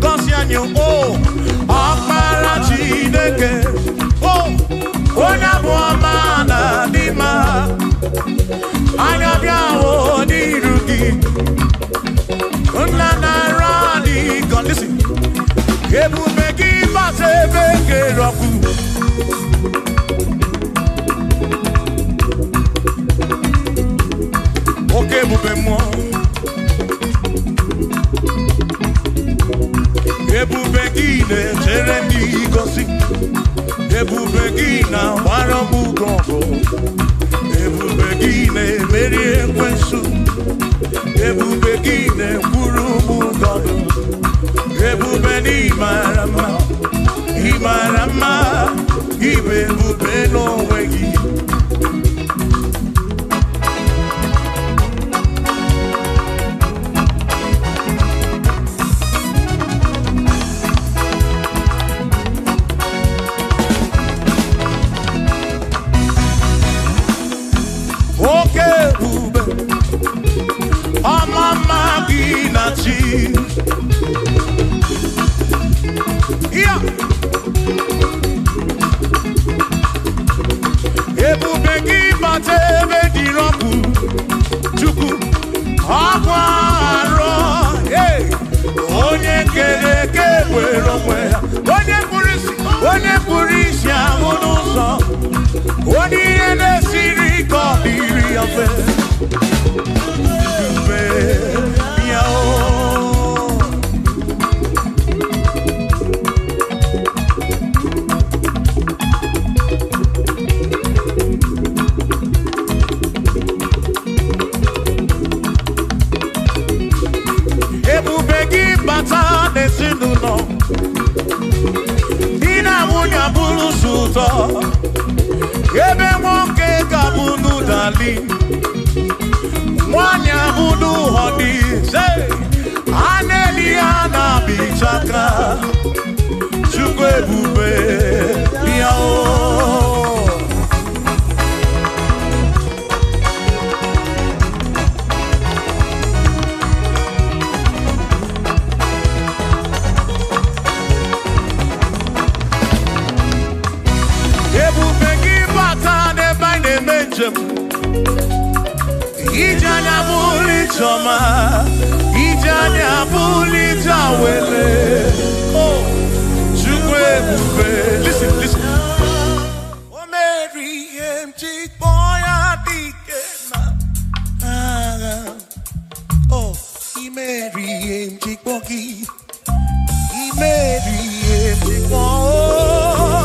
Speaker 2: gọzie anyị o ọkpara Chineke o onye bụ ọma na dị mma anya bịa o n'iru gị nna na-arụ adịghị listen ebube gị bata ebe kere ọkụ oke ebube mmụọ ebube gị na-echere ndị gosi ebube gị na-agbara m ọgụ ebube gị na-emeri ekwensu ebube gị na-ekwuru m ụgọdụ ebube n'ịmara mma ịmara mma ibe ebube n'onwe gị oke ebube ọmama gị na chi ya ebube gị bata ebe dị ọkụ Chukwu ọkwa arọ onye kere eke were onwe ya onye kpụrụ isi ahụ n'ụzọ onye ihe na-esiri ka ọ dịrị ya mfe ebube ya ebube gị bata n'ezinụlọ di na nwunye bụrụ ụzọ ebe nwoke ga-abụ n'ụdali nwanyị abụ n'ụhọdị a na-eli ya na-abịchaka Chukwu ebube ya ebube gị bata n'ebe anyị na-eme njem ije anya bụrụ ijeọma ije anya bụrụ ije awele Chukwu ebube listen o meri ihe m ji kpọọ ya dike na agha imeri ihe m ji kpọọ gị imeri ihe m ji kpọọ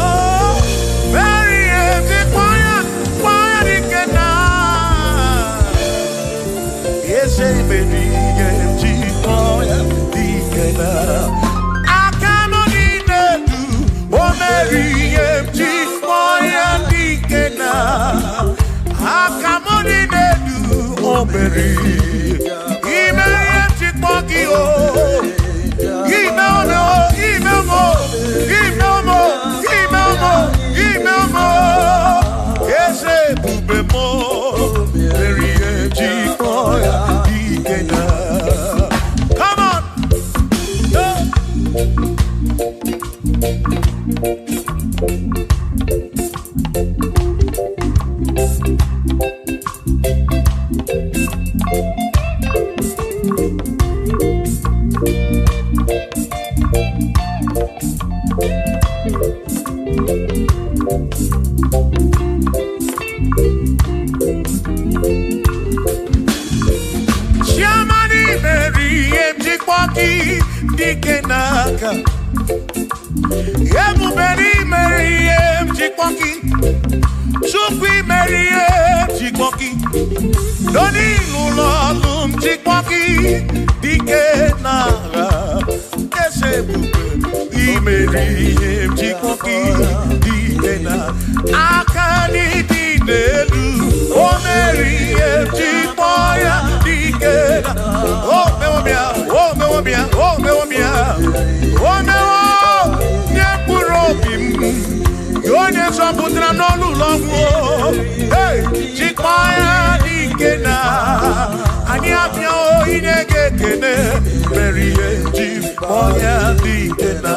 Speaker 2: moya dikena.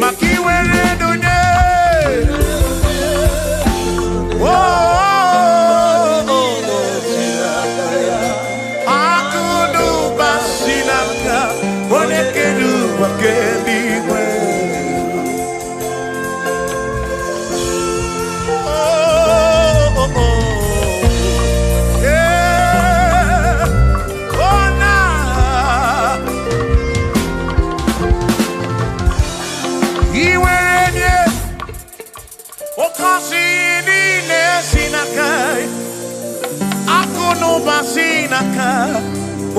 Speaker 2: Makiwe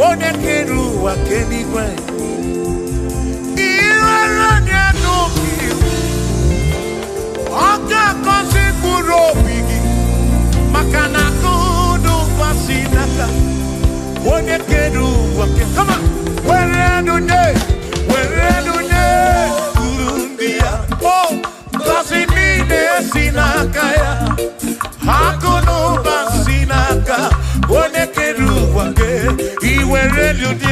Speaker 2: onye kere ụwa kenigwe ihere nye n'obi ọ ga-akọzi mkpụrụ obi gị maka na akụnụ gbasi n'aka onye kere ụwa kama were nunye uru ndị ya o ngọzi niile si n'aka ya akụnụ gbasi n'aka onye kere ụwa ke iwere nunye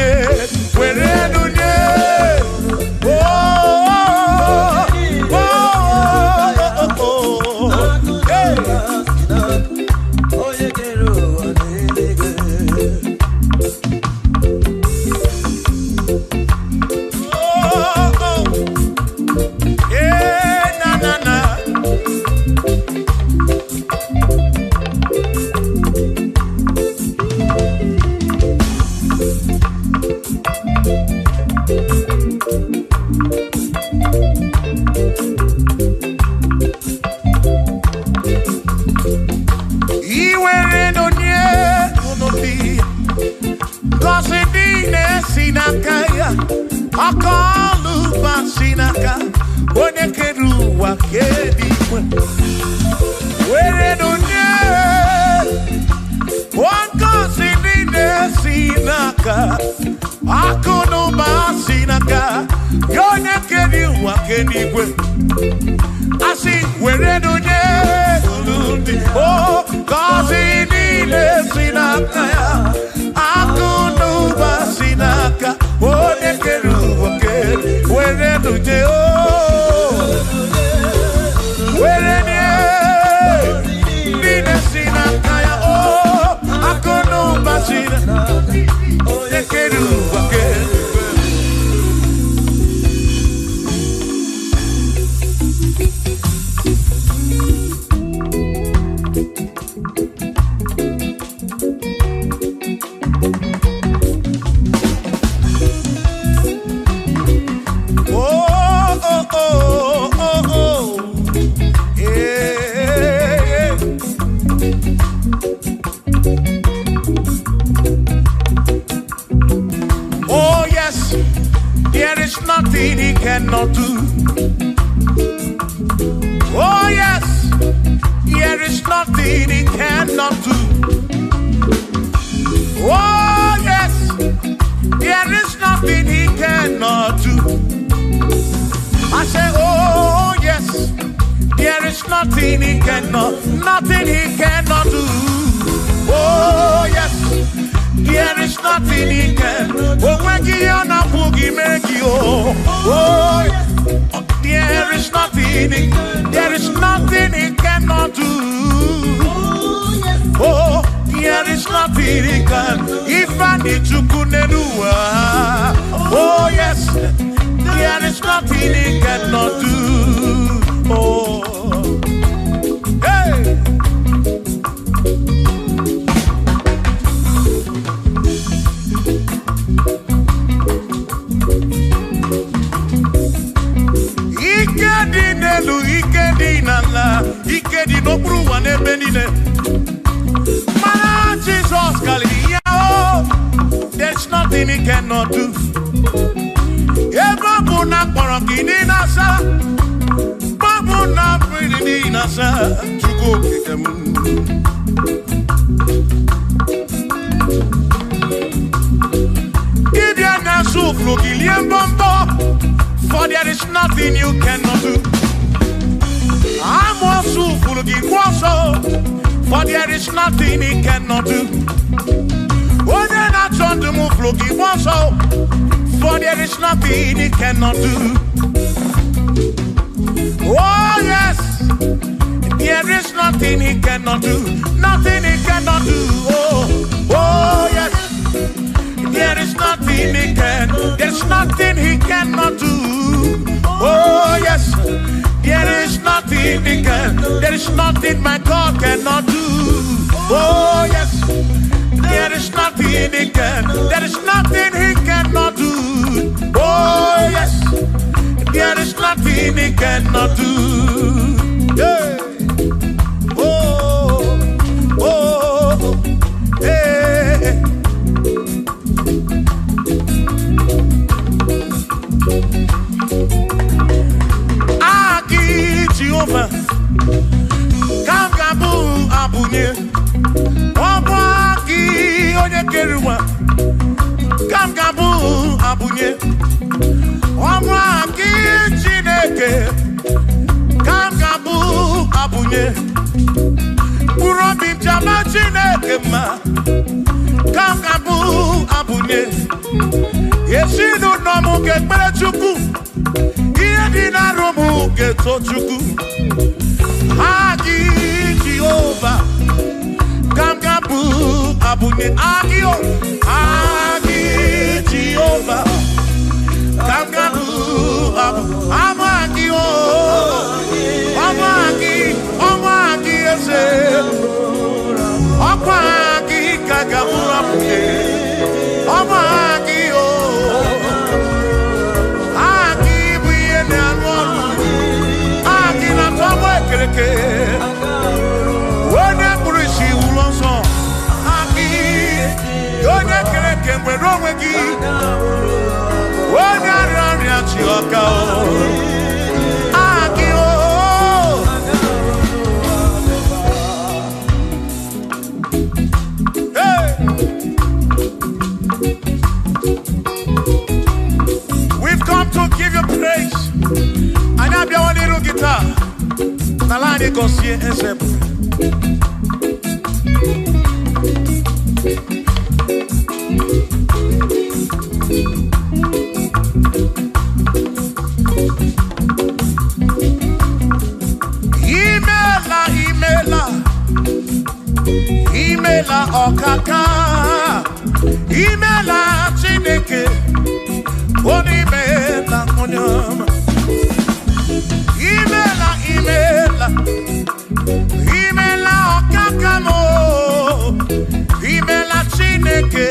Speaker 2: for there is nothing you cannot do. I'm also full of for there is nothing he cannot do. Oh, then I turn to move, look, he wants so, for there is nothing he cannot do. Oh, yes, there is nothing he cannot do, nothing he cannot do. Oh, yes, there is nothing he can, there's nothing he cannot do. Oh, yes, there is nothing he can, there is nothing my God cannot do. Oh, yes, there is nothing he can, there is nothing he cannot do. Oh, yes, there is nothing he cannot do. Yeah. Oh, oh, hey. abunye Omwaki Chineke Kamgabu abunye Kurobi Jama Chineke ma Kamgabu abunye Yeshinu nomu gekbere chuku Iye dinarumu geto chuku Agi Jehovah Kamgabu abunye Agio Agi Jehovah Kamgabu Amagi Amagi ese Amagi Kagabu abunye Amagi Agi buye ne anwonu Agi na tomo ekereke Wone kurishi ulonso Agi Yone kereke mwero wegi Wone arari achioka Agi Hey We've come to give you praise And I'll be one little guitar Nalani Gosie Ezebu Imela okaka Imela Chineke Onimela Onyama Imela okaka mo Imela Chineke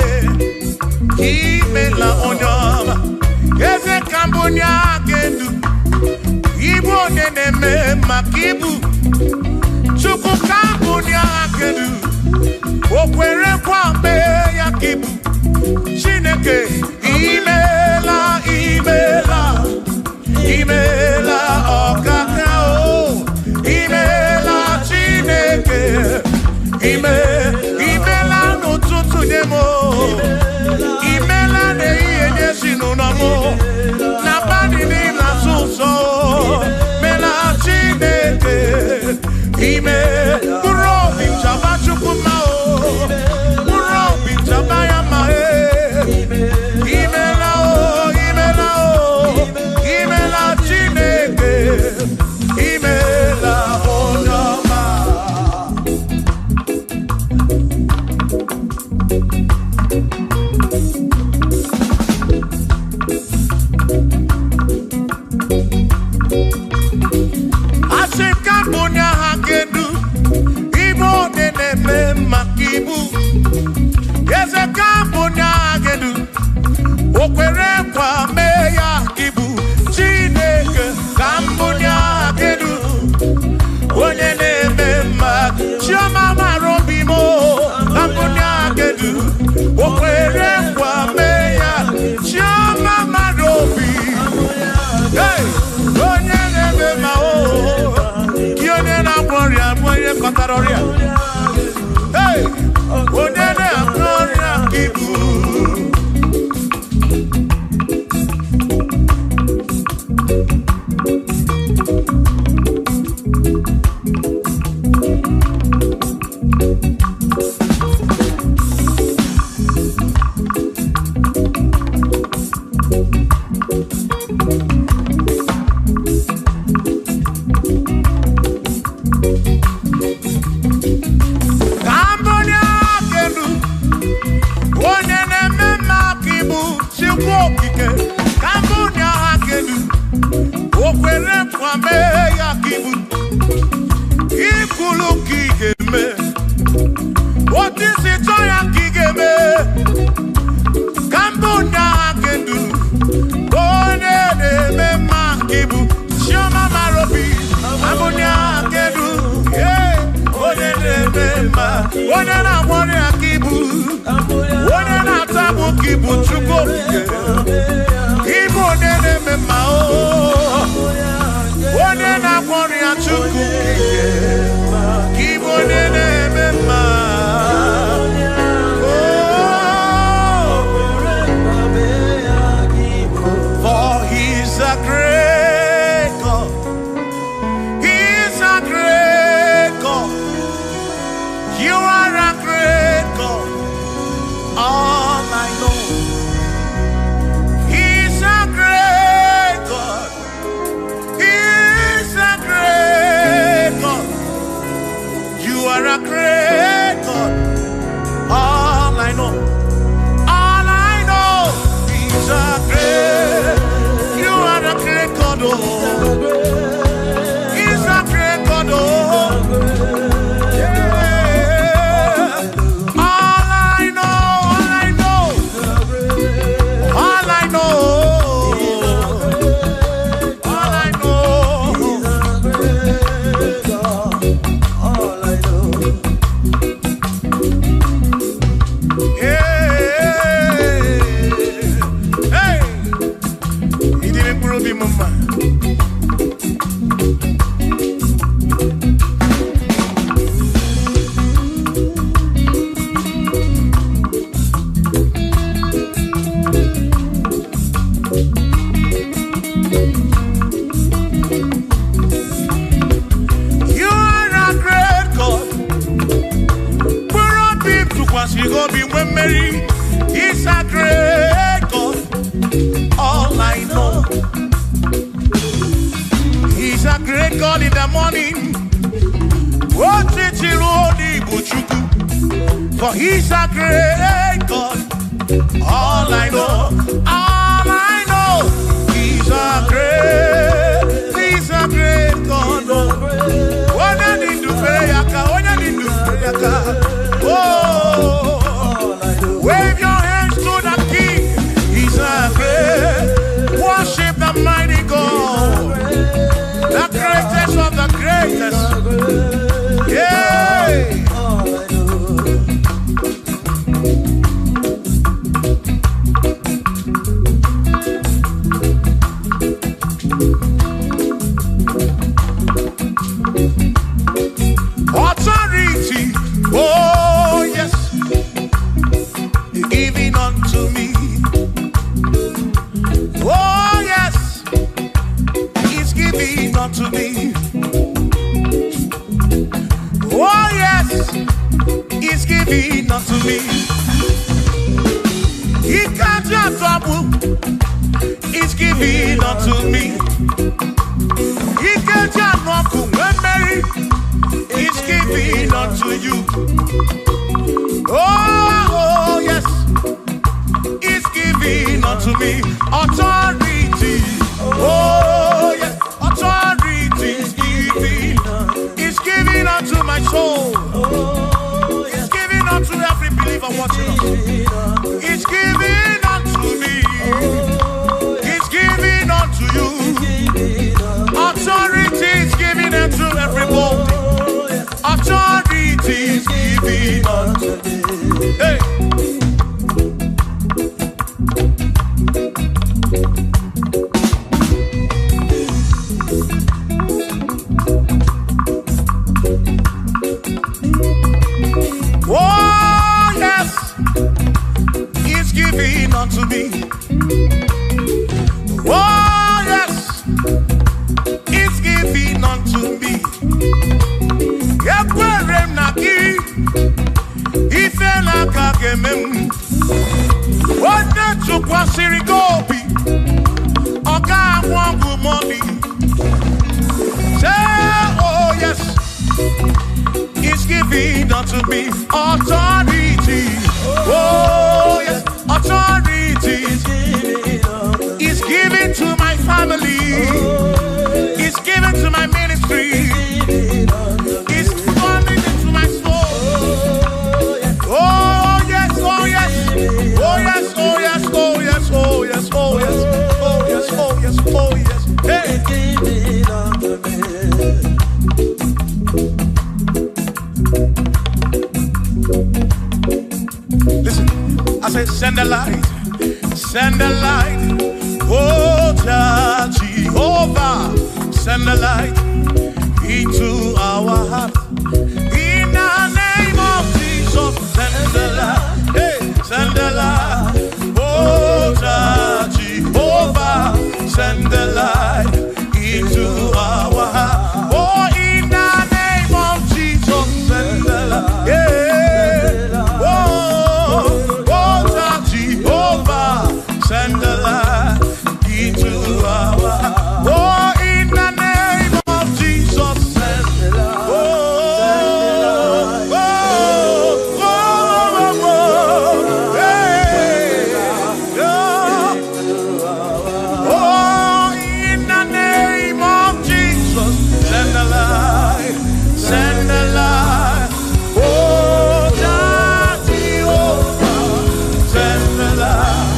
Speaker 2: Imela Onyama Eze Kambonya Gendu Ibu Neneme Makibu Chuku Kambonya Gendu Okwere kwambe ya kibu Chineke Imela okaka o Imela Chineke Imela n'ụtụtụ nyemo Imela n'ihe nyesi n'ụnọmụ Na bani n'ila sụsọ Mela Chineke Muro binchaba chukuma o Muro binchaba yama Imela o Imela Chineke Imela Onyama Asekambonya hagendu Ibo neneme makibu Yeze kambonya hagendu Okwere kwa meya kibu Chineke kambonya hagendu Onye neme mak Chioma marobimo Kambonya hagendu Okwere kwa meya Chioma marobi Hey, onye neme mao Kione na gloria mwenye kotaroria Hey, onye na gloria kibu morning. What did you only buchuku? For he's a great God. All I know, he's a great God. When I need to pray, oh, wave your hands to the King. He's a great. Worship the mighty God, the greatest of the greatest. Yeah. Authority, oh yes, giving unto me. Oh yes, He's giving unto me. Oh yes, He's giving unto me. He can't just trouble. He's giving unto me. He can't just walk when Mary. He's giving unto you. Oh yes, He's giving unto me. Authority. Oh yes, authority is giving. He's giving unto my soul. He's giving unto every believer watching us. He's giving unto me. He's giving unto you. Authority is giving unto everybody. Authority is giving unto me. Hey. Oh yes, He's giving unto me. Oh yes, He's giving unto me. Yekwere naki, ife nakakemem. Wode chukwa sirigobi, oga wangu money. Say oh yes, He's giving unto me authority. Oh yes, authority. He's giving to my family. He's giving to my ministry. He's coming into my soul. Oh yes, oh yes, oh yes, oh yes, oh yes, oh yes, oh yes, oh yes, oh yes, oh yes. Hey. Listen, I say send a light, send a light. Oh Jehovah, send a light into our heart. In the name of Jesus, send a light. Hey, send a light. Oh Jehovah, send a light into our heart. Oh, in the name of Jesus, send a light. Yeah. Send the light into our heart. Oh, in the name of Jesus, send the light. Oh, oh, oh, oh, oh, hey, oh, in the name of Jesus, send the light, send the light. Oh, Jehovah, send the light.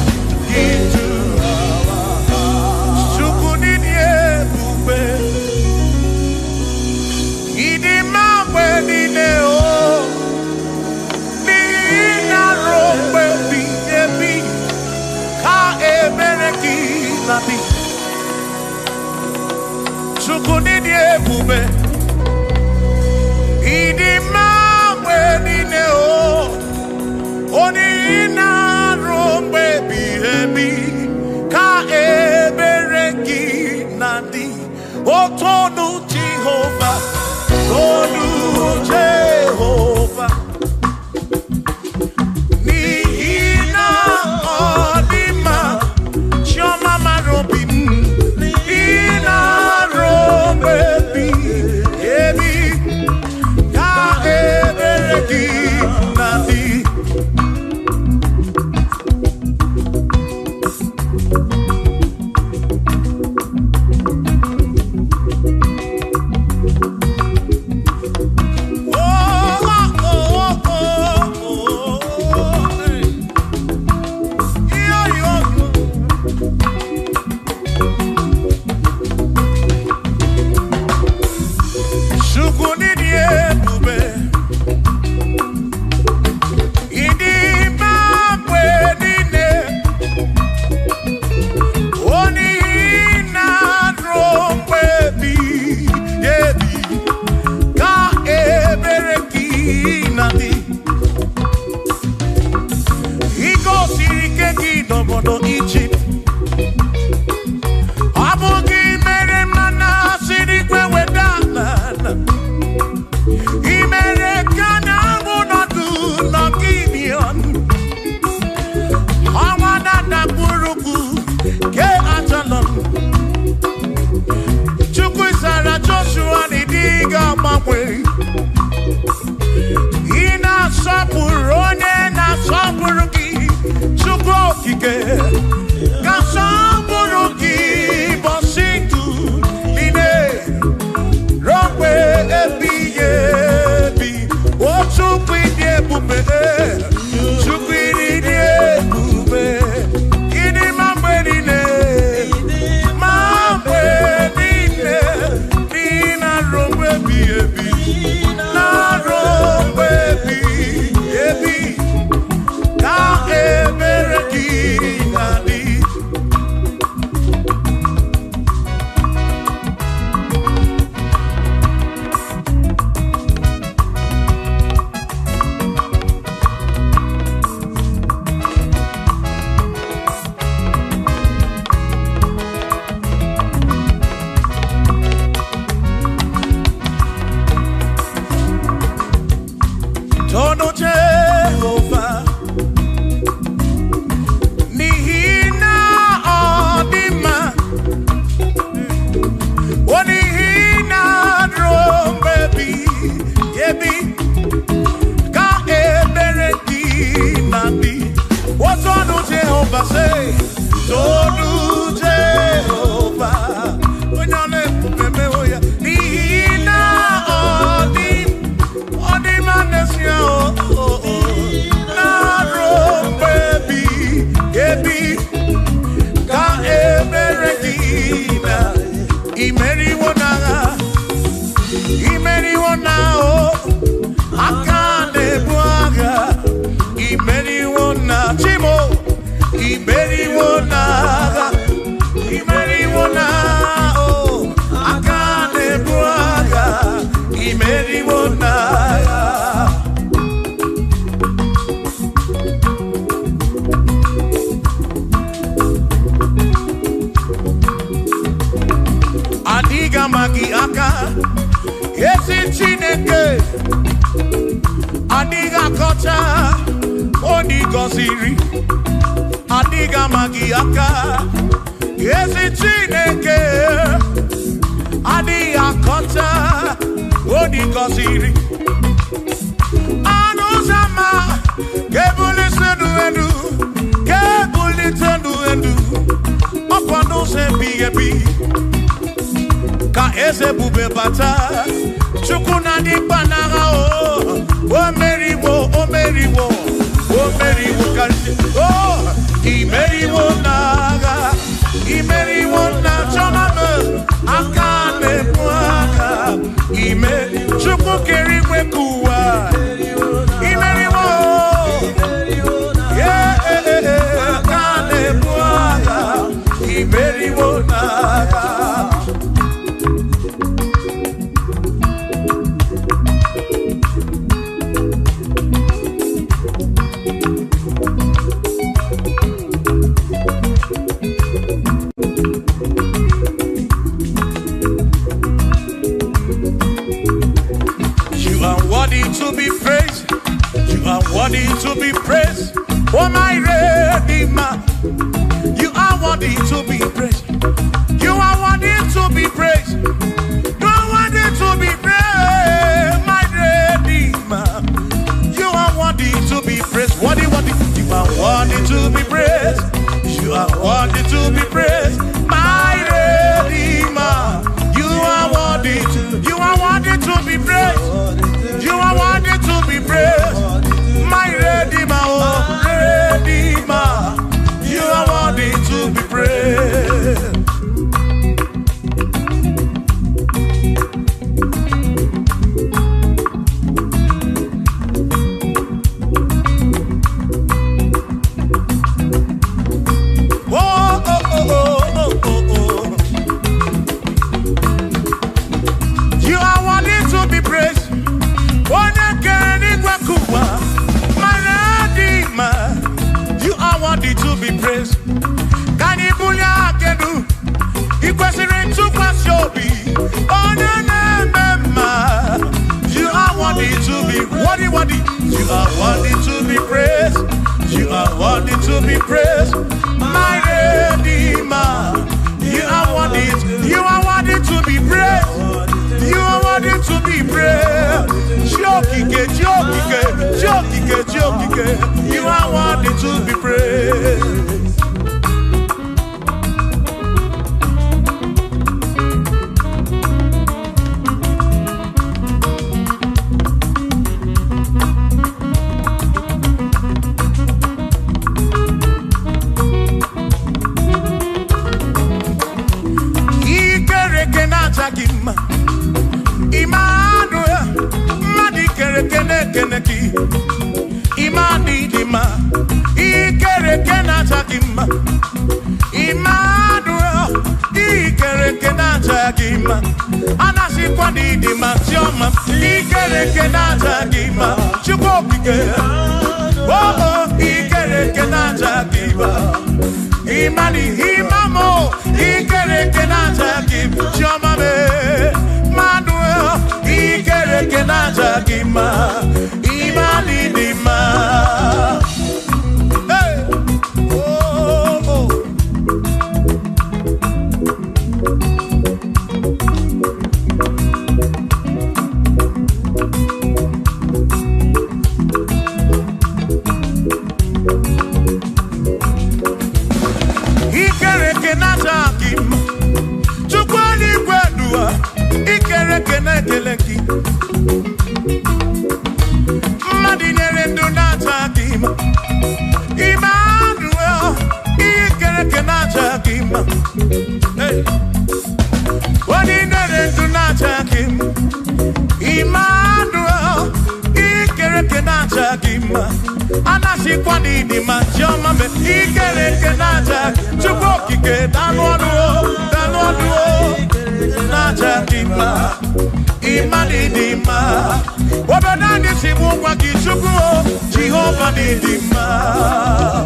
Speaker 2: Chukunidie bube, idi mawe nine o, oni ina rombe bihebi, ka ebereki nandi, o tonu Jehovah, tonu Jehovah. Baby, n'obodo Egypt. Ọ bụ gị mere mana siri kwe weda ala. I mere ka na mụ nọdụ n'Gibeon. Ọnwa na-adakpurugu ke Ajalon. Chukwu zara Joshua n'ịdị ga-agbanwe. Ị na-asọpụrụ onye na-asọpụrụ gị. Chukwu okike ga-asọpụrụ gị ụbọchị ndụ niile ruo mgbe ebighị ebi. O Chukwu ịdị ebube, Chukwu ịdị ebube. Ịdị ma mgbe niile, ma mgbe niile, dị na ruo mgbe ebighị ebi, na ruo mgbe ebighị ebi. Ka ebere gị na-adị. Tono Jehovah, n'ihi na ọ dị mma, o n'ihi na ruo mgbe ebighị ebi, ka ebere gị na-adị. O tonu Jehovah say, tonu Jehovah, onye ọ na-ebube mewo ya, n'ihi na ọ dị mma n'ezie na ruo mgbe ebighị ebi, ka ebere gị na imeriwo n'agha, imeriwo n'ahụ, aka na-ebu agha, imeriwo na chimo, imeriwo n'agha, imeriwo n'ahụ, aka na-ebu agha, imeriwo n'agha. Adiga magi aka, esi Chineke. Adiga kocha, oni goziri. Adiga magi aka, esi Chineke. Adiga kocha, oni goziri. Anuzama, kebuli senu enu, kebuli tenu enu. Opano se biyebi. Ka eze bube bata, Chukwu na di panara o. O meriwo, o meriwo, o meriwo kasi. Oh, I meriwo naga, I meriwo na choname, akane mwaka. I meri, Chukwu keriwe kuwa. I meriwo, yeah, akane mwaka. I meriwo naga. To be praised, you are worthy to be praised. Oh my Redeemer, you are worthy to be praised. You are worthy to be praised. You are worthy to be praised, my Redeemer. You are worthy to be praised. Worthy, worthy. You are worthy to be praised. You are worthy to be praised, my Redeemer. You are worthy to be praised. You are worthy to be praised, my Redeemer, oh Redeemer. You are worthy to be praised. To be praised. worthy. You are worthy to be praised. You are worthy to be praised. My Redeemer. You are worthy. You are worthy to be praised. You are worthy to be praised. Jokike, jokike, jokike, jokike. You are worthy to be praised. Emmanuel, Madi Kerekene Keneki, Imani Dima, Ikerekena Takima, Emmanuel, Ikerekena Takima, Anasi Kwani Dima, Tioma, Ikerekena Takima, Chukopike, oh, Ikerekena Takima, Imani Himamo, Ikerekena Takima, Tioma. Manuel, Ikerekena Takima, Imani Dima. Hey, oh, oh. Ikerekena Takima, Chukwani Kwenua. Ikerekene keleki Madinere Donatakima Emmanuel Ikerekena Takima Hey Madinere Donatakima Emmanuel Ikerekena Takima Anasi Kwani Dima Joma me Ikerekena Takima Chukokike Danwanuo Natakima, Imani Dima, Wabanani Simuwa Kishukuo, Jehovah Dima.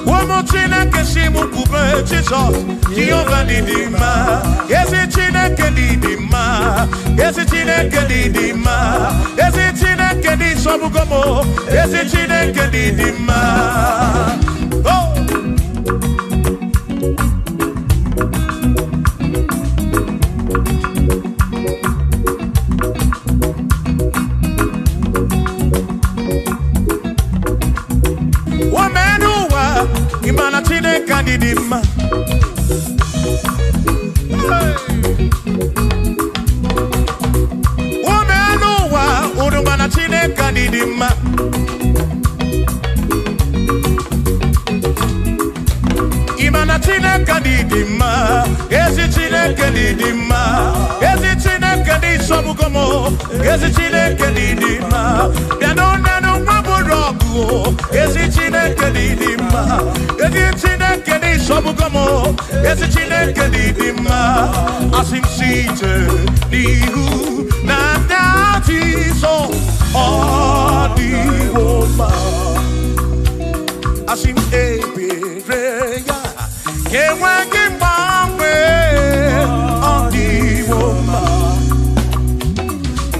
Speaker 2: Womotina Kesimu Kube, Jesus, Jehovah Dima. Yes, it's in a Kedidima. Yes, it's in a Kedidima. Yes, it's in a Kedi Sobugomo. Yes, it's in a Kedidima. Oh. Womenuwa, Imana Tine Kedidima. Kanidima Imana Tina Kanidima Ezi Tina Kanidima Ezi Tina Kanisobugomo Ezi Tina Kanidima Danona Maburogu Ezi Tina Kanidima Ezi Tina Kanisobugomo Ezi Tina Kanidima Asim Site Nihu Nandati So Adiwoma Asim Ebereya Kewagi Mangwe Adiwoma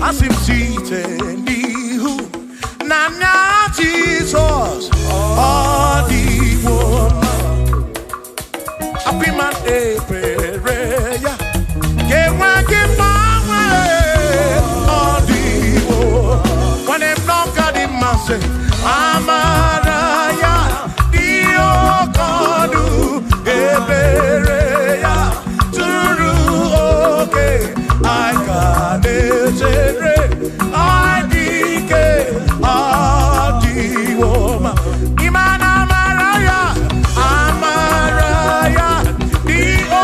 Speaker 2: Asim Site Nihu Nanya Jesus Adiwoma Apiman Ebereya Kewagi Mangwe When I'm not got in my say, Amaraya, Dio Kodu, Ebereya, Turu, okay, I got it, I dike, Adiwoma, Imana Maraya, Amaraya, Dio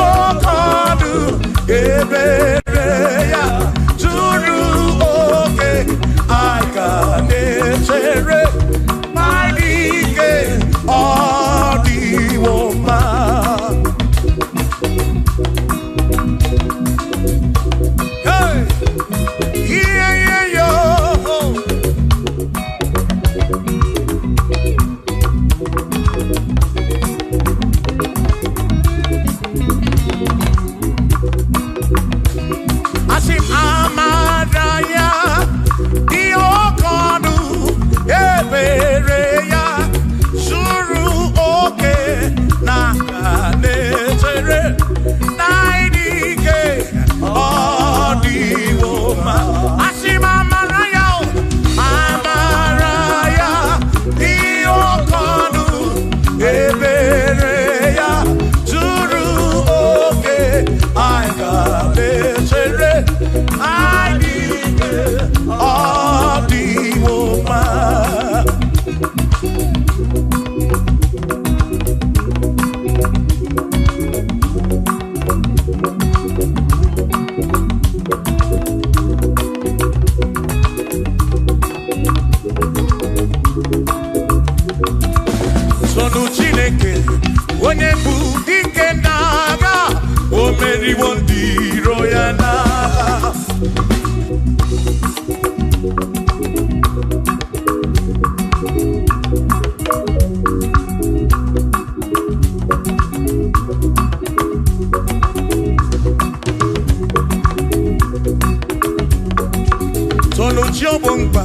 Speaker 2: Chobumba,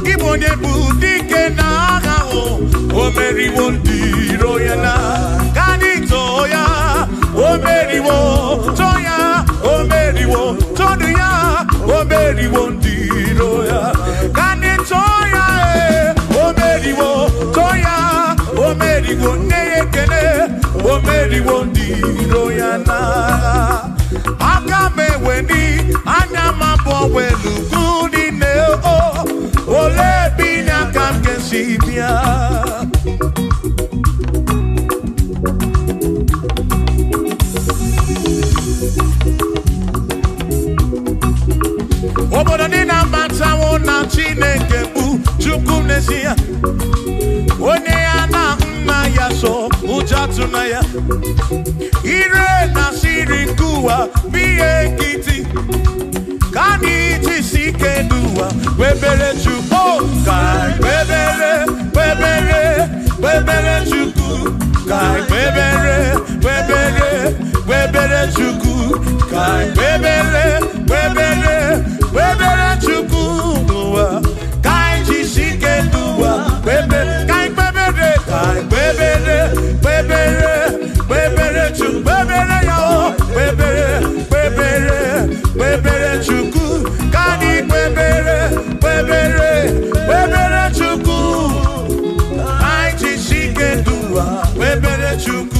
Speaker 2: Ibonye Budike Naga, O Mary Wondi Royana, Ganitoya, O Mary Wo, Toya, O Mary Wo, Toya, O Mary Wondi Roya, Ganitoya, O Mary Wo, Toya, O Mary Wonekene, O Mary Wondi Royana. Agame weni, anyama bo welu gudi ne o, ole binya kam kensibia. Obodo ni na mata wona Chineke bu chukwu n'ezie. Onye ya na nna ya so ujatu na ya. Ire na siri nkuwa biye kiti. Kani tisike duwa webere chukwu kai webere webere webere chukwu kai webere webere webere chukwu kai webere webere webere chukwu duwa kai tisike duwa webere kai webere kai webere webere webere chukwu webere yo webere webere webere chukwu kani webere webere webere chukwu kai tisike duwa webere chukwu.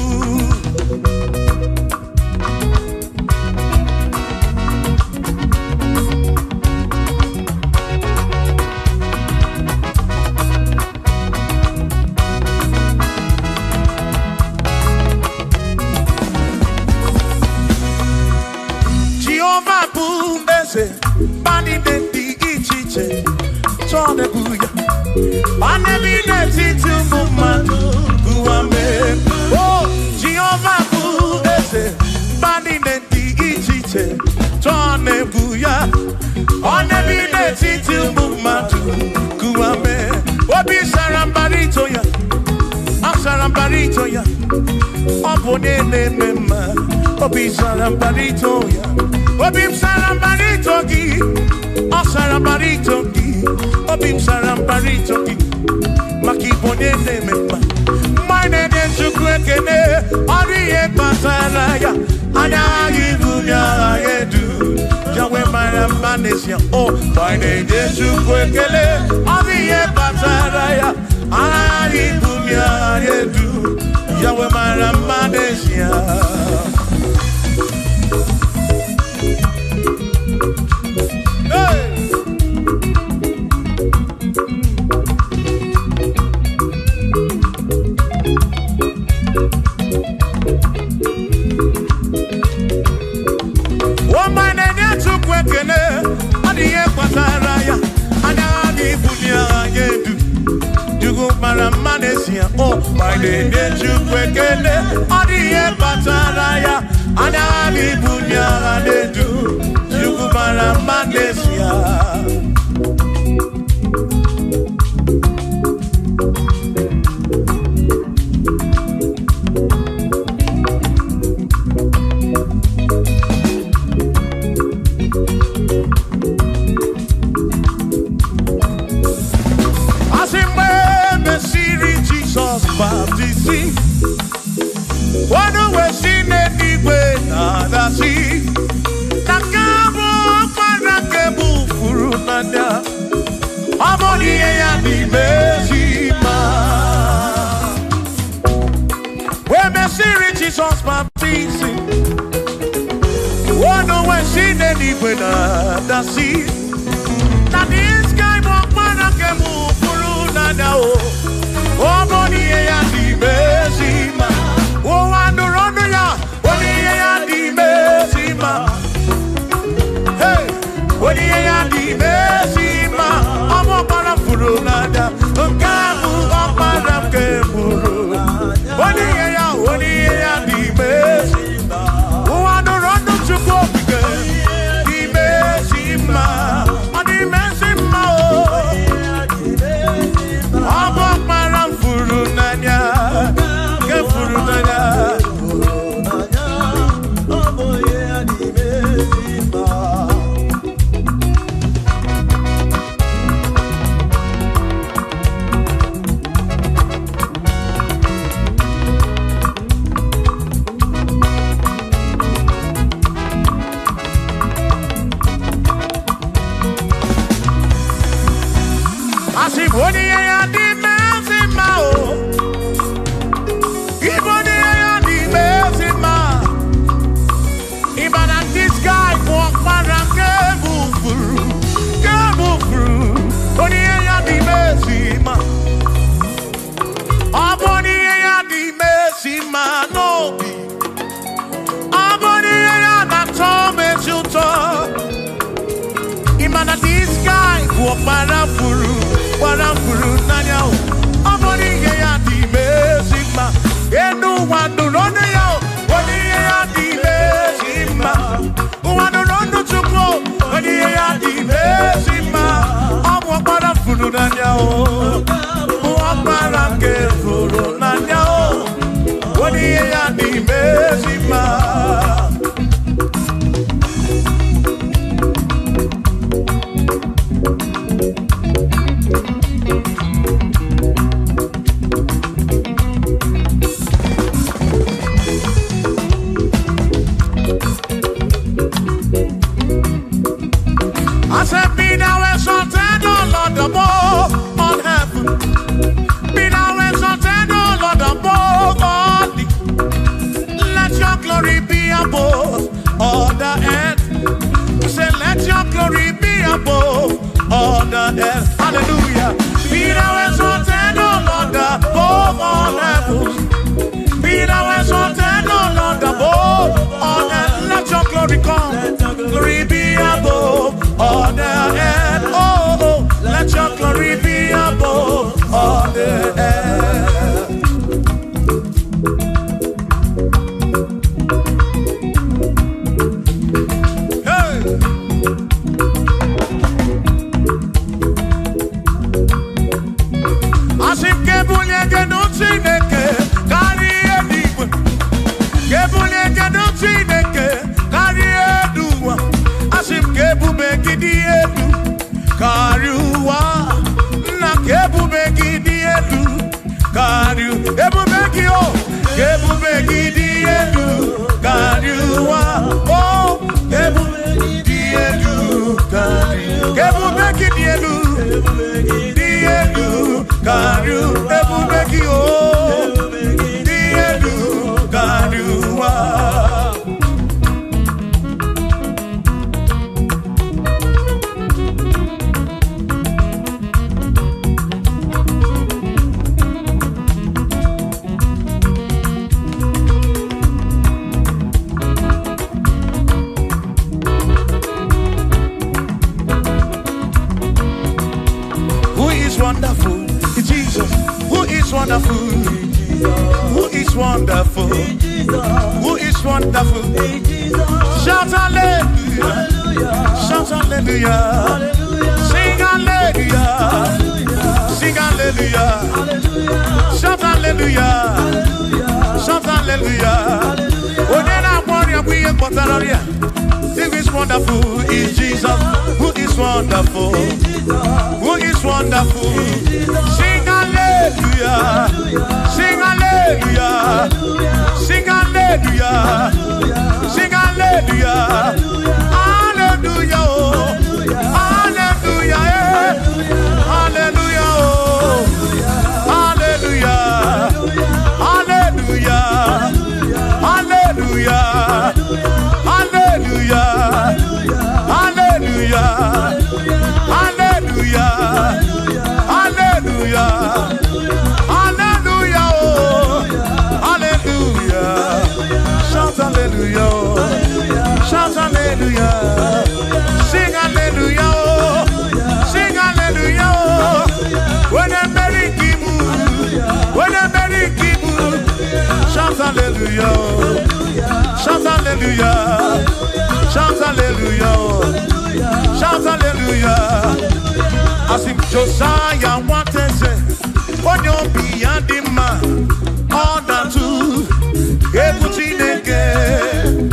Speaker 2: Bani de di ichiche, chone buya. Bani bi de titu mumadu guame. Oh, Jehovah bu ese. Bani de di ichiche, chone buya. Bani bi de titu mumadu guame. Obi sarambarito ya, asarambarito ya. Obone ne mema, obi sarambarito ya. Obim sarambarito gi, o sarambarito gi, obim sarambarito gi, maki bonye ne mema. Mine de chukwekene, oriye pataraya, anya givumya yedu. Jawe maramanesia, oh, mine de chukwekene, oriye pataraya, anya givumya yedu. Jawe maramanesia. Oh, my name is Chukwekene, Odiye Pataraya, Anani Bunya Nedu, Yugumara Manesia. Baptisi, wano wesine niwe nadasi, nakabo parakebu furunanda, amoni ya nimezima. We mesiri Jesus baptisi, wano wesine niwe nadasi, nadiska parakebu furunanda o. Oh, Monie ya di mesima. Oh, andorono ya. Monie ya di mesima. Hey, Monie ya di mesima. Omo para furunada. Kamu opara kemuru. Monie ya di mesima. Oh, andorono chukopike. Di mesima. Di mesima. Oh, Monie ya di mezima o. Monie ya di mezima. Even at this guy walk around Gebufuru. Monie ya di mezima. Monie ya di mezima no be. Monie ya na tome chuto. Even at this guy walk around Furu nanya o. Monie ya di mezima. Enu wandu rone yo. Monie ya di mezima. Wandu rondo chuko. Monie ya di mezima. Walk around Furu nanya o. Walk around Furu nanya o. Monie ya di mezima. I said, be thou exalted, O Lord, above all heaven. Be thou exalted, O Lord, above all the. Let your glory be above all the earth. Say, let your glory be above all the earth. Hallelujah. Be thou exalted, O Lord, above all heaven. Be thou exalted, O Lord, above all earth. Let your glory come. Glory be above all the earth. Oh, let your glory be above all the earth. Hey. Asim kebunye genutineke kari ediwe. Kebunye genutineke kari eduwa. Asim kebube gidi edu kariwa. Na kebube gidi edu kariu. Kebube gio. Kebube gidi edu kariwa. Oh, kebube gidi edu kariu. Kebube gidi edu. Gidi edu kariu. Kebube gio. Gidi edu kariwa. Wonderful, Jesus. Who is wonderful? Who is wonderful? Who is wonderful? Shout hallelujah! Shout hallelujah! Sing hallelujah! Sing hallelujah! Shout hallelujah! Shout hallelujah! Onena warrior we are Potararia. Who is wonderful is Jesus. Who is wonderful? Who is wonderful? Sing hallelujah! Sing hallelujah! Sing hallelujah! Sing hallelujah! Hallelujah! Hallelujah! Hallelujah! Hallelujah! Hallelujah! Hallelujah! Hallelujah! Hallelujah! Hallelujah! Hallelujah! Hallelujah! Hallelujah! Shout hallelujah! Shout hallelujah! Sing hallelujah! Sing hallelujah! When a merry kibu, when a merry kibu, shout hallelujah! Shout hallelujah! Shout hallelujah! Shout hallelujah! I sing Josiah wanted say, when you're beyond the man, all that too, everything again.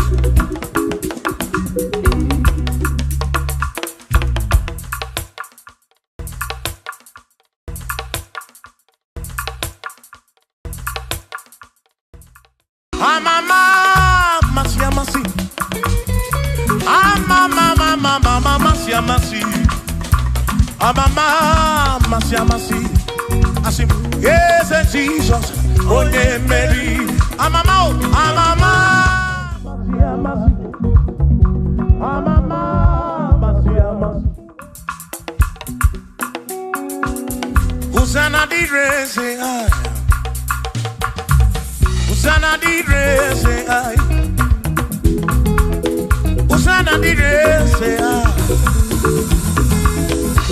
Speaker 2: Amama, masi, amasi. Asim, yes, Jesus, onye Mary. Amama, amama, masi, amasi. Amama, masi, amasi. Hosanna di re, say I. Hosanna di re, say I. Hosanna di re, say I.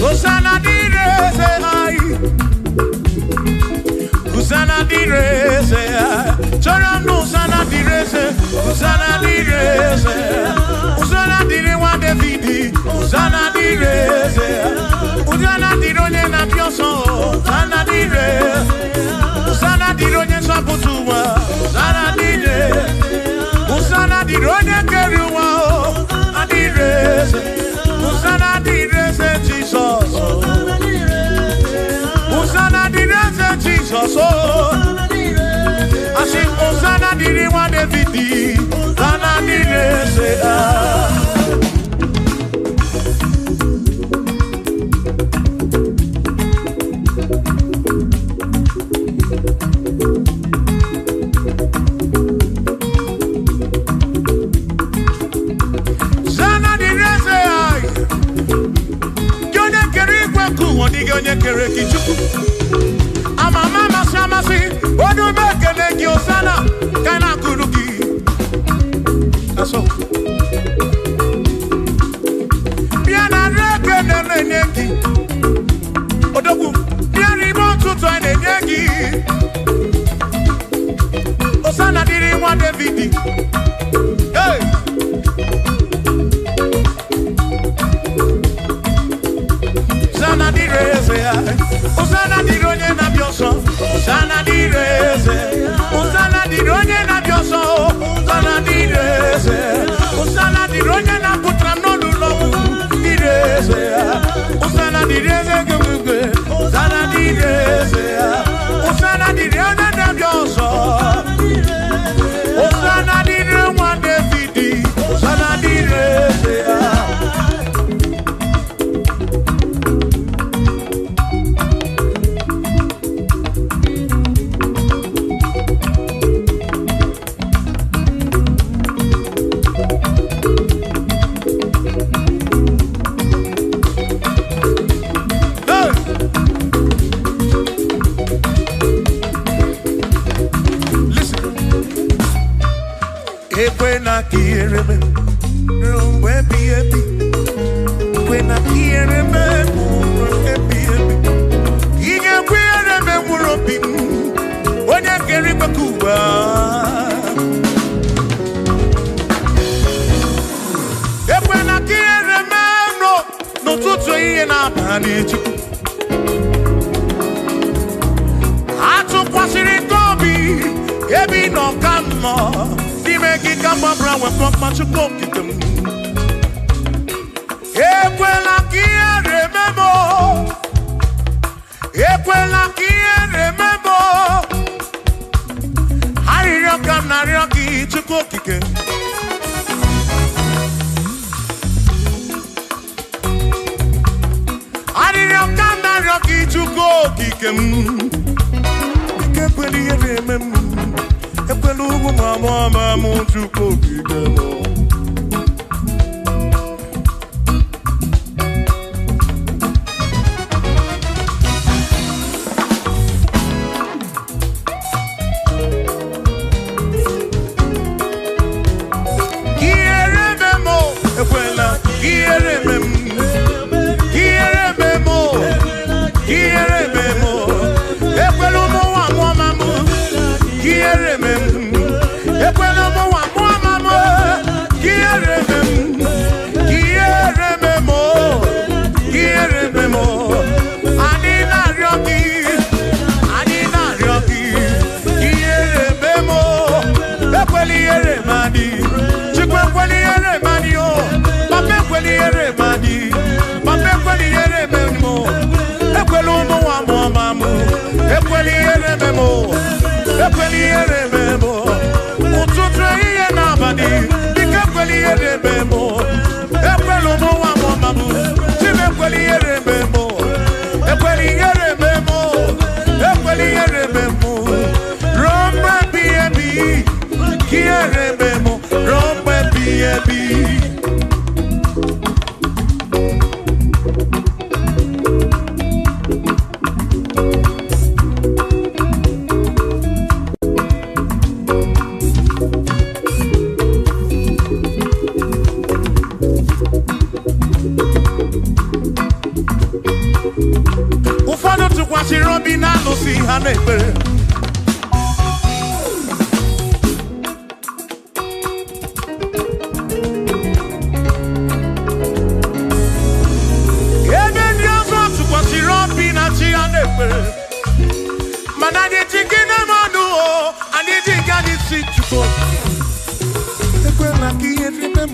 Speaker 2: Hosanna di re, say I. Hosanna di re, say I. Chorano, Hosanna di re, say. Hosanna di re, say I. Hosanna di re, wa David. Hosanna di re, say I. Hosanna di ronye na pioso. Hosanna di re. Hosanna di ronye saputuwa. Hosanna di re. Hosanna di ronye keruwa. Hosanna di re. Hosanna di re, say Jesus. Hosanna di re, say Jesus. I sing Hosanna di re, wa David. Hosanna di re, say ah. Onye kere kichuku amama masamasi odu mekele gi osana kana kuruki aso biana reke na nengi odogu biani motuto na nengi osana diri wa David hey Hosanna di reze, Hosanna di ronye na bioso, Hosanna di reze, Hosanna di ronye na bioso, Hosanna di reze, Hosanna di ronye na putra nonu lobu, di reze, Hosanna di reze gumugwe, Hosanna di reze, Hosanna di ronye na bioso, Hosanna di ronye David, Hosanna di reze. When I hear me, where be happy. When I hear me, happy. He can wear me, Muropin. When I carry Bakuba. When I hear me, no tutu in a manage. I took what's in it, Gobi. Ebi no come. Make come brown with pop much of them. Equela kia remember. Equela kia remember. Harioka Narioki to cook again. Harioka Narioki to cook again. Equela remember. Epelugu mama muntu kokigeno. Kiere memo, ekwela, kiere memo, kiere memo, kiere memo, epelugu mama kiere memo. Ekwela mo wa mo mama kiere memo anina rioki kiere memo ekweli ere mani chikwe kweli ere mani o pape kweli ere mani pape kweli ere memo ekwelu mo wa mo mama ekweli ere memo ekweli ere memo ututre iye na bani ekweli ere memo ekwelu mo wa mo mama chime kweli ere memo ụfọdụ tụkwasịrị obi na alụsị ha na-ekpere. Ebe ndị ọzọ tụkwasịrị obi na chi ha na-ekpere. Mana anyị ji gị na mmadụ anyị ji gị anyị si Chukwu. Ekwela ka ihe rime m.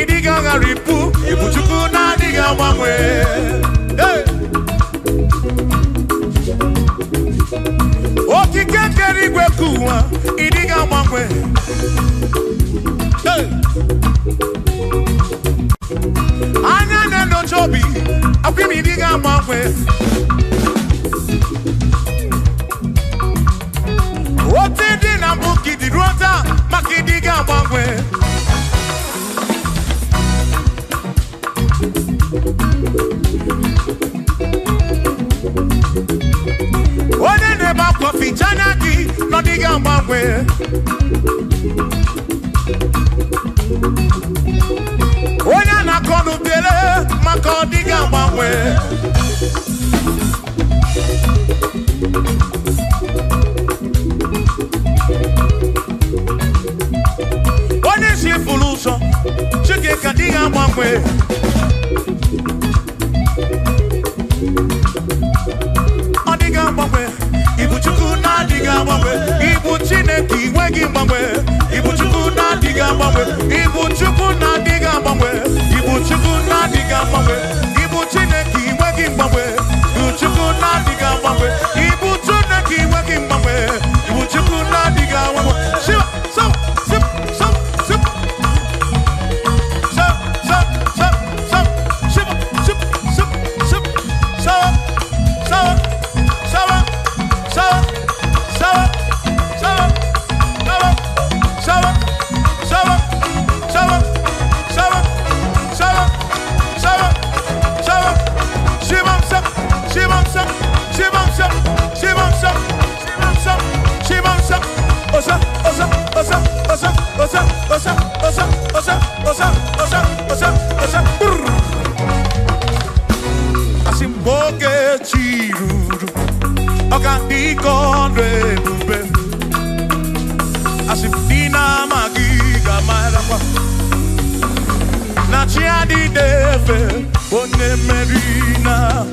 Speaker 2: Idiga ngaripu ibuchuku na diga mwanwe. Okikekeri gwekuwa idiga mwanwe. Anya nendo chobi akwimi idiga mwanwe. Otidi na mbuki di rota makidiga mwanwe. One neba kofi chanaki no diga mwanwe. One na konu bele mako diga mwanwe. One si fuluso chike kadiga mwanwe. Odiga mwanwe. Ibu chuku na diga mwanwe. Ibu chineki wegi mwanwe. Ibu chuku na diga mwanwe. Ibu chuku na diga mwanwe. Ibu chuku na diga mwanwe. Ibu chineki wegi mwanwe. Ibu chuku na diga mwanwe. Ibu chineki wegi mwanwe. Ibu chuku na diga mwanwe. Shiva, so, sip, so, sip. So, so, so, so, shiva, sip, sip, sip, so, so, so, so, so, so, so, so, so, Asimboge chiruru Okandiko rebube Asimdina magiga marapa Nachiadi deve Bone merina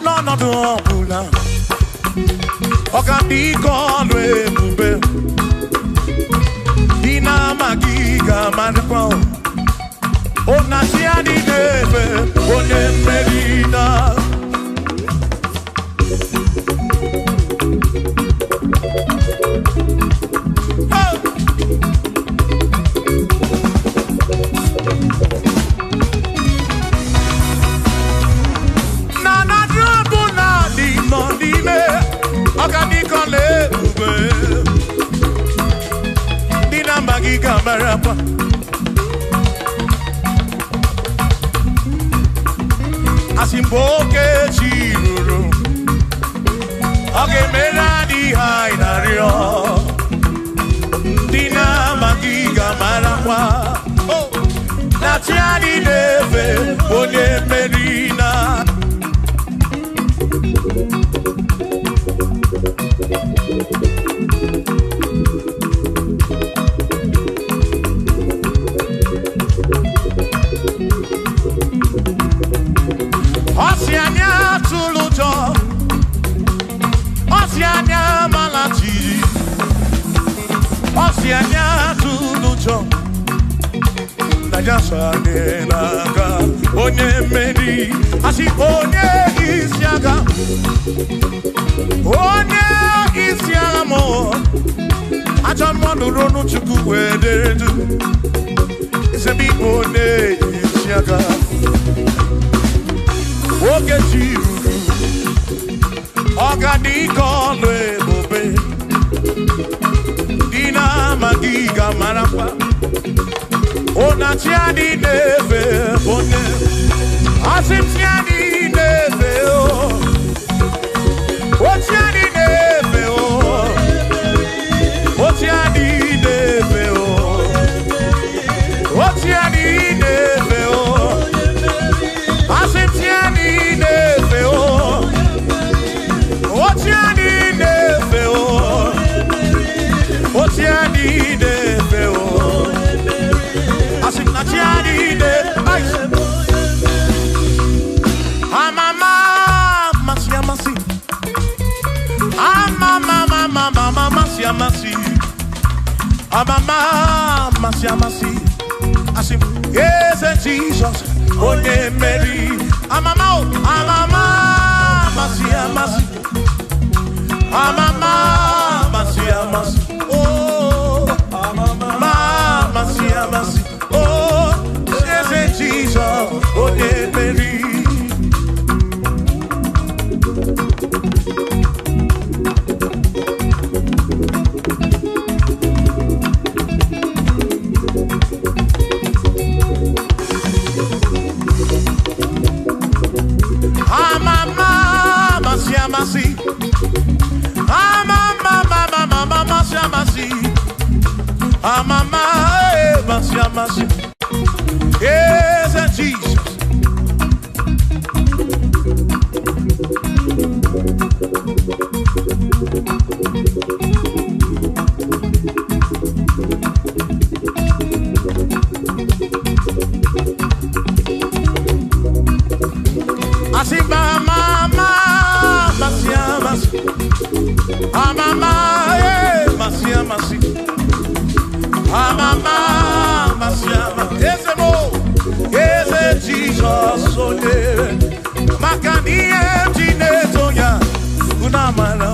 Speaker 2: No dobula Okandiko rebube Dina magiga marapa O nachiadi deve Bone merina Marapa Asimboke chiruru Oge meladi hainario Dina magiga marapa Natiani neve One merina Osianya tulujo Osianya malati Osianya tulujo Naija sanenaka Onye meri Asi onye isiaga Onye isiaga mo Acha mwanu ronu chuku wederedu Isebi onye isiaga Oge chiruru Ogadiko lebube Dina magiga marapa Ona tiani neve bone Asim tiani neve o O tiani neve o O tiani neve o O tiani neve o Asim tiani neve o O tiani neve o O tiani neve o Asim na tiani neve Amama masia masi Amama mama mama masia masi Amama amasi. I say, yes, Jesus, onye Mary. Amama, amasi, amasi. Amama, amasi, amasi. Oh, amama, amasi, amasi. Oh, yes, Jesus, onye Mary. Yes, Jesus. I see mama, Jesus, so dear. Makani Jineto ya Unamana.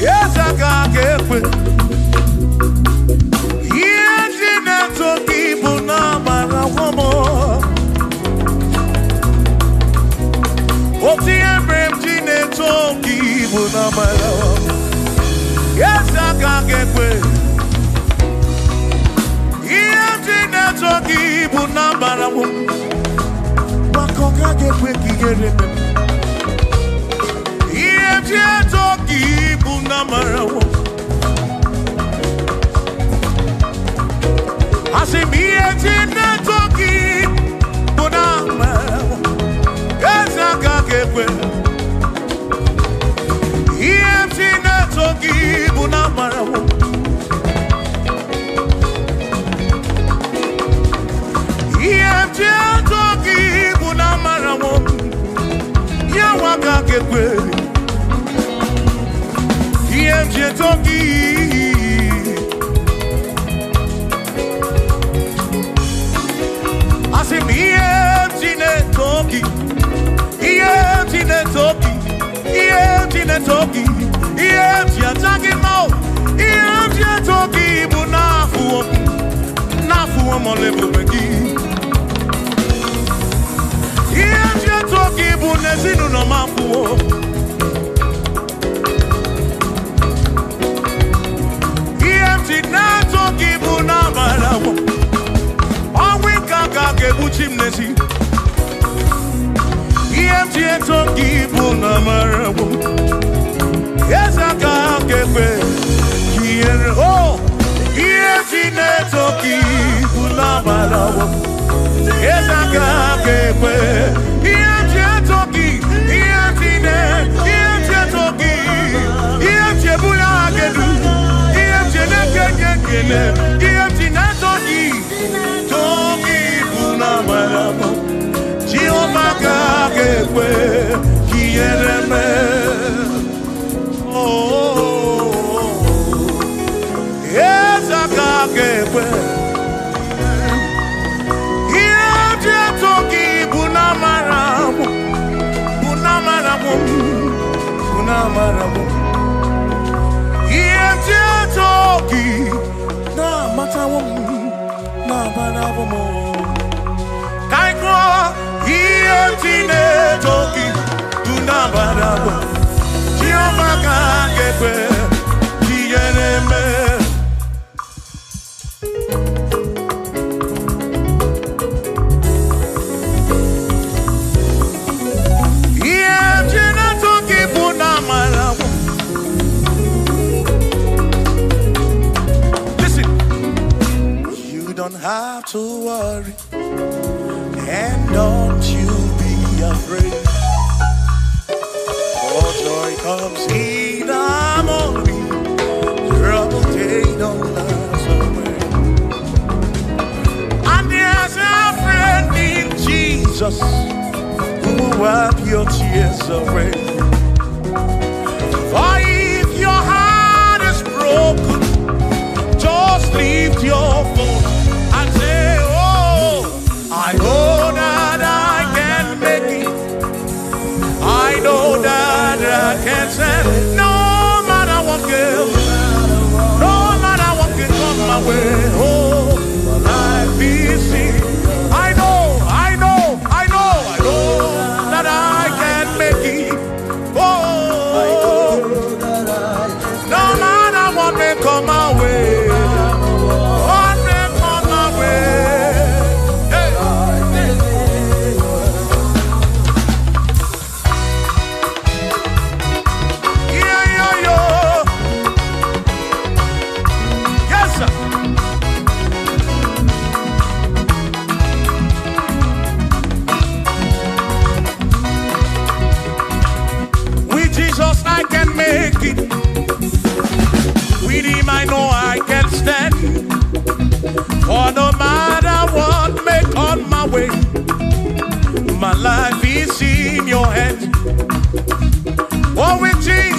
Speaker 2: Yes, I got it. Yes, Jineto Kibunamana womo. Oti Embrem Jineto Kibunamana. Yes, I got it. Yes, Jineto Kibunamana womo. Jesus, who will wipe your tears away. For if your heart is broken, just lift your voice.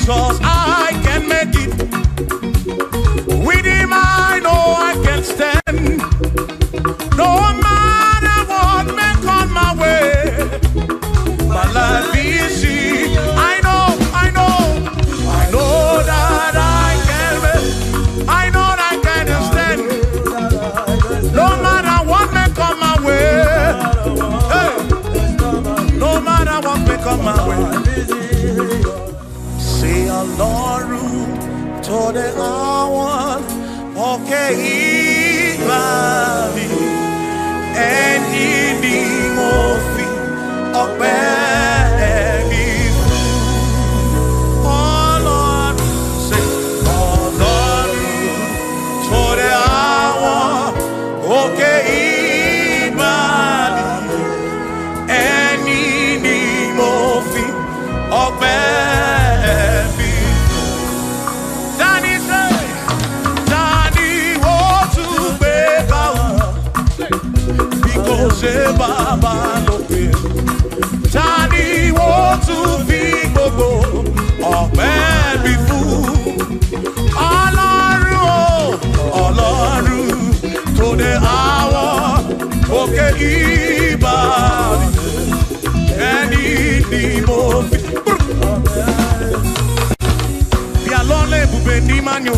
Speaker 2: Jesus, I can make it. With him I know I can stand. No matter what may come my way, my life is easy. I know that I can make. I know that I can stand. No matter what may come my way. Hey. No matter what may come my way. Say Ọlọ́run tó dé àwọn òkè ìgbà mi. Ẹni ni mo fi ọpẹ́ mi fún. Ọlọ́run, say Ọlọ́run tó dé àwọn òkè ìgbà mi. Ẹni ni mo fi ọpẹ́ mi fún. Dani say, Dani ó tún gbé ká o. Ṣé bàbá lókè? Tani wo tún fi gbogbo ọpẹ́ mi fún? Ọlọ́run o, Ọlọ́run tó dé àwọn òkè ìbàdí. Ẹni ni mo fi. Bí alọ́lẹ̀ ibùgbé ní Mányo.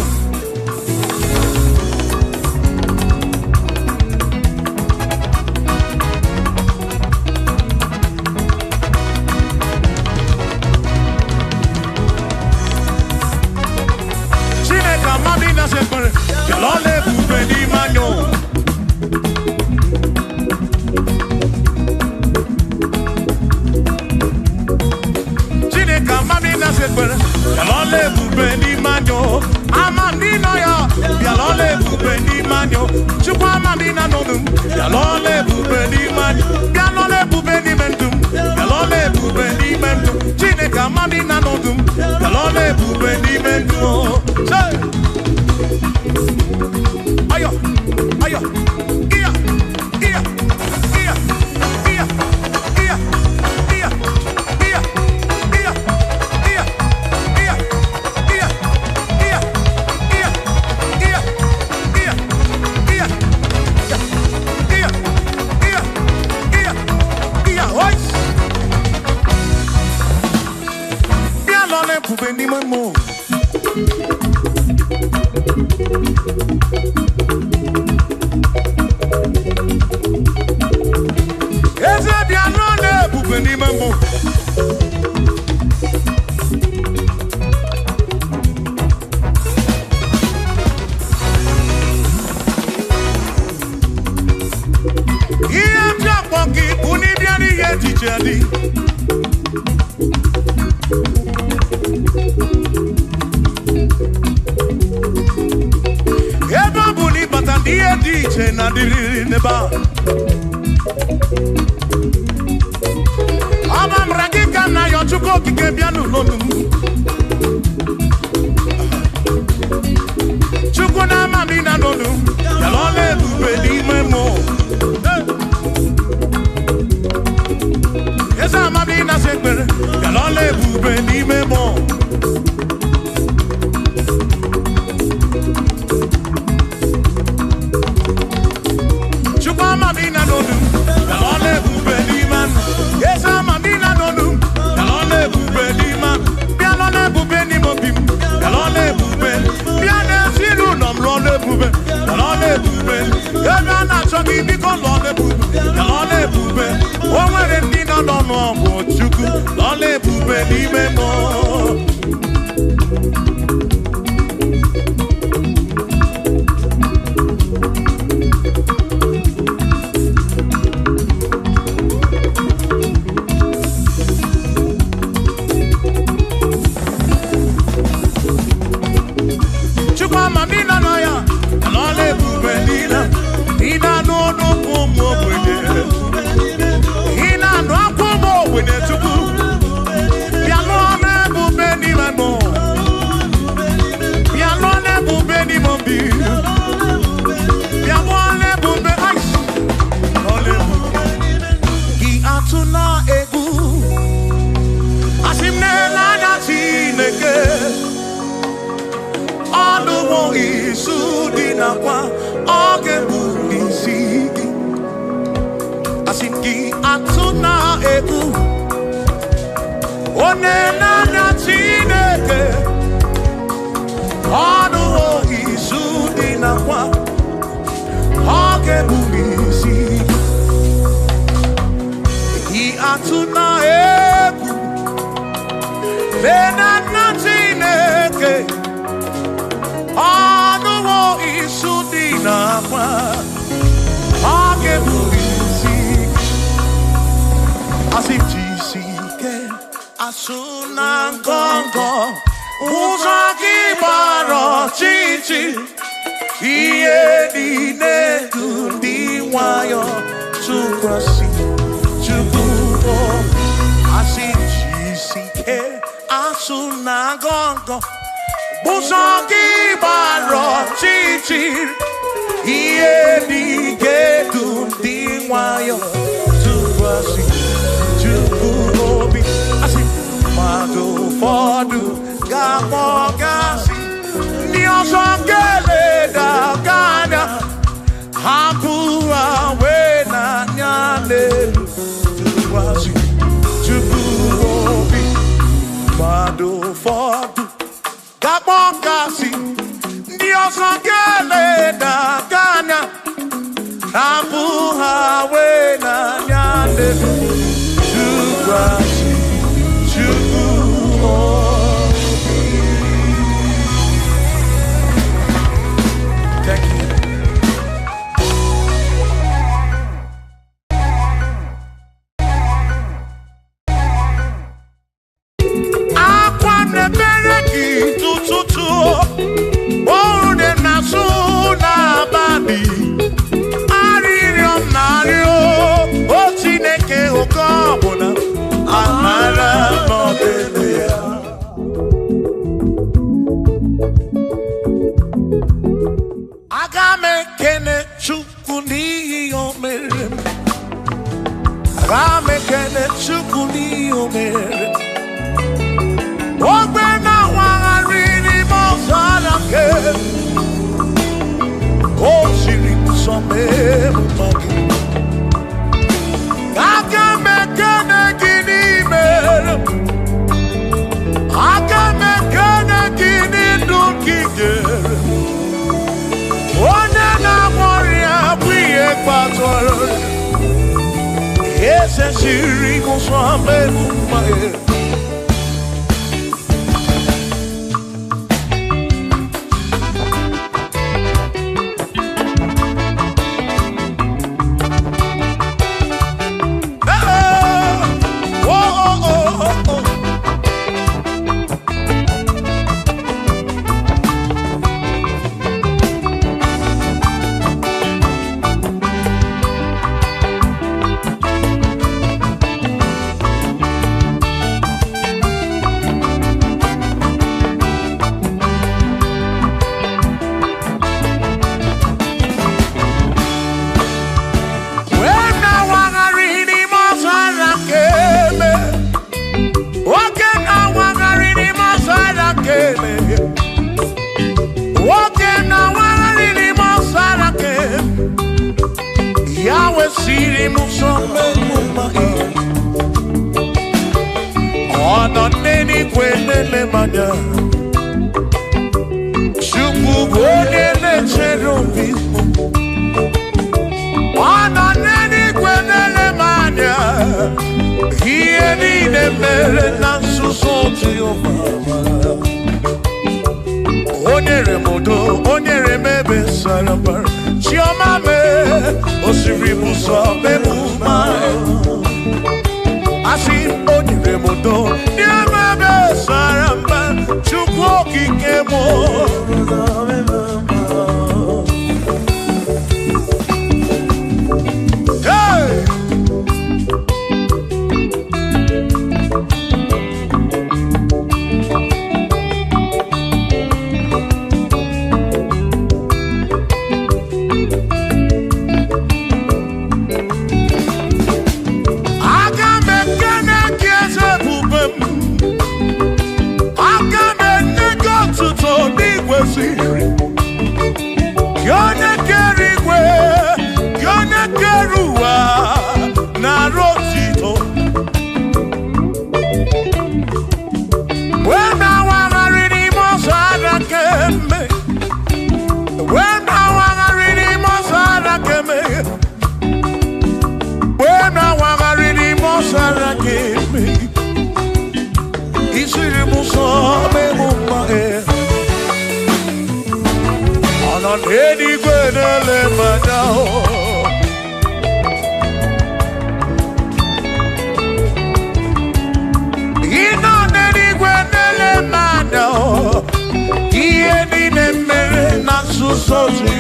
Speaker 2: onenanya Chineke ọnụ izu dị nakwa ọ ga-ebuli isi atụ na egwu lenanya Chineke ọnụ izu dị nakwa ọ ga-ebuli isi asị jisi ike asụ na ngọngọ ụzọ gị gbara ọchịchị ihe niile dị nwayọ tụkwasị Chukwu asị jisi ike asụ na ngọngọ ụzọ gị gbara ọchịchị ihe niile dị nwayọ tụkwasị Chukwu obi asị mmadụ ụfọdụ ga-akpọ gasị ndị ọzọ ga-eleda anya hapụ wee n'anya n'elu tụkwasị Chukwu obi mmadụ ụfọdụ ga-akpọ gasị ndị ọzọ ga-eleda anya hapụ wee n'anya n'elu tụkwasị Chukwu Enigwe nele manya Ino nenigwe nele manya Iye nine mere na susozi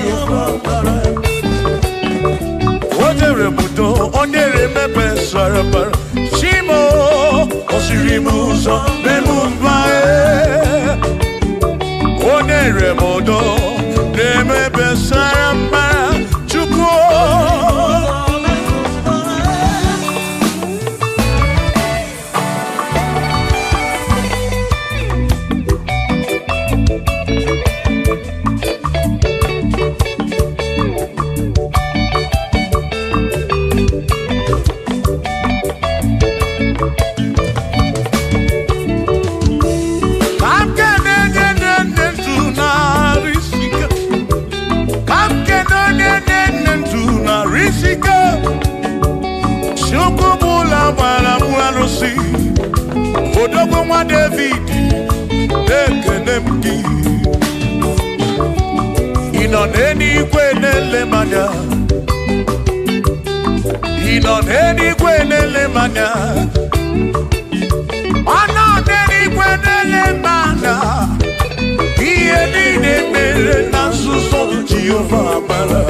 Speaker 2: Odere mudo, odere mebe sarabara Shimo, osirimuzo, memumbae Odere mudo, mebe sarabara Chuko Odogwa David Ekenemki Ino n'eluigwe n'ele manya Ino n'eluigwe n'ele manya Ono n'eluigwe n'ele manya Ihe niile mere na nzuzo Jehova mara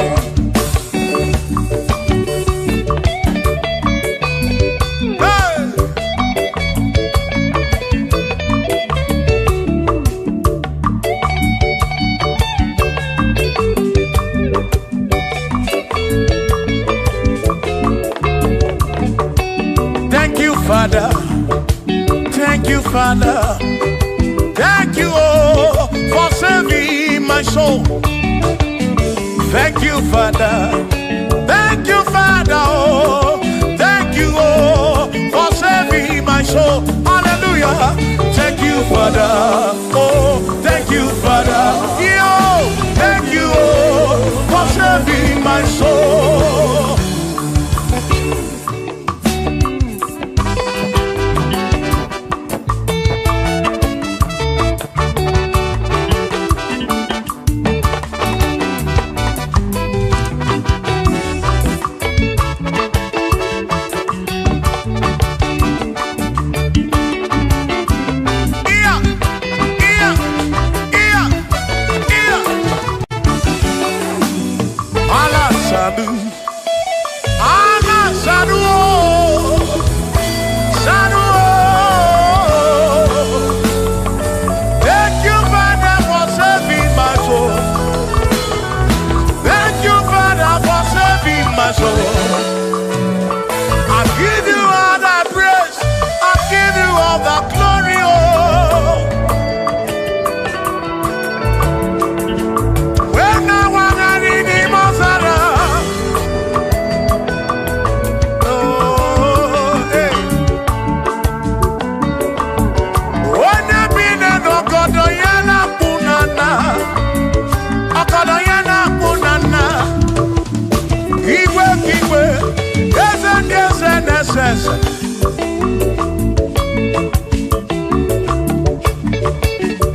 Speaker 2: Father, thank you, Father, thank you, oh, for saving my soul. Thank you, Father, oh, thank you, oh, for saving my soul. Hallelujah, thank you, Father, oh, thank you, Father, yo, thank you, oh, for saving my soul.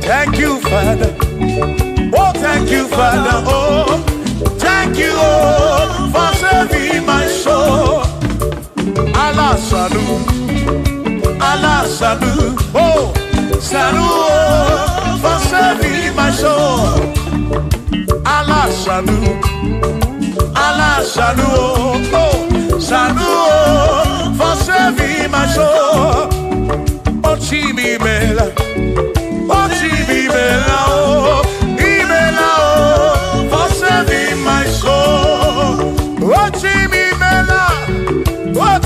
Speaker 2: Thank you, Father. Oh, thank you, Father. Oh, thank you, oh, for saving my soul. Allah salut, oh, salut, oh, for saving my soul. Allah salut, oh, salut, oh, for saving my soul. Oh, Chibi Mela. Oh, Chibibela, oh, for saving my soul. Oh, Chibibela, oh,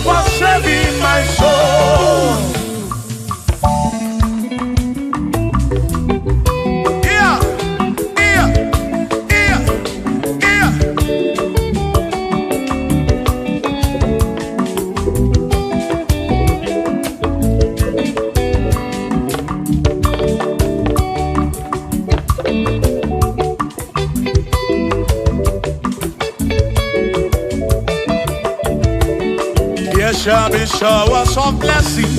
Speaker 2: for saving my soul. Yeah. Shall be showers of blessing.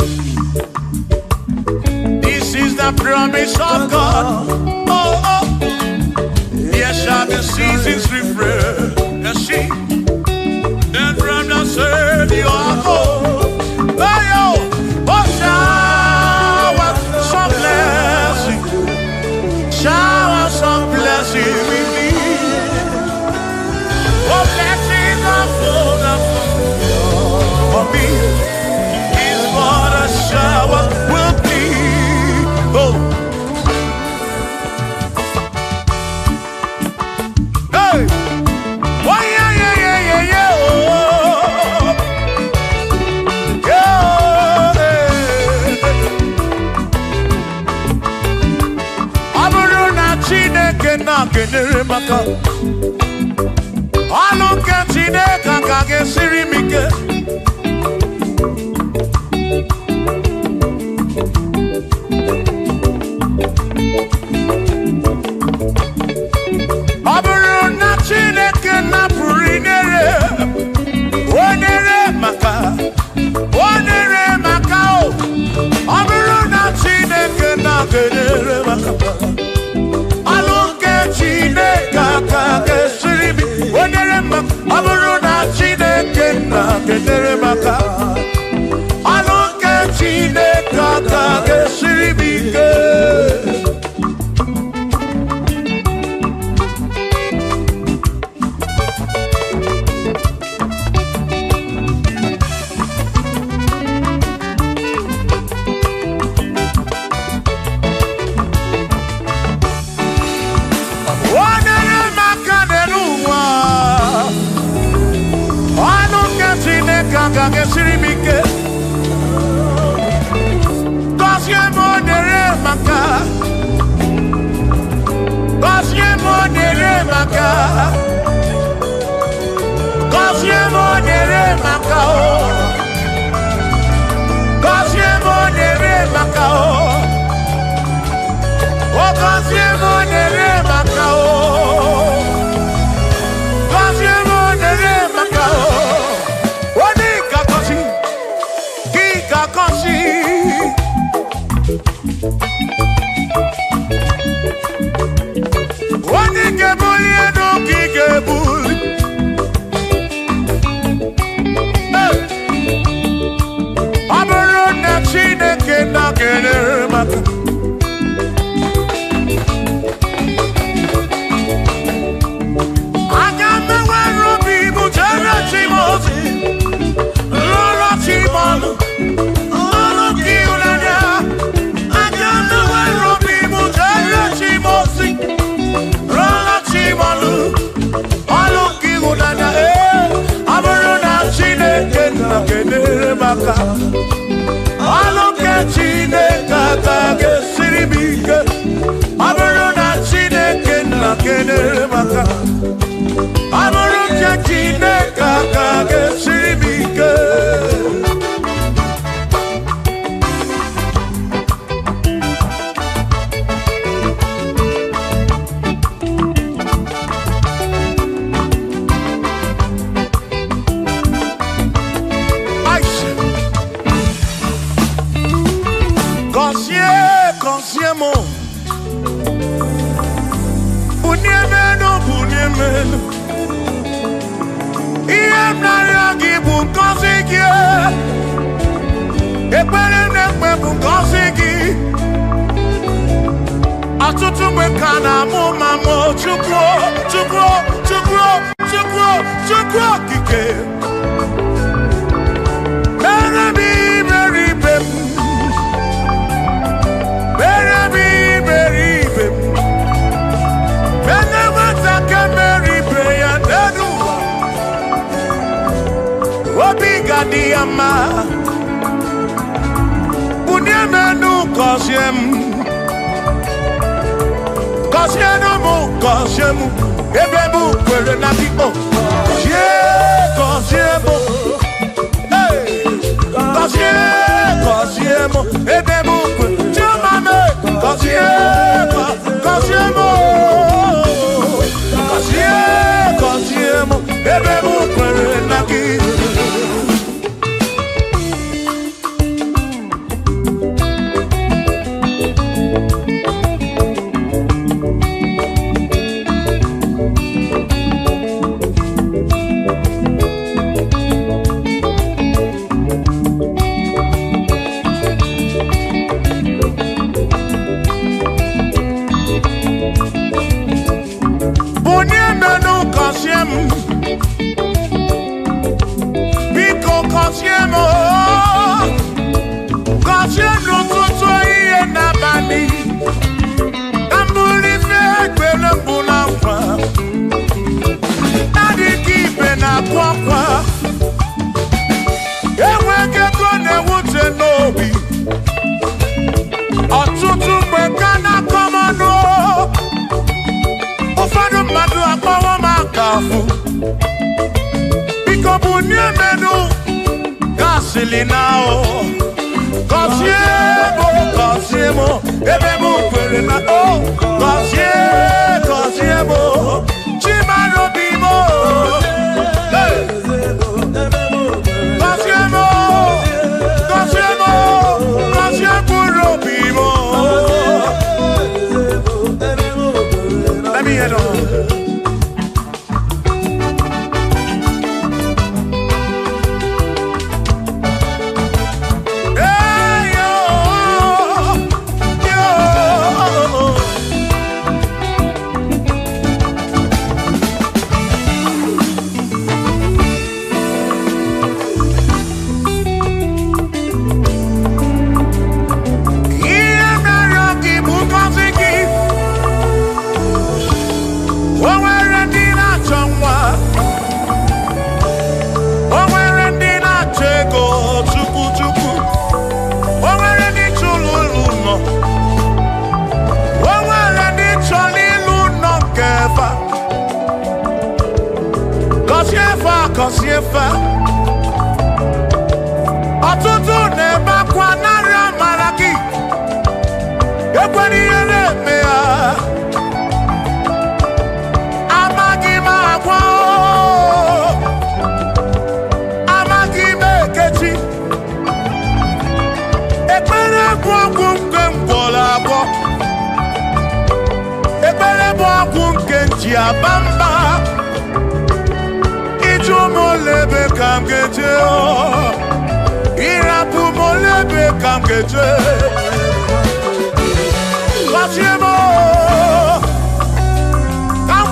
Speaker 2: This is the the promise of God. Oh, oh. Yes, shall the seasons refresh. Yes, she. Then from the sun you are home. Oh, oh, shower some blessing. Shower some blessing with me. Oh, blessings are full for me. Is what a shower will be. Oh. Hey. Oh, yeah, yeah, yeah, yeah, yeah. Oh. Yeah. Aburuna Chineke na kenere maka. Aluke Chineke kage siri mike. Aburuna Chineke na purinere. Onere maka. Onere maka o. Aburuna Chineke na kenere maka. Aluke Chineke kage siri mike. Onere maka. Aburuna Chineke na kenere maka. Aluke Chineke kage siri mike. Kage siri mike. Kosye monere maka. Kosye monere maka. Kosye monere maka o. Kosye monere maka o. O kosye monere maka o. Kosye monere maka o. Wani gebuli eno ki gebuli. Aburo na Chineke na kenere maka. Agame wero bibu jere chimozi. Lolo chimolu. Aluke Chineke kage siri mike. Aburuna Chineke na kenere maka. Aluke Chineke kage siri mike. Consiemo Bunyemeno Bunyemeno Iem na yagi bunkosiki Ekpere nekpe bunkosiki Atutu mekana mumamo Chukwo, chukwo, chukwo, chukwo, chukwo kike Berebi, beribe Diama Bunyemenu Kosyenu mu Kosyemu Ebebu kwere na kipo Kosyemu Kosyemu Ebebu kwere Chumame Kosyemu Kosyemu Ebebu kwere na kipo afu biko bunye menu gasili nao kosiemo ebe mu kwere na o kosiemo chimaro bimo kosiemo bimo let me head on. Kosiefa ọtụtụ na-ebe akwa narị amara gị ekwere ihe na-eme ya amaghị m agwa amaghị m ekechi ekpere bụ ọgwụ nke mgbọrọ abụọ ekpere bụ ọgwụ nke nji aba mba molebe kam geje o irapu molebe kam geje wasiemo kam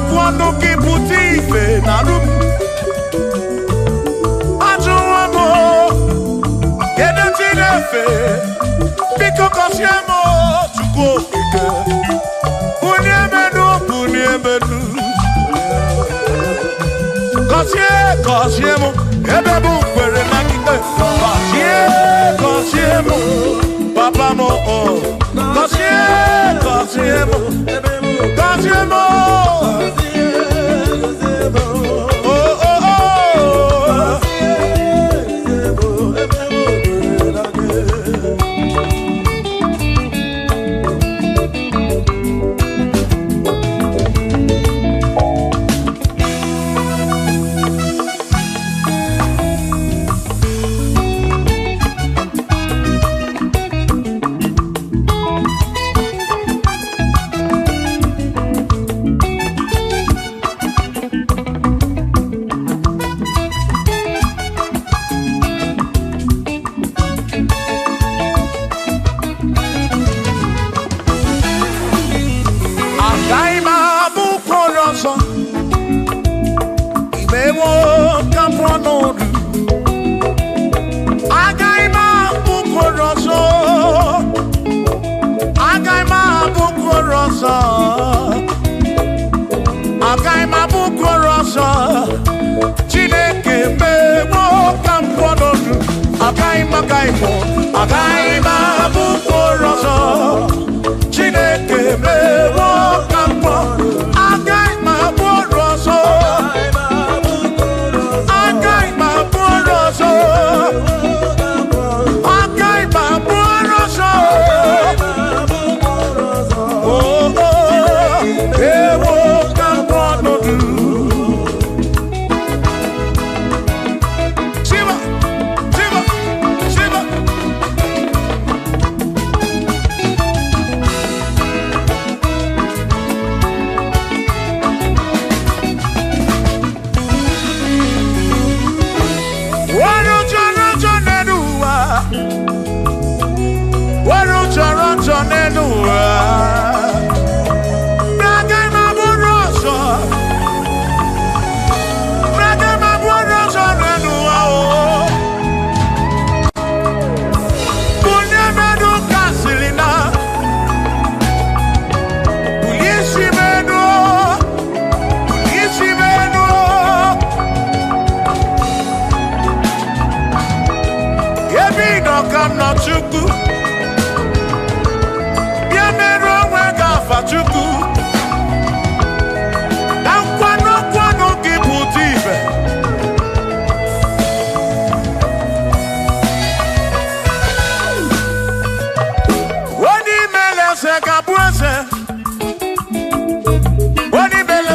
Speaker 2: kwano ki butife na rum ajuamo kedo tinefe biko kosiemo tuko ike bunyemenu Kosiemo, ebe bu kwere na kike. Kosiemo, papa mo oh. Kosiemo, oh oh oh.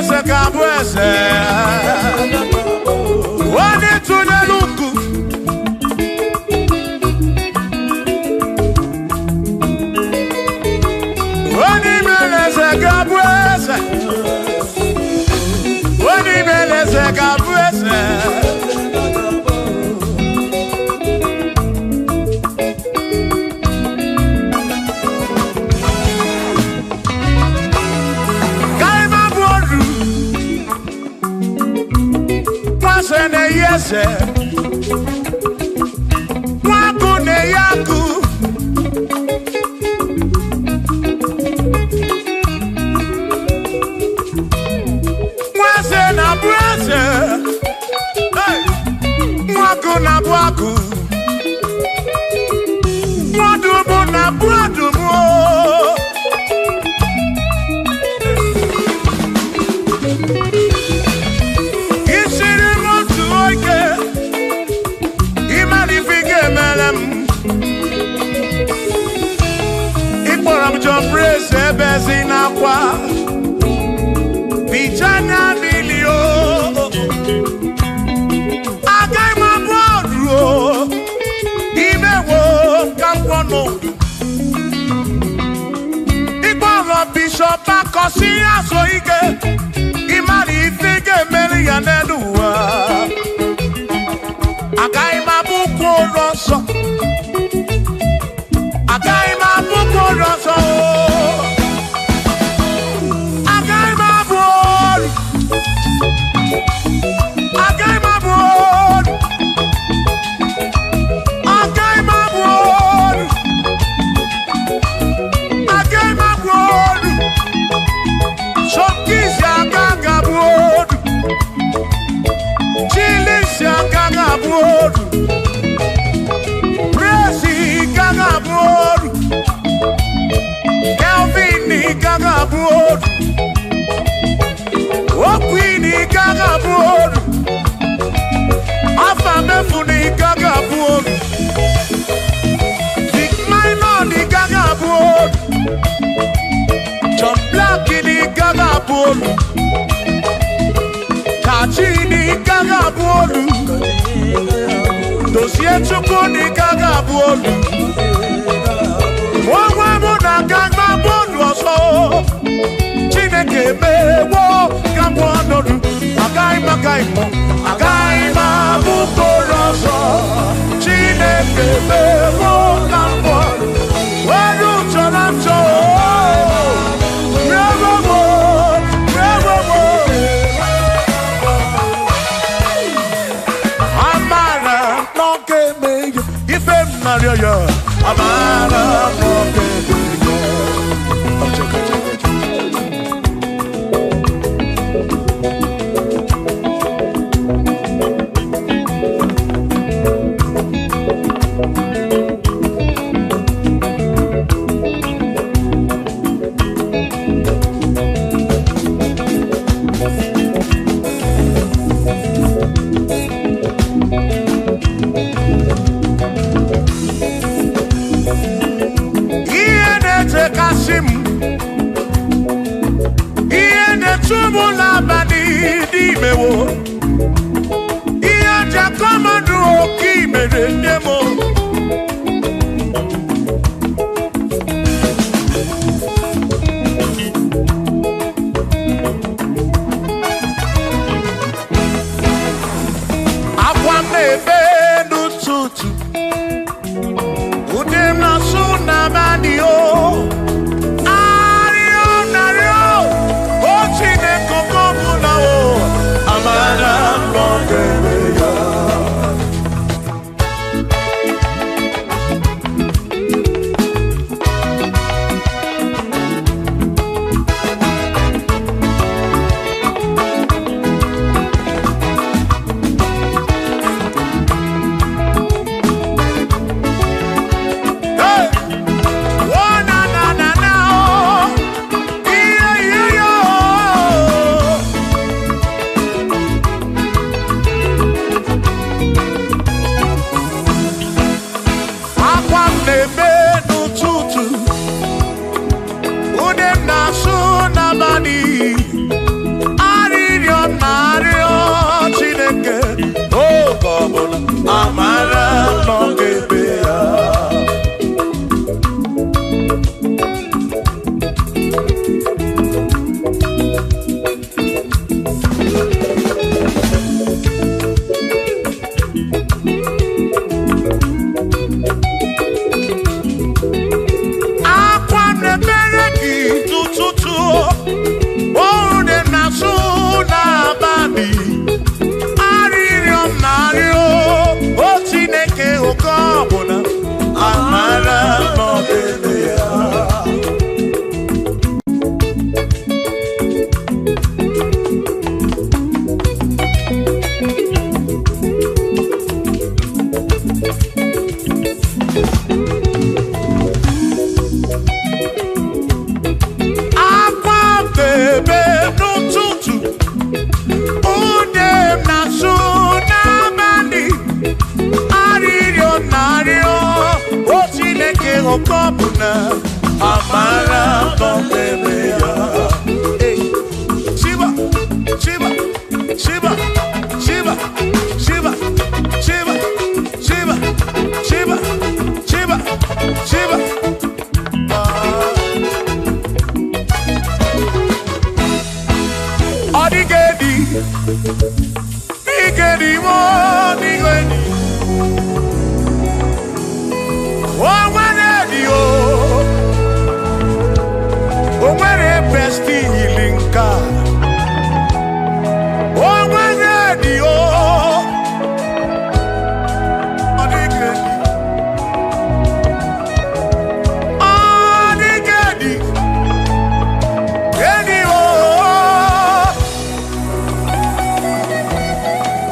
Speaker 2: imeleze kabweze wani tunyaluku wani imeleze kabweze wani imeleze kabweze ne yese waku ne yaku mwase na brase hey waku na bwaku mwadumu na bwadumu Praise bezina kwa Bijana milio Agai mabodro Imewo kampono Igboro bishop akosi aso ike Imari ifike meli yaneduwa Agai mabuko roso Agai mabuko roso Kachini kagabuolu Dosie chukuni kagabuolu Mwawe muna kagabuolu oso Chineke mewo kagabuolu Agaima gaimo Agaima bukoroso Chineke mewo kagabuolu Wadu chonacho Maria, Amara, Nobuna, Amara, Bombea. Shiva, Shiva, Shiva, Shiva, Shiva, Shiva, Shiva, Shiva, Shiva, Shiva. Adigedi, Nigedi, Nigedi. Oh, Manadi, oh, where best healing God. Oh, Manadi, oh, Adigedi, Adigedi, Edi,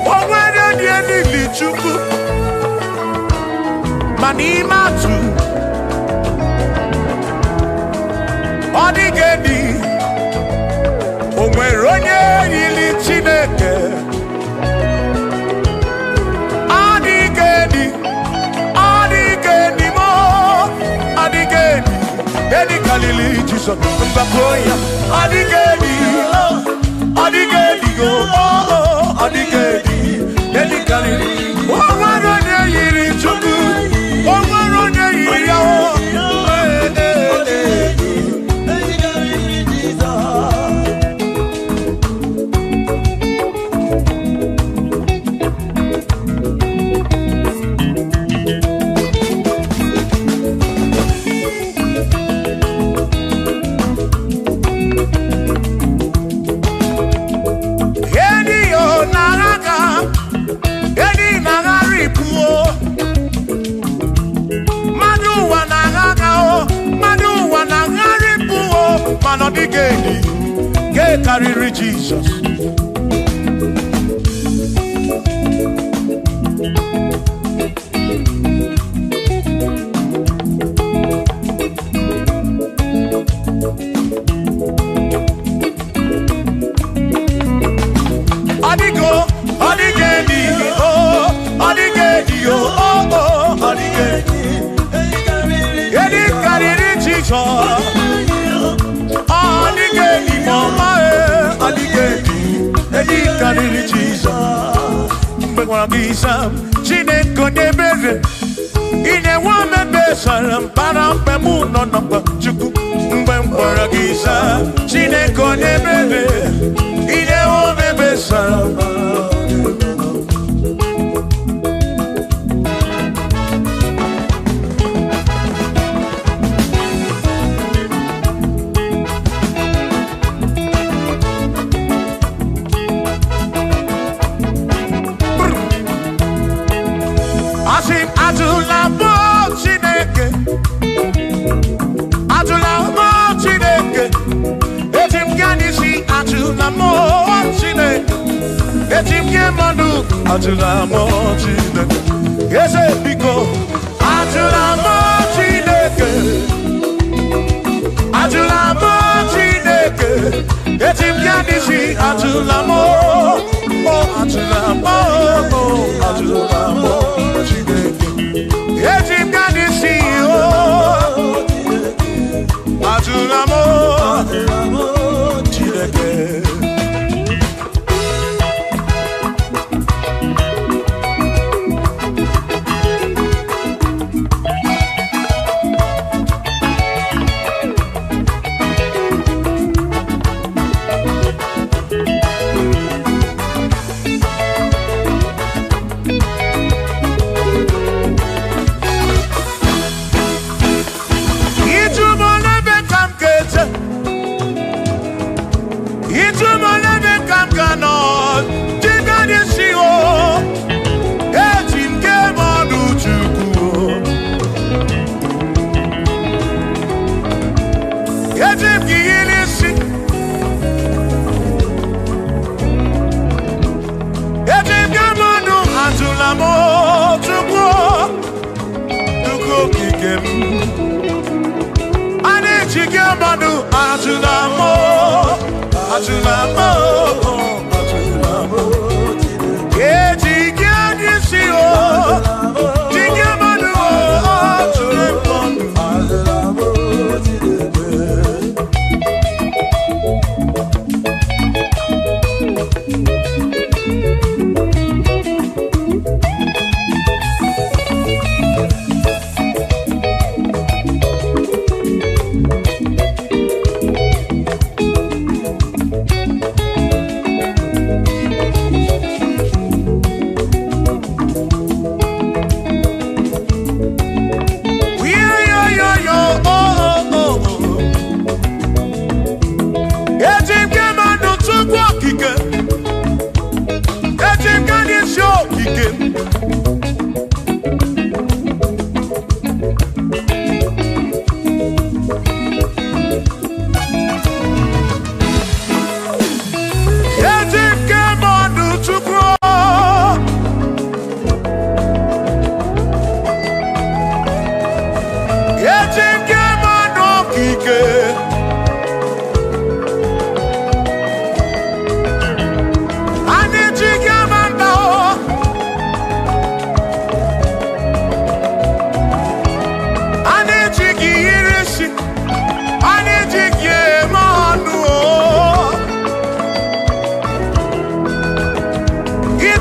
Speaker 2: oh, Manadi, Edi, Lichuku. Manimatu Odigedi Onweronye yili Chineke Odigedi Odigedi mo Odigedi Edi Kalili Jesus Mbakoya Odigedi Odigedi Odigedi Edi Kalili Onweronye yili Chukwu Odigedi, get carry Jesus. Odigo, Odigedi, oh, Odigedi, oh, oh, Odigedi, get carry Jesus. Adigedi mama adigedi edi kadiri Jesus mbegwa bisa Chineke nebere ine wa mebesara para mpemu no no chuku mbegwa bisa Chineke nebere ine wa mebesara Atula mochine, yes, biko. Atula mochine, atula mochine. Etim yadisi atula mo, oh atula mo, atula mochine. Etim yadisi oh, atula mochine.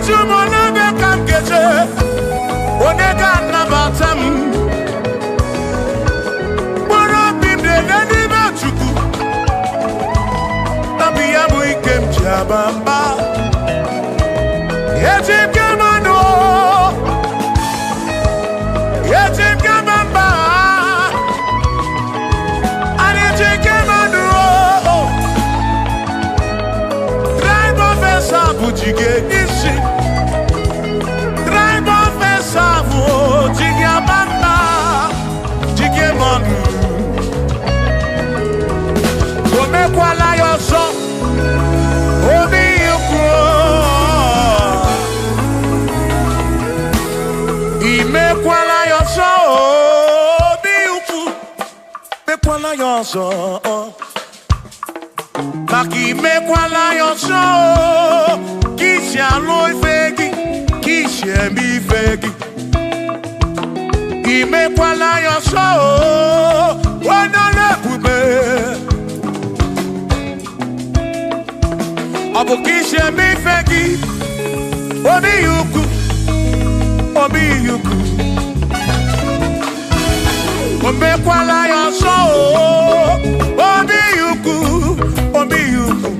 Speaker 2: Ejumona bekam keje, onega nabatam. Bora bimde nani bachuku, nabiya muikem jabamba. Ejim kamano, ejim kamamba, ejim kamano. Drive fesa bujige nisi, drive fesa bujige bamba, jige manu. Come kwala yoso, obi yukro. Ime kwala yoso, obi yukro. Me kwala yoso. Maki me kwala yoso, kishi aloi fegi, kishi emi fegi. Ime kwala yoso, wana lekube. Abu kishi emi fegi, obi yuku, obi yuku. Ome kwala yoso, obi yuku. Obi yuku,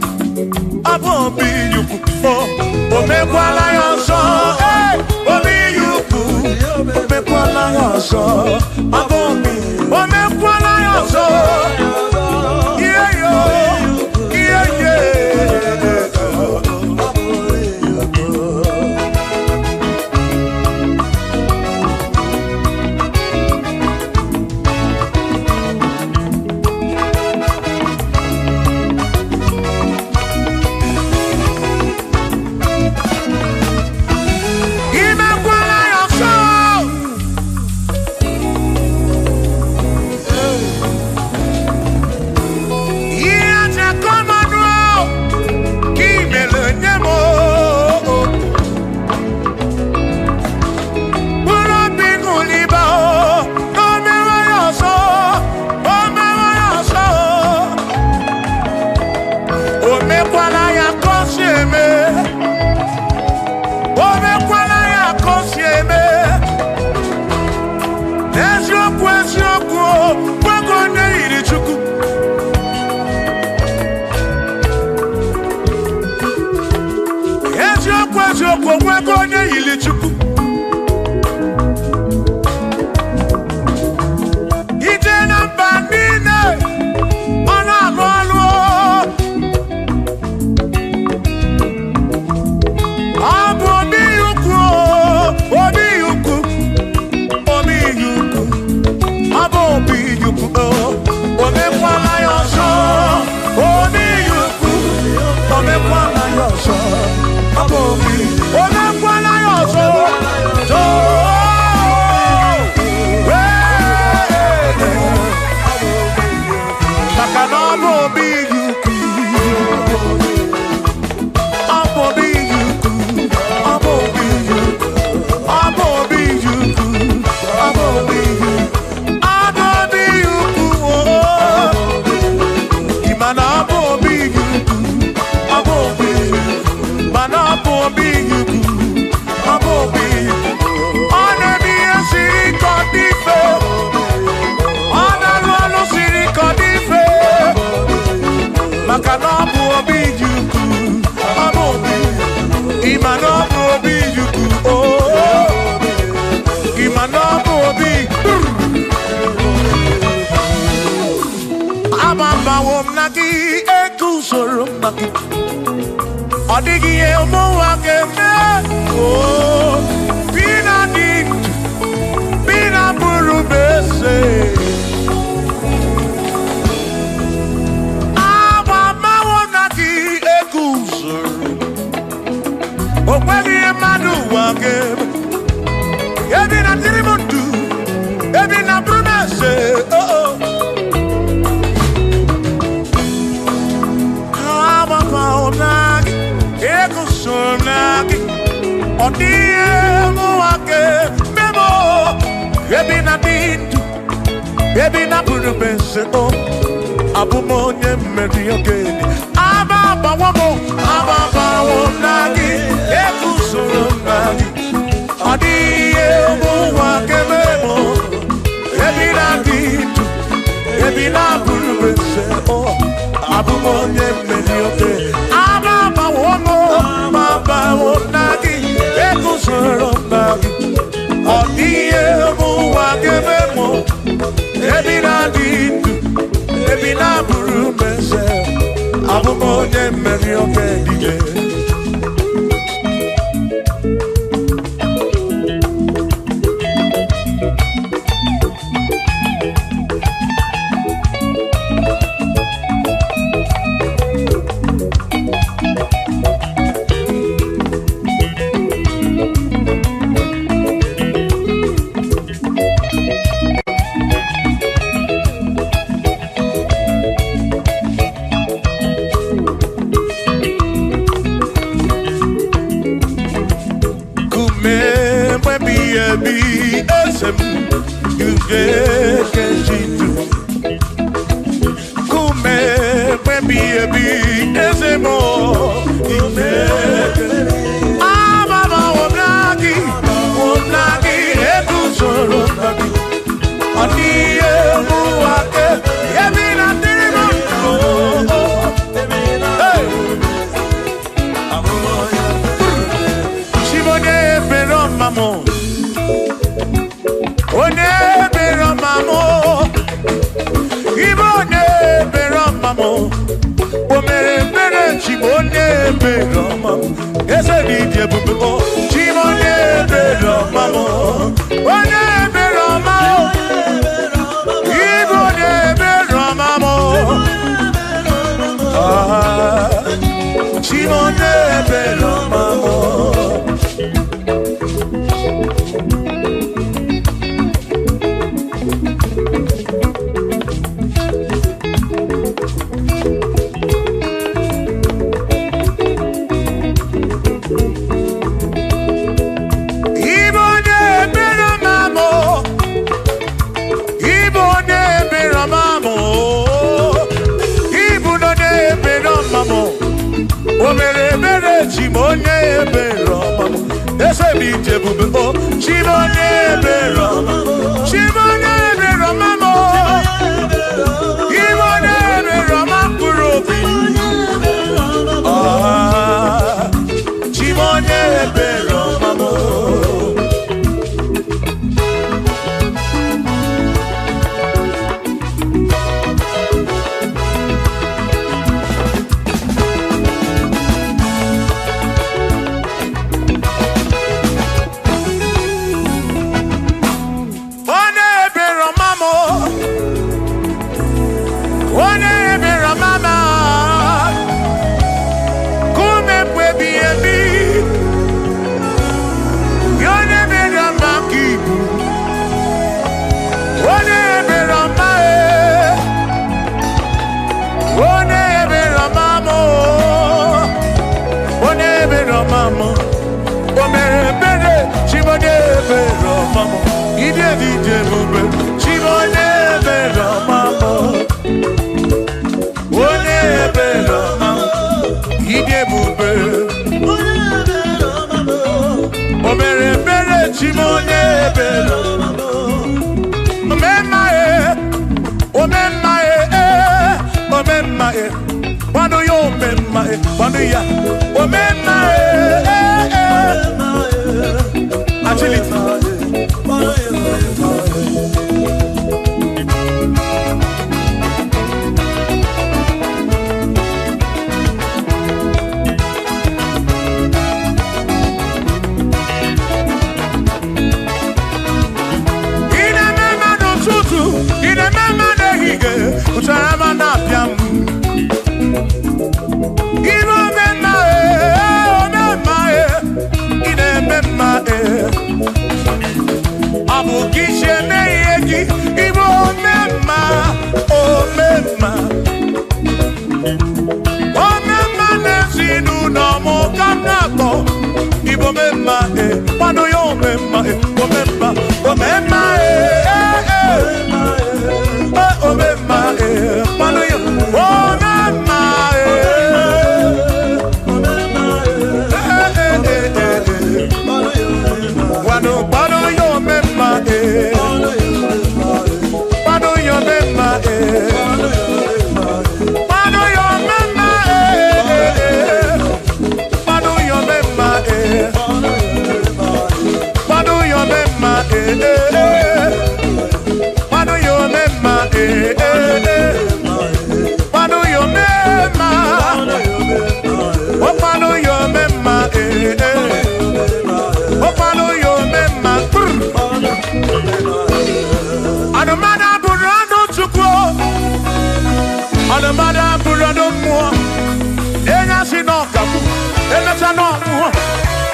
Speaker 2: abo obi yuku, ome kwala yoso, obi yuku, ome kwala yoso, abo obi, ome kwala yoso, yeah yo, yeah yeah. Odigi emo wakeme, oh, bina dit, bina buru bese. Aba mawonaki ekusoro, okwegi emadu wakeme. Ebi na tirimutu, ebi na buru bese, oh oh. Aba mawonaki. Sonaki, odie muake, memo, ebi na dintu, ebi na burubese o, abumonye meri ogeni, aba bawo nagi, ekusoro. iye ụwa ga-ememo ebi na-adị ndụ ebi na-abụrụ mese abụ m onye mmeri oge dije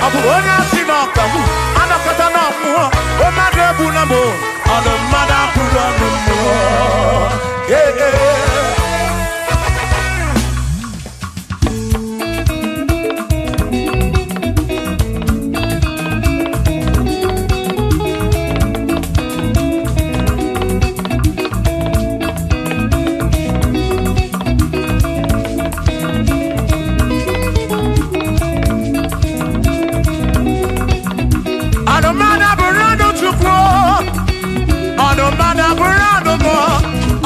Speaker 2: Abu onya sinoka mu anakata na mu o made bu na mo ono mada puro no mo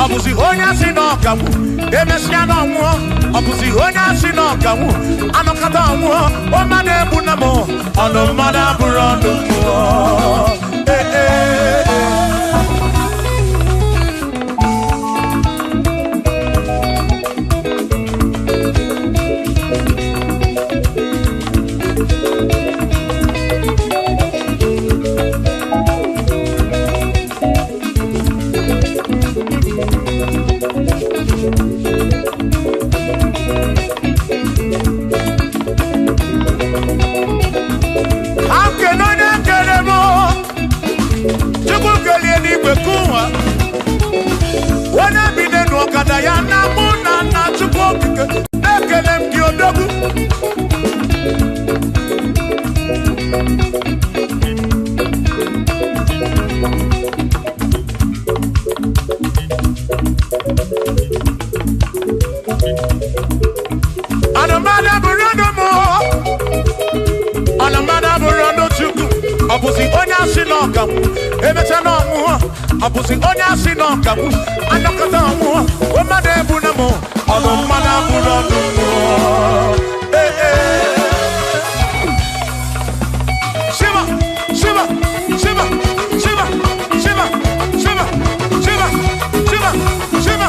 Speaker 2: Abusi honya sinokamu emesiana mu abusi honya sinokamu anokata mu o made bunamo ono mada burando mu Abusi onya sinokamu anakata mu o made bunamo ono mada burando mu Shiva Shiva Shiva Shiva Shiva Shiva Shiva Shiva Shiva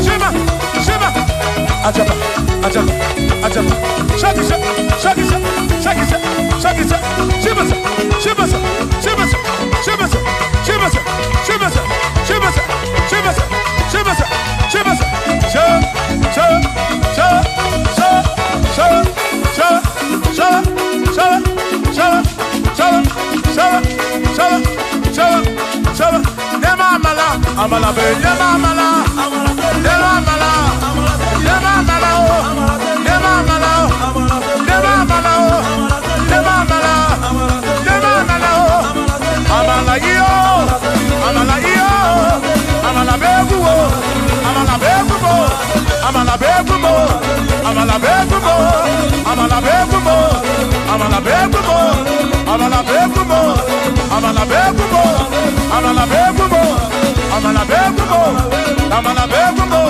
Speaker 2: Shiva Shiva Ajaba Ajaba Ajaba Shakisa Shakisa Shakisa Shakisa Shiva Shiva Shiva Shiva Shiva Amala be nema amala nema amala nema amala nema amala nema amala nema amala nema amala amala yo amala yo amala beguo amala beguo amala beguo amala beguo amala beguo amala beguo amala beguo amala beguo amala beguo amala begumo amala begumo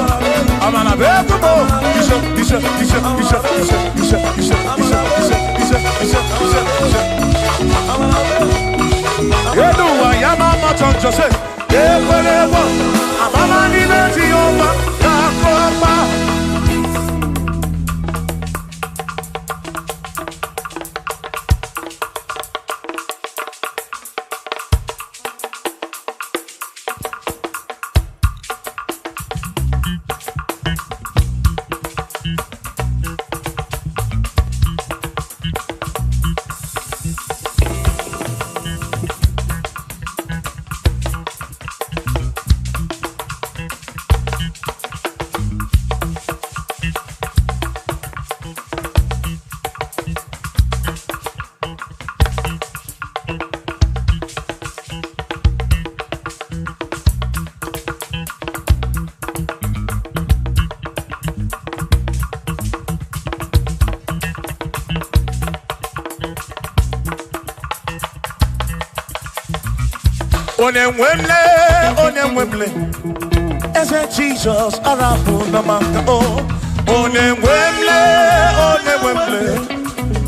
Speaker 2: amala begumo isa yedu wa yama matonjo se ekwelewa amama ni beti oma kakoma Onemwemle, ese Jesus arapu na maka oh. Onemwemle,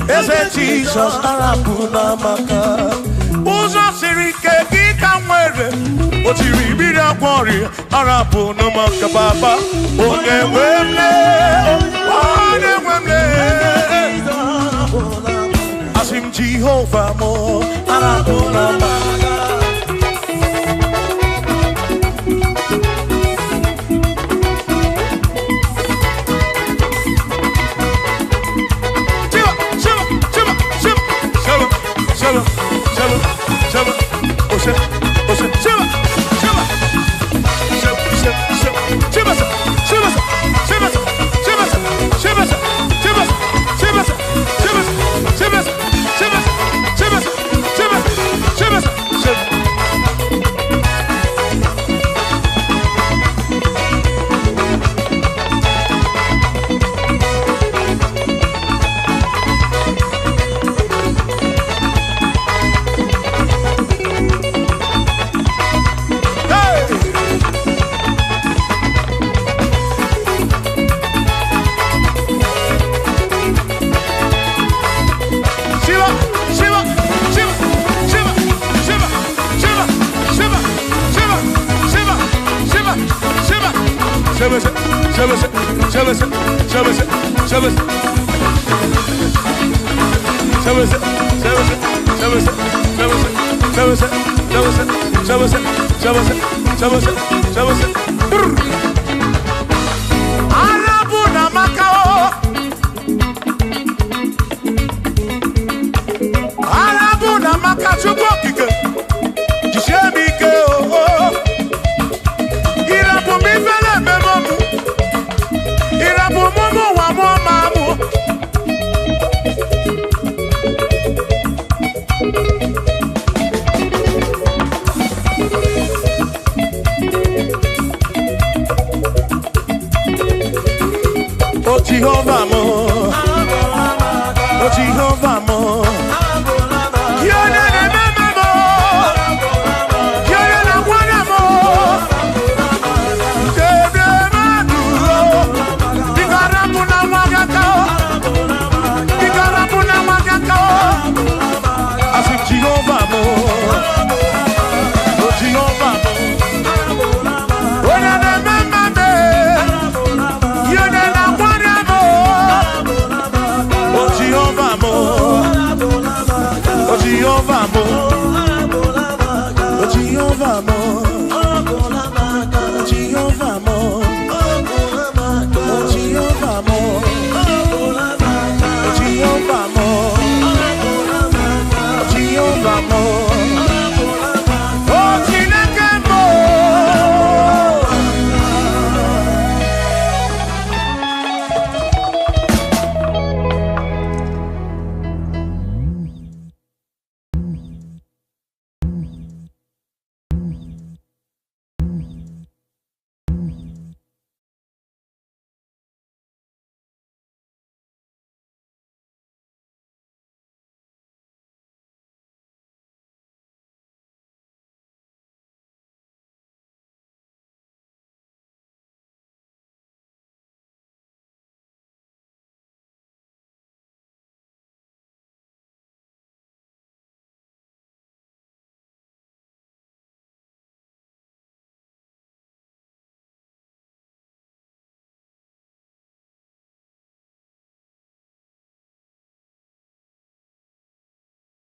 Speaker 2: ese Jesus arapu na maka. Uzo sirike kika mwere, otiri bira kwori arapu na maka baba. Onemwemle, asim Jehovah mo arapu na maka. Jehovah mo, oh Jehovah mo, you're the remember mo, you're the one mo, Bikarapuna magakao, Bikarapuna magakao, I said Jehovah mo, oh Jehovah mo, oh the remember me, you're the Jehovah mo, Jehovah mo, Jehovah mo, Jehovah mo, Jehovah mo.